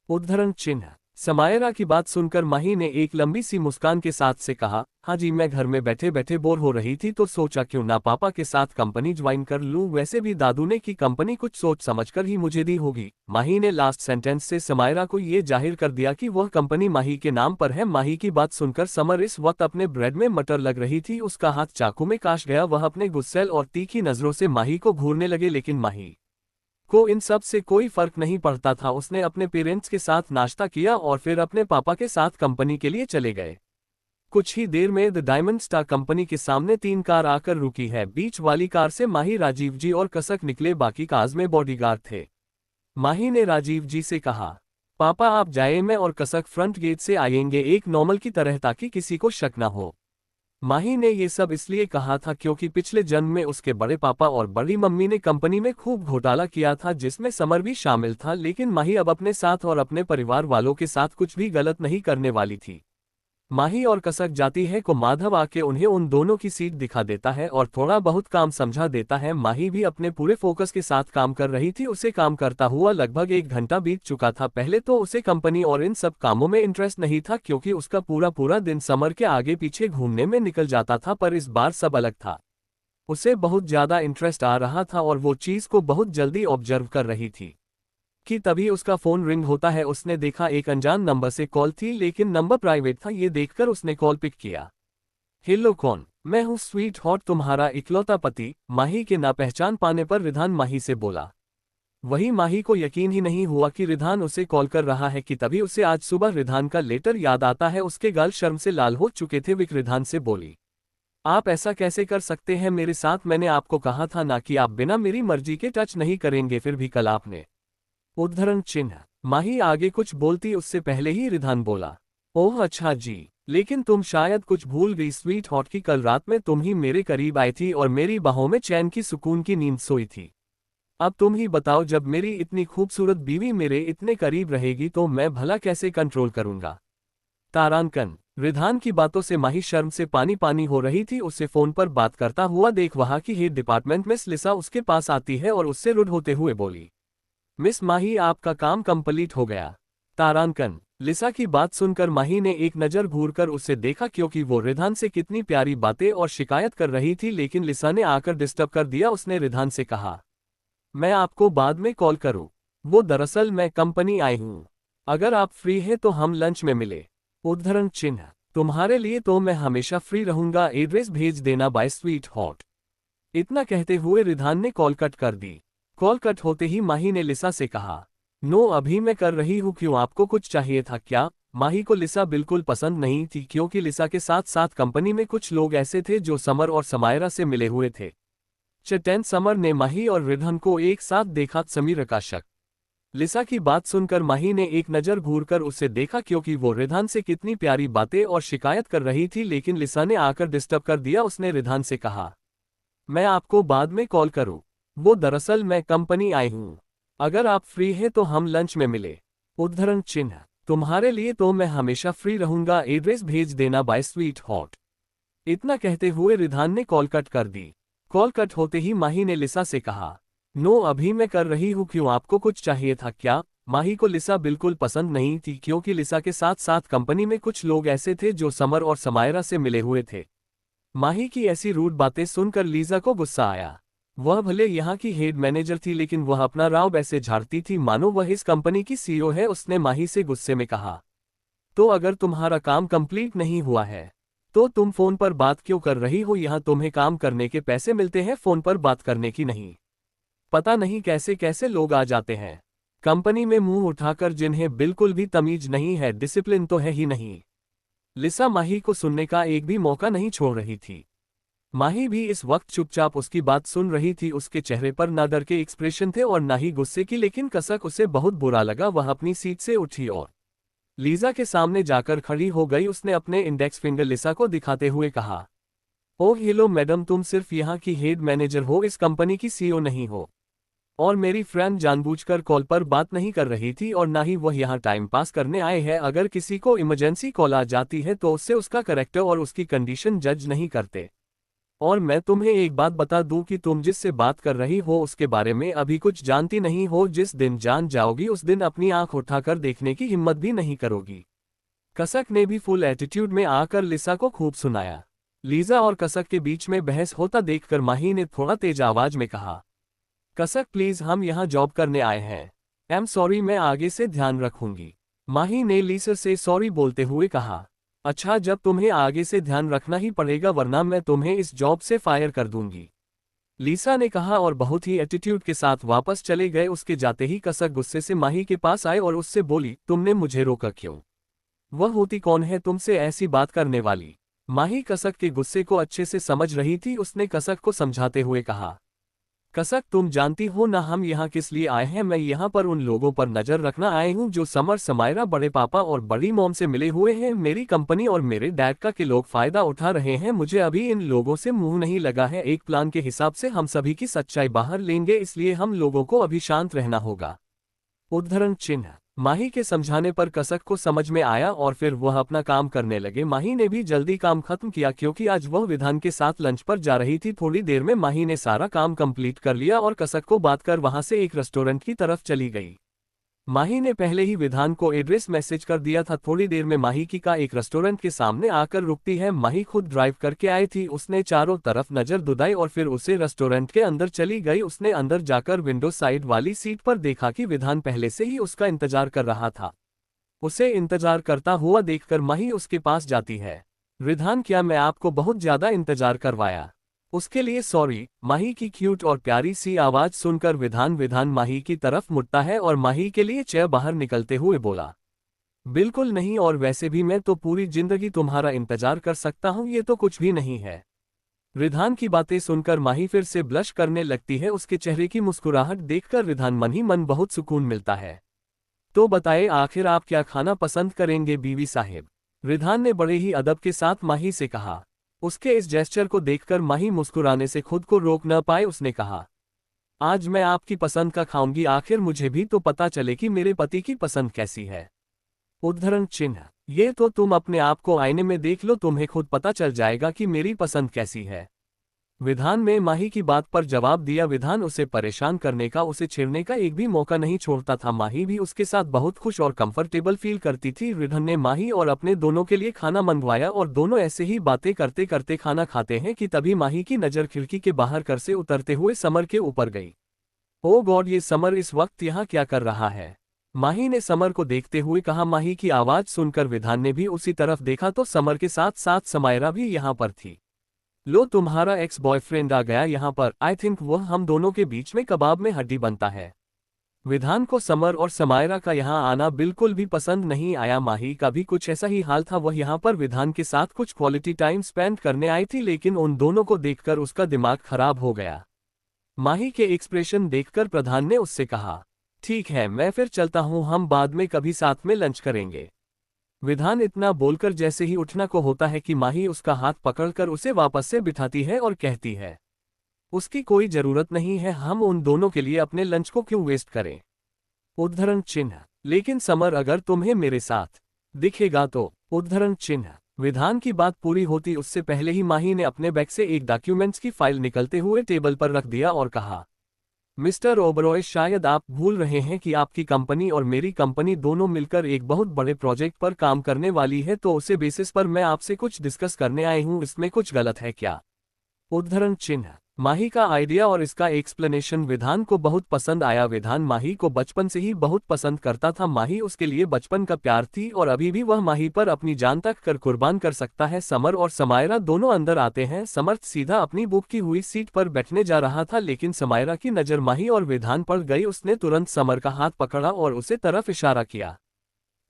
उद्धरण चिन्ह। समायरा की बात सुनकर माही ने एक लंबी सी मुस्कान के साथ से कहा, हाँ जी, मैं घर में बैठे बैठे बोर हो रही थी तो सोचा क्यों ना पापा के साथ कंपनी ज्वाइन कर लूं। वैसे भी दादू ने की कंपनी कुछ सोच समझकर ही मुझे दी होगी। माही ने लास्ट सेंटेंस से समायरा को ये जाहिर कर दिया कि वह कंपनी माही के नाम पर है। माही की बात सुनकर समर इस वक्त अपने ब्रेड में मटर लग रही थी। उसका हाथ चाकू में काश गया। वह अपने गुस्सैल और तीखी नजरों से माही को घूरने लगे, लेकिन माही को इन सब से कोई फर्क नहीं पड़ता था। उसने अपने पेरेंट्स के साथ नाश्ता किया और फिर अपने पापा के साथ कंपनी के लिए चले गए। कुछ ही देर में द डायमंड स्टार कंपनी के सामने 3 कार आकर रुकी है। बीच वाली कार से माही, राजीव जी और कसक निकले, बाकी कार्स में बॉडीगार्ड थे। माही ने राजीव जी से कहा, पापा आप जाए, मैं और कसक फ्रंट गेट से आएंगे एक नॉर्मल की तरह, ताकि किसी को शक न हो। माही ने ये सब इसलिए कहा था क्योंकि पिछले जन्म में उसके बड़े पापा और बड़ी मम्मी ने कंपनी में खूब घोटाला किया था, जिसमें समर भी शामिल था। लेकिन माही अब अपने साथ और अपने परिवार वालों के साथ कुछ भी गलत नहीं करने वाली थी। माही और कसक जाती है को माधव आके उन्हें उन दोनों की सीट दिखा देता है और थोड़ा बहुत काम समझा देता है। माही भी अपने पूरे फोकस के साथ काम कर रही थी। उसे काम करता हुआ लगभग 1 घंटा बीत चुका था। पहले तो उसे कंपनी और इन सब कामों में इंटरेस्ट नहीं था, क्योंकि उसका पूरा दिन समर के आगे पीछे घूमने में निकल जाता था। पर इस बार सब अलग था। उसे बहुत ज्यादा इंटरेस्ट आ रहा था और वो चीज को बहुत जल्दी ऑब्जर्व कर रही थी कि तभी उसका फोन रिंग होता है। उसने देखा एक अनजान नंबर से कॉल थी, लेकिन नंबर प्राइवेट था। ये देखकर उसने कॉल पिक किया। हेलो, कौन? मैं हूँ स्वीट हॉट, तुम्हारा इकलौता पति। माही के ना पहचान पाने पर रिधान माही से बोला। वही माही को यकीन ही नहीं हुआ कि रिधान उसे कॉल कर रहा है कि तभी उसे आज सुबह रिधान का लेटर याद आता है। उसके गाल शर्म से लाल हो चुके थे। विक रिधान से बोली, आप ऐसा कैसे कर सकते हैं मेरे साथ? मैंने आपको कहा था ना कि आप बिना मेरी मर्जी के टच नहीं करेंगे, फिर भी कल आपने। उद्धरण चिन्ह। माही आगे कुछ बोलती उससे पहले ही रिधान बोला, ओह अच्छा जी, लेकिन तुम शायद कुछ भूल गई स्वीट हॉट की कल रात में तुम ही मेरे करीब आई थी और मेरी बाहों में चैन की सुकून की नींद सोई थी। अब तुम ही बताओ, जब मेरी इतनी खूबसूरत बीवी मेरे इतने करीब रहेगी तो मैं भला कैसे कंट्रोल करूंगा? तारांकन। रिधान की बातों से माही शर्म से पानी पानी हो रही थी। उसे फोन पर बात करता हुआ देख वहां की हेड डिपार्टमेंट मिस लिसा उसके पास आती है और उससे रुड होते हुए बोली, मिस माही आपका काम कंप्लीट हो गया। तारांकन। लिसा की बात सुनकर माही ने एक नज़र घूरकर उसे देखा, क्योंकि वो रिधान से कितनी प्यारी बातें और शिकायत कर रही थी। लेकिन लिसा ने आकर डिस्टर्ब कर दिया। उसने रिधान से कहा, मैं आपको बाद में कॉल करूं। वो दरअसल मैं कंपनी आई हूं, अगर आप फ्री हैं तो हम लंच में मिले। उद्धरण चिन्ह। तुम्हारे लिए तो मैं हमेशा फ्री रहूंगा, एड्रेस भेज देना बाय स्वीट हॉट। इतना कहते हुए रिधान ने कॉल कट कर दी। कॉल कट होते ही माही ने लिसा से कहा, नो अभी मैं कर रही हूँ, क्यों आपको कुछ चाहिए था क्या? माही को लिसा बिल्कुल पसंद नहीं थी, क्योंकि लिसा के साथ साथ कंपनी में कुछ लोग ऐसे थे जो समर और समायरा से मिले हुए थे। चटेन समर ने माही और रिधान को एक साथ देखा। समीर का शक। लिसा की बात सुनकर माही ने एक नज़र घूरकर उसे देखा, क्योंकि वो रिधान से कितनी प्यारी बातें और शिकायत कर रही थी। लेकिन लिसा ने आकर डिस्टर्ब कर दिया। उसने रिधान से कहा, मैं आपको बाद में कॉल करूं। वो दरअसल मैं कंपनी आई हूं, अगर आप फ्री हैं तो हम लंच में मिले। उद्धरण चिन्ह। तुम्हारे लिए तो मैं हमेशा फ्री रहूंगा, एड्रेस भेज देना बाय स्वीट हॉट। इतना कहते हुए रिधान ने कॉल कट कर दी। कॉल कट होते ही माही ने लिसा से कहा, नो अभी मैं कर रही हूँ, क्यों आपको कुछ चाहिए था क्या? माही को लिसा बिल्कुल पसंद नहीं थी, क्योंकि लिसा के साथ साथ कंपनी में कुछ लोग ऐसे थे जो समर और समायरा से मिले हुए थे। माही की ऐसी रूड बातें सुनकर लीजा को गुस्सा आया। वह भले यहाँ की हेड मैनेजर थी, लेकिन वह अपना राव ऐसे झाड़ती थी मानो वह इस कंपनी की सीईओ है। उसने माही से गुस्से में कहा, तो अगर तुम्हारा काम कंप्लीट नहीं हुआ है तो तुम फोन पर बात क्यों कर रही हो? यहाँ तुम्हें काम करने के पैसे मिलते हैं, फोन पर बात करने की नहीं। पता नहीं कैसे कैसे लोग आ जाते हैं कंपनी में मुंह उठाकर, जिन्हें बिल्कुल भी तमीज नहीं है, डिसिप्लिन तो है ही नहीं। लिसा माही को सुनने का एक भी मौका नहीं छोड़ रही थी। माही भी इस वक्त चुपचाप उसकी बात सुन रही थी। उसके चेहरे पर ना डर के एक्सप्रेशन थे और ना ही गुस्से की, लेकिन कसक उसे बहुत बुरा लगा। वह अपनी सीट से उठी और लीजा के सामने जाकर खड़ी हो गई। उसने अपने इंडेक्स फिंगर लिसा को दिखाते हुए कहा, ओह हेलो मैडम, तुम सिर्फ यहाँ की हेड मैनेजर हो, इस कंपनी की सीईओ नहीं हो। और मेरी फ्रेंड जानबूझकर कॉल पर बात नहीं कर रही थी और ना ही वह यहाँ टाइम पास करने आए हैं। अगर किसी को इमरजेंसी कॉल आ जाती है तो उससे उसका कैरेक्टर और उसकी कंडीशन जज नहीं करते। और मैं तुम्हें एक बात बता दूं कि तुम जिससे बात कर रही हो उसके बारे में अभी कुछ जानती नहीं हो। जिस दिन जान जाओगी उस दिन अपनी आंख उठाकर देखने की हिम्मत भी नहीं करोगी। कसक ने भी फुल एटीट्यूड में आकर लिसा को खूब सुनाया। लीजा और कसक के बीच में बहस होता देखकर माही ने थोड़ा तेज आवाज में कहा, कसक प्लीज, हम यहाँ जॉब करने आए हैं। सॉरी, मैं आगे से ध्यान रखूंगी। माही ने लीसा से सॉरी बोलते हुए कहा, अच्छा, जब तुम्हें आगे से ध्यान रखना ही पड़ेगा वरना मैं तुम्हें इस जॉब से फायर कर दूंगी, लीसा ने कहा और बहुत ही एटीट्यूड के साथ वापस चले गए। उसके जाते ही कसक गुस्से से माही के पास आए और उससे बोली, तुमने मुझे रोका क्यों? वह होती कौन है तुमसे ऐसी बात करने वाली? माही कसक के गुस्से को अच्छे से समझ रही थी। उसने कसक को समझाते हुए कहा, कसक, तुम जानती हो ना हम यहाँ किस लिए आए हैं। मैं यहाँ पर उन लोगों पर नजर रखना आए हूँ जो समर, समायरा, बड़े पापा और बड़ी मॉम से मिले हुए हैं। मेरी कंपनी और मेरे डैड का के लोग फायदा उठा रहे हैं। मुझे अभी इन लोगों से मुंह नहीं लगा है। एक प्लान के हिसाब से हम सभी की सच्चाई बाहर लेंगे, इसलिए हम लोगों को अभी शांत रहना होगा। उद्धरण चिन्ह। माही के समझाने पर कसक को समझ में आया और फिर वह अपना काम करने लगे। माही ने भी जल्दी काम खत्म किया क्योंकि आज वह विधान के साथ लंच पर जा रही थी। थोड़ी देर में माही ने सारा काम कंप्लीट कर लिया और कसक को बात कर वहां से एक रेस्टोरेंट की तरफ चली गई। माही ने पहले ही विधान को एड्रेस मैसेज कर दिया था। थोड़ी देर में माही की कार एक रेस्टोरेंट के सामने आकर रुकती है। माही खुद ड्राइव करके आई थी। उसने चारों तरफ नजर दुदाई और फिर उसे रेस्टोरेंट के अंदर चली गई। उसने अंदर जाकर विंडो साइड वाली सीट पर देखा कि विधान पहले से ही उसका इंतजार कर रहा था। उसे इंतजार करता हुआ देखकर माही उसके पास जाती है। विधान, क्या मैं आपको बहुत ज्यादा इंतजार करवाया? उसके लिए सॉरी। माही की क्यूट और प्यारी सी आवाज सुनकर विधान माही की तरफ मुड़ता है और माही के लिए चेयर बाहर निकलते हुए बोला, बिल्कुल नहीं, और वैसे भी मैं तो पूरी जिंदगी तुम्हारा इंतजार कर सकता हूँ, ये तो कुछ भी नहीं है। विधान की बातें सुनकर माही फिर से ब्लश करने लगती है। उसके चेहरे की मुस्कुराहट देखकर विधान मन ही मन बहुत सुकून मिलता है। तो बताए आखिर आप क्या खाना पसंद करेंगे बीवी साहिब? विधान ने बड़े ही अदब के साथ माही से कहा। उसके इस जेस्चर को देखकर माही मुस्कुराने से खुद को रोक न पाए। उसने कहा, आज मैं आपकी पसंद का खाऊंगी, आखिर मुझे भी तो पता चले कि मेरे पति की पसंद कैसी है। उद्धरण चिन्ह। ये तो तुम अपने आप को आईने में देख लो, तुम्हें खुद पता चल जाएगा कि मेरी पसंद कैसी है। विधान ने माही की बात पर जवाब दिया। विधान उसे परेशान करने का, उसे छेड़ने का एक भी मौका नहीं छोड़ता था। माही भी उसके साथ बहुत खुश और कंफर्टेबल फील करती थी। विधान ने माही और अपने दोनों के लिए खाना मंगवाया और दोनों ऐसे ही बातें करते करते खाना खाते हैं कि तभी माही की नज़र खिड़की के बाहर कर से उतरते हुए समर के ऊपर गई। ओ गॉड, ये समर इस वक्त यहाँ क्या कर रहा है? माही ने समर को देखते हुए कहा। माही की आवाज सुनकर विधान ने भी उसी तरफ देखा तो समर के साथ साथ समायरा भी यहाँ पर थी। लो, तुम्हारा एक्स बॉयफ्रेंड आ गया यहाँ पर। आई थिंक वह हम दोनों के बीच में कबाब में हड्डी बनता है। विधान को समर और समायरा का यहाँ आना बिल्कुल भी पसंद नहीं आया। माही का भी कुछ ऐसा ही हाल था। वह यहाँ पर विधान के साथ कुछ क्वालिटी टाइम स्पेंड करने आई थी, लेकिन उन दोनों को देखकर उसका दिमाग खराब हो गया। माही के एक्सप्रेशन देखकर प्रधान ने उससे कहा, ठीक है, मैं फिर चलता हूँ, हम बाद में कभी साथ में लंच करेंगे। विधान इतना बोलकर जैसे ही उठना को होता है कि माही उसका हाथ पकड़कर उसे वापस से बिठाती है और कहती है, उसकी कोई जरूरत नहीं है, हम उन दोनों के लिए अपने लंच को क्यों वेस्ट करें। उद्धरण चिन्ह। लेकिन समर, अगर तुम्हें मेरे साथ दिखेगा तो। उद्धरण चिन्ह। विधान की बात पूरी होती उससे पहले ही माही ने अपने बैग से एक डॉक्यूमेंट्स की फाइल निकलते हुए टेबल पर रख दिया और कहा, मिस्टर ओबरॉय, शायद आप भूल रहे हैं कि आपकी कंपनी और मेरी कंपनी दोनों मिलकर एक बहुत बड़े प्रोजेक्ट पर काम करने वाली है, तो उसी बेसिस पर मैं आपसे कुछ डिस्कस करने आई हूँ। इसमें कुछ गलत है क्या? उद्धरण चिन्ह। माही का आइडिया और इसका एक्सप्लेनेशन विधान को बहुत पसंद आया। विधान माही को बचपन से ही बहुत पसंद करता था। माही उसके लिए बचपन का प्यार थी और अभी भी वह माही पर अपनी जान तक कर कुर्बान कर सकता है। समर और समायरा दोनों अंदर आते हैं। समर सीधा अपनी बुक की हुई सीट पर बैठने जा रहा था, लेकिन समायरा की नज़र माही और विधान पर गई। उसने तुरंत समर का हाथ पकड़ा और उसे तरफ इशारा किया।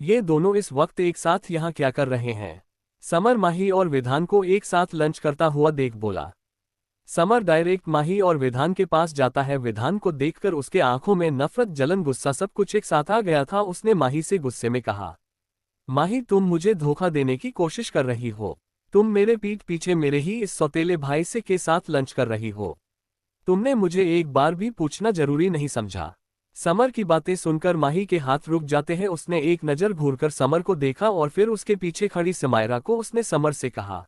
ये दोनों इस वक्त एक साथ यहाँ क्या कर रहे हैं? समर माही और विधान को एक साथ लंच करता हुआ देख बोला, समर डायरेक्ट माही और विधान के पास जाता है। विधान को देखकर उसके आंखों में नफरत, जलन, गुस्सा सब कुछ एक साथ आ गया था। उसने माही से गुस्से में कहा, माही तुम मुझे धोखा देने की कोशिश कर रही हो। तुम मेरे पीठ पीछे मेरे ही इस सौतेले भाई से के साथ लंच कर रही हो। तुमने मुझे एक बार भी पूछना जरूरी नहीं समझा। समर की बातें सुनकर माही के हाथ रुक जाते हैं। उसने एक नज़र घूरकर समर को देखा और फिर उसके पीछे खड़ी समायरा को उसने समर से कहा,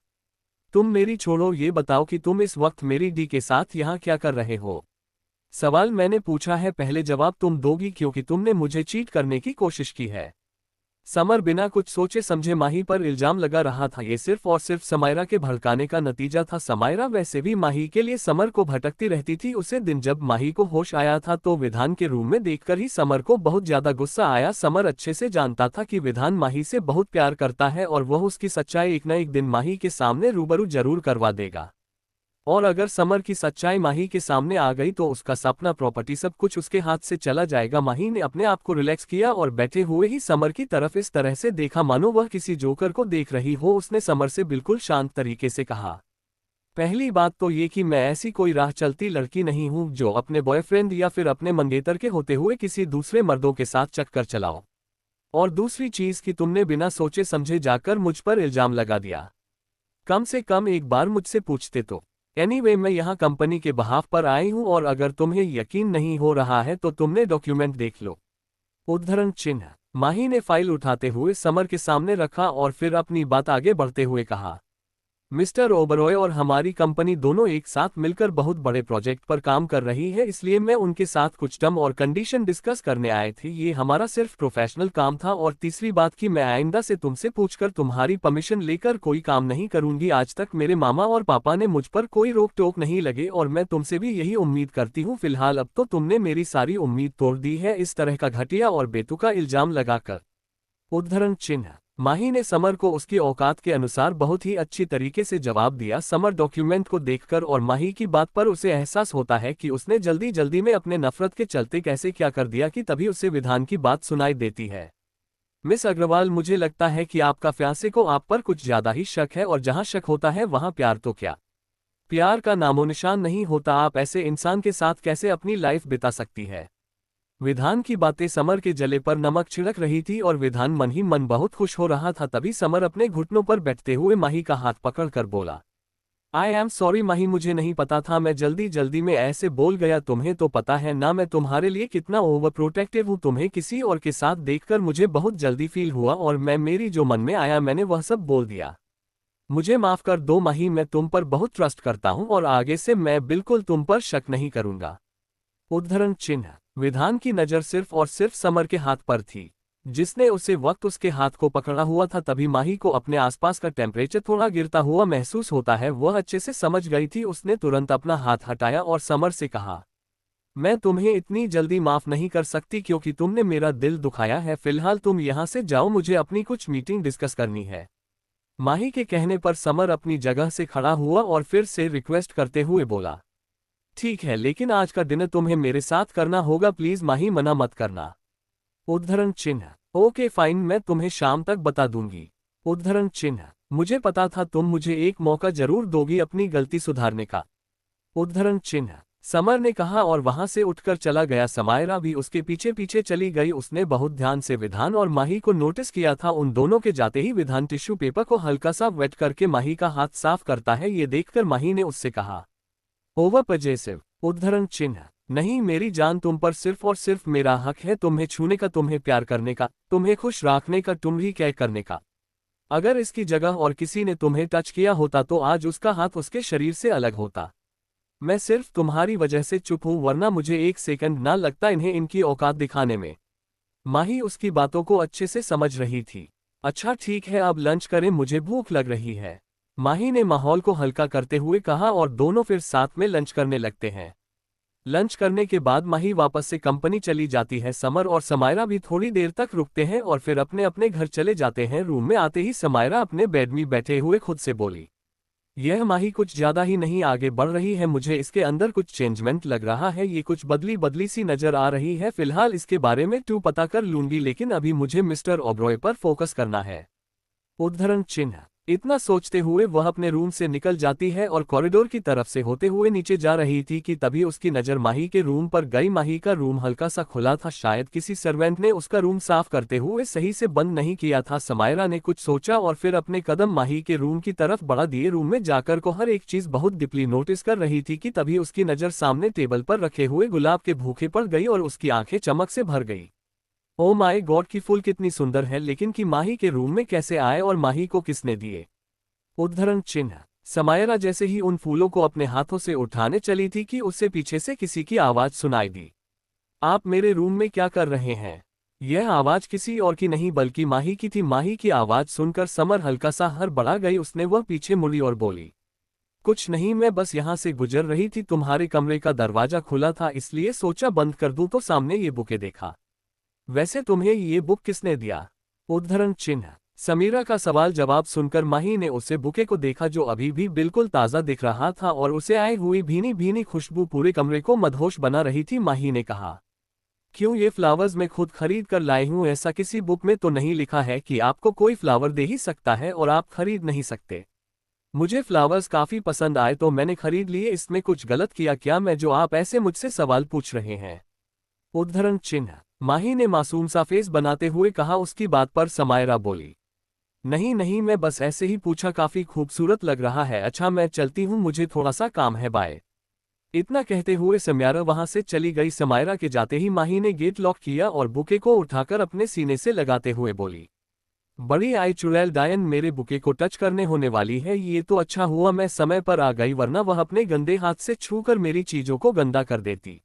तुम मेरी छोड़ो, ये बताओ कि तुम इस वक्त मेरी डी के साथ यहाँ क्या कर रहे हो। सवाल मैंने पूछा है, पहले जवाब तुम दोगी क्योंकि तुमने मुझे चीट करने की कोशिश की है। समर बिना कुछ सोचे समझे माही पर इल्जाम लगा रहा था। ये सिर्फ और सिर्फ समायरा के भड़काने का नतीजा था। समायरा वैसे भी माही के लिए समर को भटकती रहती थी। उसे दिन जब माही को होश आया था तो विधान के रूम में देखकर ही समर को बहुत ज्यादा गुस्सा आया। समर अच्छे से जानता था कि विधान माही से बहुत प्यार करता है और वह उसकी सच्चाई एक न एक दिन माही के सामने रूबरू जरूर करवा देगा। और अगर समर की सच्चाई माही के सामने आ गई तो उसका सपना, प्रॉपर्टी, सब कुछ उसके हाथ से चला जाएगा। माही ने अपने आप को रिलैक्स किया और बैठे हुए ही समर की तरफ इस तरह से देखा मानो वह किसी जोकर को देख रही हो। उसने समर से बिल्कुल शांत तरीके से कहा, पहली बात तो ये कि मैं ऐसी कोई राह चलती लड़की नहीं हूं जो अपने बॉयफ्रेंड या फिर अपने मंगेतर के होते हुए किसी दूसरे मर्दों के साथ चक्कर चलाओ। और दूसरी चीज कि तुमने बिना सोचे समझे जाकर मुझ पर इल्जाम लगा दिया। कम से कम एक बार मुझसे पूछते तो। एनीवे, मैं यहाँ कंपनी के बहाफ पर आई हूँ और अगर तुम्हें यकीन नहीं हो रहा है तो तुमने डॉक्यूमेंट देख लो। उद्धरण चिन्ह। माही ने फाइल उठाते हुए समर के सामने रखा और फिर अपनी बात आगे बढ़ते हुए कहा, मिस्टर ओबरॉय और हमारी कंपनी दोनों एक साथ मिलकर बहुत बड़े प्रोजेक्ट पर काम कर रही है, इसलिए मैं उनके साथ कुछ टर्म और कंडीशन डिस्कस करने आए थे। ये हमारा सिर्फ प्रोफेशनल काम था। और तीसरी बात कि मैं आइंदा से तुमसे पूछकर तुम्हारी परमिशन लेकर कोई काम नहीं करूंगी। आज तक मेरे मामा और पापा ने मुझ पर कोई रोक टोक नहीं लगे और मैं तुमसे भी यही उम्मीद करती हूँ। फिलहाल अब तो तुमने मेरी सारी उम्मीद तोड़ दी है इस तरह का घटिया और बेतुका इल्जाम लगाकर। उद्धरण चिन्ह। माही ने समर को उसकी औकात के अनुसार बहुत ही अच्छी तरीके से जवाब दिया। समर डॉक्यूमेंट को देखकर और माही की बात पर उसे एहसास होता है कि उसने जल्दी जल्दी में अपने नफरत के चलते कैसे क्या कर दिया कि तभी उसे विधान की बात सुनाई देती है, मिस अग्रवाल, मुझे लगता है कि आपका फियांसे को आप पर कुछ ज्यादा ही शक है और जहां शक होता है वहां प्यार तो क्या, प्यार का नामोनिशान नहीं होता। आप ऐसे इंसान के साथ कैसे अपनी लाइफ बिता सकती है। विधान की बातें समर के जले पर नमक छिड़क रही थी और विधान मन ही मन बहुत खुश हो रहा था। तभी समर अपने घुटनों पर बैठते हुए माही का हाथ पकड़कर बोला, आई एम सॉरी माही, मुझे नहीं पता था, मैं जल्दी जल्दी में ऐसे बोल गया। तुम्हें तो पता है ना मैं तुम्हारे लिए कितना ओवर प्रोटेक्टिव हूँ। तुम्हें किसी और के साथ देखकर मुझे बहुत जल्दी फील हुआ और मेरी जो मन में आया मैंने वह सब बोल दिया। मुझे माफ कर दो माही, मैं तुम पर बहुत ट्रस्ट करता हूँ और आगे से मैं बिल्कुल तुम पर शक नहीं करूंगा। उद्धरण चिन्ह। विधान की नज़र सिर्फ और सिर्फ समर के हाथ पर थी, जिसने उसे वक्त उसके हाथ को पकड़ा हुआ था। तभी माही को अपने आसपास का टेम्परेचर थोड़ा गिरता हुआ महसूस होता है। वह अच्छे से समझ गई थी। उसने तुरंत अपना हाथ हटाया और समर से कहा, मैं तुम्हें इतनी जल्दी माफ नहीं कर सकती क्योंकि तुमने मेरा दिल दुखाया है। फिलहाल तुम यहाँ से जाओ, मुझे अपनी कुछ मीटिंग डिस्कस करनी है। माही के कहने पर समर अपनी जगह से खड़ा हुआ और फिर से रिक्वेस्ट करते हुए बोला, ठीक है, लेकिन आज का डिनर तुम्हें मेरे साथ करना होगा, प्लीज माही, मना मत करना। उद्धरण चिन्ह। ओके फाइन, मैं तुम्हें शाम तक बता दूंगी। उद्धरण चिन्ह। मुझे पता था तुम मुझे एक मौका जरूर दोगी अपनी गलती सुधारने का। उद्धरण चिन्ह। समर ने कहा और वहां से उठकर चला गया। समायरा भी उसके पीछे पीछे चली गई। उसने बहुत ध्यान से विधान और माही को नोटिस किया था। उन दोनों के जाते ही विधान टिश्यू पेपर को हल्का सा वेट करके माही का हाथ साफ करता है। ये देखकर माही ने उससे कहा, ओवर पजेसिव। उद्धरण चिन्ह। नहीं मेरी जान, तुम पर सिर्फ और सिर्फ मेरा हक है, तुम्हें छूने का, तुम्हें प्यार करने का, तुम्हें खुश रखने का, तुम्हें क्या करने का। अगर इसकी जगह और किसी ने तुम्हें टच किया होता तो आज उसका हाथ उसके शरीर से अलग होता। मैं सिर्फ तुम्हारी वजह से चुप हूं, वरना मुझे एक सेकंड ना लगता इन्हें इनकी औकात दिखाने में। माही उसकी बातों को अच्छे से समझ रही थी। अच्छा ठीक है, अब लंच करें, मुझे भूख लग रही है। माही ने माहौल को हल्का करते हुए कहा और दोनों फिर साथ में लंच करने लगते हैं। लंच करने के बाद माही वापस से कंपनी चली जाती है। समर और समायरा भी थोड़ी देर तक रुकते हैं और फिर अपने अपने घर चले जाते हैं। रूम में आते ही समायरा अपने बेड में बैठे हुए खुद से बोली, यह माही कुछ ज्यादा ही नहीं आगे बढ़ रही है, मुझे इसके अंदर कुछ चेंजमेंट लग रहा है, ये कुछ बदली बदली सी नजर आ रही है। फिलहाल इसके बारे में पता कर लूंगी, लेकिन अभी मुझे मिस्टर ओबरॉय पर फोकस करना है। उद्धरण चिन्ह। इतना सोचते हुए वह अपने रूम से निकल जाती है और कॉरिडोर की तरफ से होते हुए नीचे जा रही थी कि तभी उसकी नज़र माही के रूम पर गई। माही का रूम हल्का सा खुला था, शायद किसी सर्वेंट ने उसका रूम साफ करते हुए सही से बंद नहीं किया था। समायरा ने कुछ सोचा और फिर अपने कदम माही के रूम की तरफ बढ़ा दिए। रूम में जाकर को हर एक चीज बहुत डीपली नोटिस कर रही थी कि तभी उसकी नज़र सामने टेबल पर रखे हुए गुलाब के बुके पर गई और उसकी आंखें चमक से भर गई। ओ माय गॉड, की फूल कितनी सुंदर है, लेकिन कि माही के रूम में कैसे आए और माही को किसने दिए? उद्धरण चिन्ह। समायरा जैसे ही उन फूलों को अपने हाथों से उठाने चली थी कि उससे पीछे से किसी की आवाज सुनाई दी। आप मेरे रूम में क्या कर रहे हैं? यह आवाज किसी और की नहीं बल्कि माही की थी। माही की आवाज सुनकर समर हल्का सा हड़बड़ा गई। उसने वह पीछे मुड़ी और बोली, कुछ नहीं, मैं बस यहां से गुजर रही थी, तुम्हारे कमरे का दरवाजा खुला था इसलिए सोचा बंद कर दूं तो सामने ये बुके देखा। वैसे तुम्हें ये बुक किसने दिया? उद्धरण चिन्ह। समीरा का सवाल जवाब सुनकर माही ने उसे बुके को देखा जो अभी भी बिल्कुल ताज़ा दिख रहा था और उसे आई हुई भीनी भीनी खुशबू पूरे कमरे को मदहोश बना रही थी। माही ने कहा, क्यों, ये फ्लावर्स मैं खुद खरीद कर लाई हूं, ऐसा किसी बुक में तो नहीं लिखा है कि आपको कोई फ्लावर दे ही सकता है और आप खरीद नहीं सकते। मुझे फ्लावर्स काफ़ी पसंद आए तो मैंने खरीद लिए, इसमें कुछ गलत किया क्या मैं जो आप ऐसे मुझसे सवाल पूछ रहे हैं? उद्धरण चिन्ह। माही ने मासूम सा फेस बनाते हुए कहा। उसकी बात पर समायरा बोली, नहीं नहीं, मैं बस ऐसे ही पूछा, काफी खूबसूरत लग रहा है। अच्छा मैं चलती हूँ, मुझे थोड़ा सा काम है, बाय। इतना कहते हुए समायरा वहां से चली गई। समायरा के जाते ही माही ने गेट लॉक किया और बुके को उठाकर अपने सीने से लगाते हुए बोली, बड़ी आई चुड़ैल डायन, मेरे बुके को टच करने होने वाली है। ये तो अच्छा हुआ मैं समय पर आ गई, वरना वह अपने गंदे हाथ से छूकर मेरी चीजों को गंदा कर देती।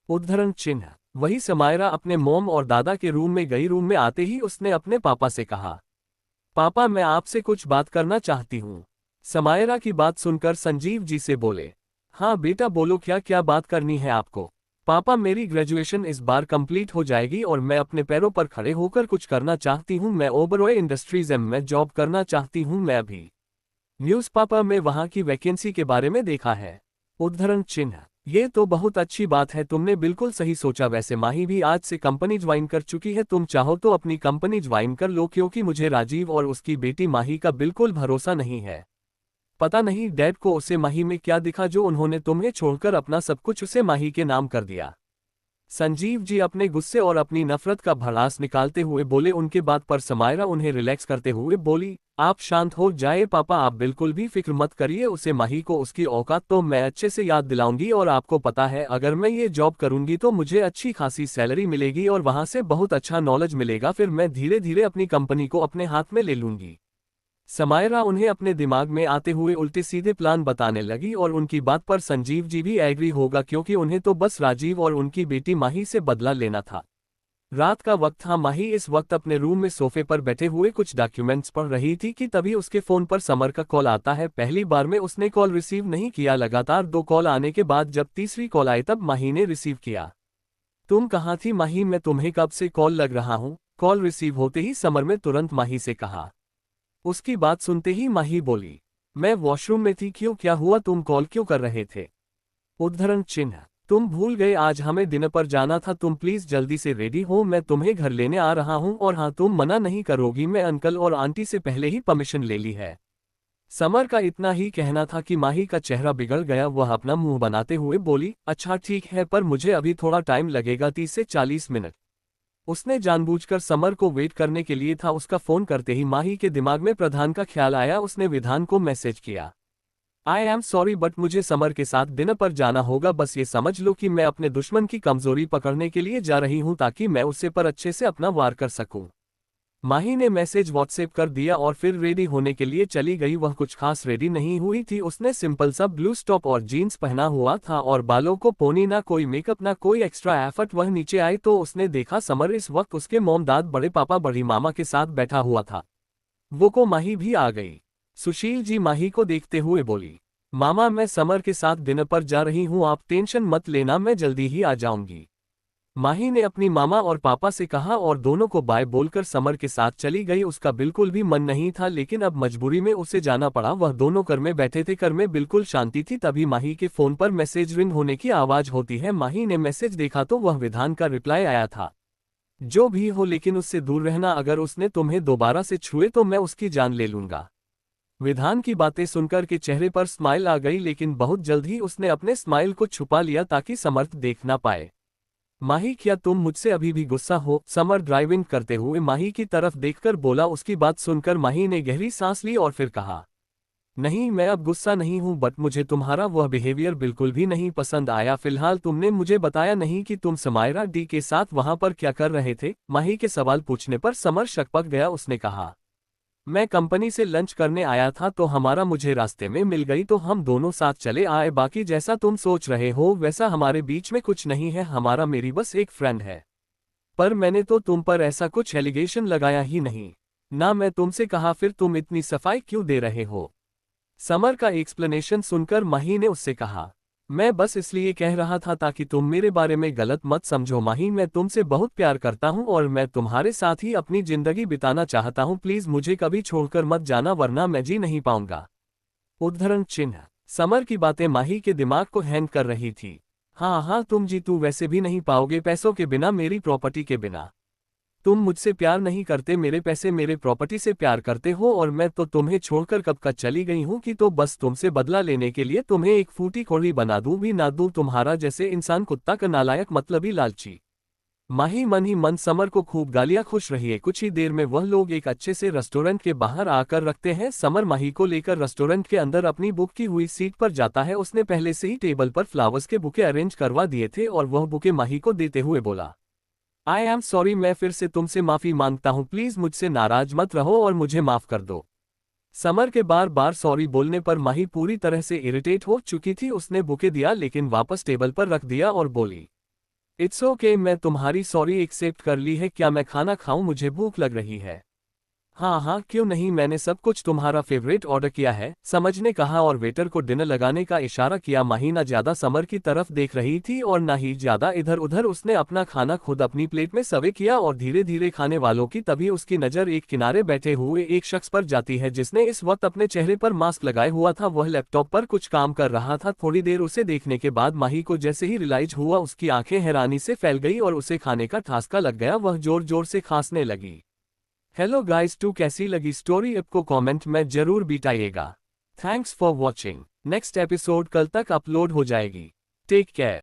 उद्धरण चिन्ह। वही समायरा अपने मोम और दादा के रूम में गई। रूम में आते ही उसने अपने पापा से कहा, पापा मैं आपसे कुछ बात करना चाहती हूँ। समायरा की बात सुनकर संजीव जी से बोले, हाँ बेटा बोलो, क्या क्या बात करनी है आपको? पापा मेरी ग्रेजुएशन इस बार कंप्लीट हो जाएगी और मैं अपने पैरों पर खड़े होकर कुछ करना चाहती हूँ। मैं ओबरॉय इंडस्ट्रीज में जॉब करना चाहती हूँ। मैं अभी न्यूज़पेपर में वहाँ की वैकेंसी के बारे में देखा है। उद्धरण चिन्ह। ये तो बहुत अच्छी बात है, तुमने बिल्कुल सही सोचा। वैसे माही भी आज से कंपनी ज्वाइन कर चुकी है, तुम चाहो तो अपनी कंपनी ज्वाइन कर लो, क्योंकि मुझे राजीव और उसकी बेटी माही का बिल्कुल भरोसा नहीं है। पता नहीं डैड को उसे माही में क्या दिखा जो उन्होंने तुम्हें छोड़कर अपना सब कुछ उसे माही के नाम कर दिया। संजीव जी अपने गुस्से और अपनी नफरत का भड़ास निकालते हुए बोले। उनके बात पर समायरा उन्हें रिलैक्स करते हुए बोली, आप शांत हो जाए पापा, आप बिल्कुल भी फिक्र मत करिए। उसे माही को उसकी औकात तो मैं अच्छे से याद दिलाऊंगी और आपको पता है अगर मैं ये जॉब करूंगी तो मुझे अच्छी खासी सैलरी मिलेगी और वहां से बहुत अच्छा नॉलेज मिलेगा, फिर मैं धीरे धीरे अपनी कंपनी को अपने हाथ में ले लूंगी। समायरा उन्हें अपने दिमाग में आते हुए उल्टे सीधे प्लान बताने लगी और उनकी बात पर संजीव जी भी एग्री होगा, क्योंकि उन्हें तो बस राजीव और उनकी बेटी माही से बदला लेना था। रात का वक्त था। माही इस वक्त अपने रूम में सोफे पर बैठे हुए कुछ डॉक्यूमेंट्स पढ़ रही थी कि तभी उसके फोन पर समर का कॉल आता है। पहली बार में उसने कॉल रिसीव नहीं किया, लगातार 2 कॉल आने के बाद जब तीसरी कॉल आई तब माही ने रिसीव किया। तुम कहाँ थी माही, मैं तुम्हें कब से कॉल लग रहा हूँ। कॉल रिसीव होते ही समर ने तुरंत माही से कहा। उसकी बात सुनते ही माही बोली, मैं वॉशरूम में थी। क्यों, क्या हुआ, तुम कॉल क्यों कर रहे थे? उद्धरण चिन्ह। तुम भूल गए आज हमें डिनर पर जाना था, तुम प्लीज जल्दी से रेडी हो, मैं तुम्हें घर लेने आ रहा हूँ। और हाँ, तुम मना नहीं करोगी, मैं अंकल और आंटी से पहले ही परमिशन ले ली है। समर का इतना ही कहना था कि माही का चेहरा बिगड़ गया। वह अपना मुंह बनाते हुए बोली, अच्छा ठीक है, पर मुझे अभी थोड़ा टाइम लगेगा, 30 से 40 मिनट। उसने जानबूझकर समर को वेट करने के लिए था। उसका फोन करते ही माही के दिमाग में प्रधान का ख्याल आया। उसने विधान को मैसेज किया, आई एम सॉरी बट मुझे समर के साथ डिनर पर जाना होगा। बस ये समझ लो कि मैं अपने दुश्मन की कमजोरी पकड़ने के लिए जा रही हूं ताकि मैं उससे पर अच्छे से अपना वार कर सकूं। माही ने मैसेज व्हाट्सएप कर दिया और फिर रेडी होने के लिए चली गई। वह कुछ खास रेडी नहीं हुई थी। उसने सिंपल सा ब्लू टॉप और जीन्स पहना हुआ था और बालों को पोनी, ना कोई मेकअप ना कोई एक्स्ट्रा एफर्ट। वह नीचे आई तो उसने देखा समर इस वक्त उसके मोम दाद, बड़े पापा, बड़ी मामा के साथ बैठा हुआ था। वो को माही भी आ गई। सुशील जी माही को देखते हुए बोली, मामा मैं समर के साथ डिनर पर जा रही हूँ, आप टेंशन मत लेना, मैं जल्दी ही आ जाऊंगी। माही ने अपनी मामा और पापा से कहा और दोनों को बाय बोलकर समर के साथ चली गई। उसका बिल्कुल भी मन नहीं था, लेकिन अब मजबूरी में उसे जाना पड़ा। वह दोनों घर में बैठे थे, घर में बिल्कुल शांति थी। तभी माही के फोन पर मैसेज रिंग होने की आवाज होती है। माही ने मैसेज देखा तो वह विधान का रिप्लाई आया था, जो भी हो लेकिन उससे दूर रहना, अगर उसने तुम्हें दोबारा से छुए तो मैं उसकी जान ले लूंगा। विधान की बातें सुनकर के चेहरे पर स्माइल आ गई, लेकिन बहुत जल्द ही उसने अपने स्माइल को छुपा लिया ताकि समर्थ देख ना पाए। माही, क्या तुम मुझसे अभी भी गुस्सा हो? समर ड्राइविंग करते हुए माही की तरफ देखकर बोला। उसकी बात सुनकर माही ने गहरी सांस ली और फिर कहा, नहीं, मैं अब गुस्सा नहीं हूं, बट मुझे तुम्हारा वह बिहेवियर बिल्कुल भी नहीं पसंद आया। फिलहाल तुमने मुझे बताया नहीं कि तुम समायरा डी के साथ वहां पर क्या कर रहे थे। माही के सवाल पूछने पर समर शक्पक गया। उसने कहा, मैं कंपनी से लंच करने आया था तो हमारा मुझे रास्ते में मिल गई तो हम दोनों साथ चले आए। बाकी जैसा तुम सोच रहे हो वैसा हमारे बीच में कुछ नहीं है, हमारा मेरी बस एक फ्रेंड है। पर मैंने तो तुम पर ऐसा कुछ एलिगेशन लगाया ही नहीं, ना मैं तुमसे कहा, फिर तुम इतनी सफाई क्यों दे रहे हो? समर का एक्सप्लेनेशन सुनकर माही ने उससे कहा, मैं बस इसलिए कह रहा था ताकि तुम मेरे बारे में गलत मत समझो। माही, मैं तुमसे बहुत प्यार करता हूं और मैं तुम्हारे साथ ही अपनी जिंदगी बिताना चाहता हूं। प्लीज मुझे कभी छोड़कर मत जाना, वरना मैं जी नहीं पाऊंगा। उद्धरण चिन्ह। समर की बातें माही के दिमाग को हैंग कर रही थी। हाँ हाँ, तुम जीतू वैसे भी नहीं पाओगे, पैसों के बिना, मेरी प्रॉपर्टी के बिना। तुम मुझसे प्यार नहीं करते, मेरे पैसे मेरे प्रॉपर्टी से प्यार करते हो, और मैं तो तुम्हें छोड़कर कब का चली गई हूं कि तो बस तुमसे बदला लेने के लिए तुम्हें एक फूटी कौड़ी बना दूं भी ना दूं। तुम्हारा जैसे इंसान कुत्ता का नालायक, मतलबी, लालची। माही मन ही मन समर को खूब गालियां खुश रही है। कुछ ही देर में वह लोग एक अच्छे से रेस्टोरेंट के बाहर आकर रखते हैं। समर माही को लेकर रेस्टोरेंट के अंदर अपनी बुक की हुई सीट पर जाता है। उसने पहले से ही टेबल पर फ्लावर्स के बुके अरेंज करवा दिए थे और वह बुके माही को देते हुए बोला, आई एम सॉरी, मैं फिर से तुमसे माफी मांगता हूं, प्लीज मुझसे नाराज मत रहो और मुझे माफ कर दो। समर के बार बार सॉरी बोलने पर माही पूरी तरह से इरिटेट हो चुकी थी। उसने बुके दिया लेकिन वापस टेबल पर रख दिया और बोली, इट्स ओके, मैं तुम्हारी सॉरी एक्सेप्ट कर ली है। क्या मैं खाना खाऊं? मुझे भूख लग रही है। हाँ हाँ, क्यों नहीं, मैंने सब कुछ तुम्हारा फेवरेट ऑर्डर किया है, समझ ने कहा और वेटर को डिनर लगाने का इशारा किया। माही ना ज्यादा समर की तरफ देख रही थी और ना ही ज्यादा इधर उधर। उसने अपना खाना खुद अपनी प्लेट में सर्व किया और धीरे धीरे खाने वालों की। तभी उसकी नज़र एक किनारे बैठे हुए एक शख्स पर जाती है जिसने इस वक्त अपने चेहरे पर मास्क लगाए हुआ था। वह लैपटॉप पर कुछ काम कर रहा था। थोड़ी देर उसे देखने के बाद माही को जैसे ही रियलाइज हुआ, उसकी आंखें हैरानी से फैल गई और उसे खाने का ठहाका लग गया। वह जोर जोर से खांसने लगी। हेलो गाइस, टू कैसी लगी स्टोरी आपको कमेंट में जरूर बताइएगा। Thanks for watching. Next episode कल तक अपलोड हो जाएगी। Take care.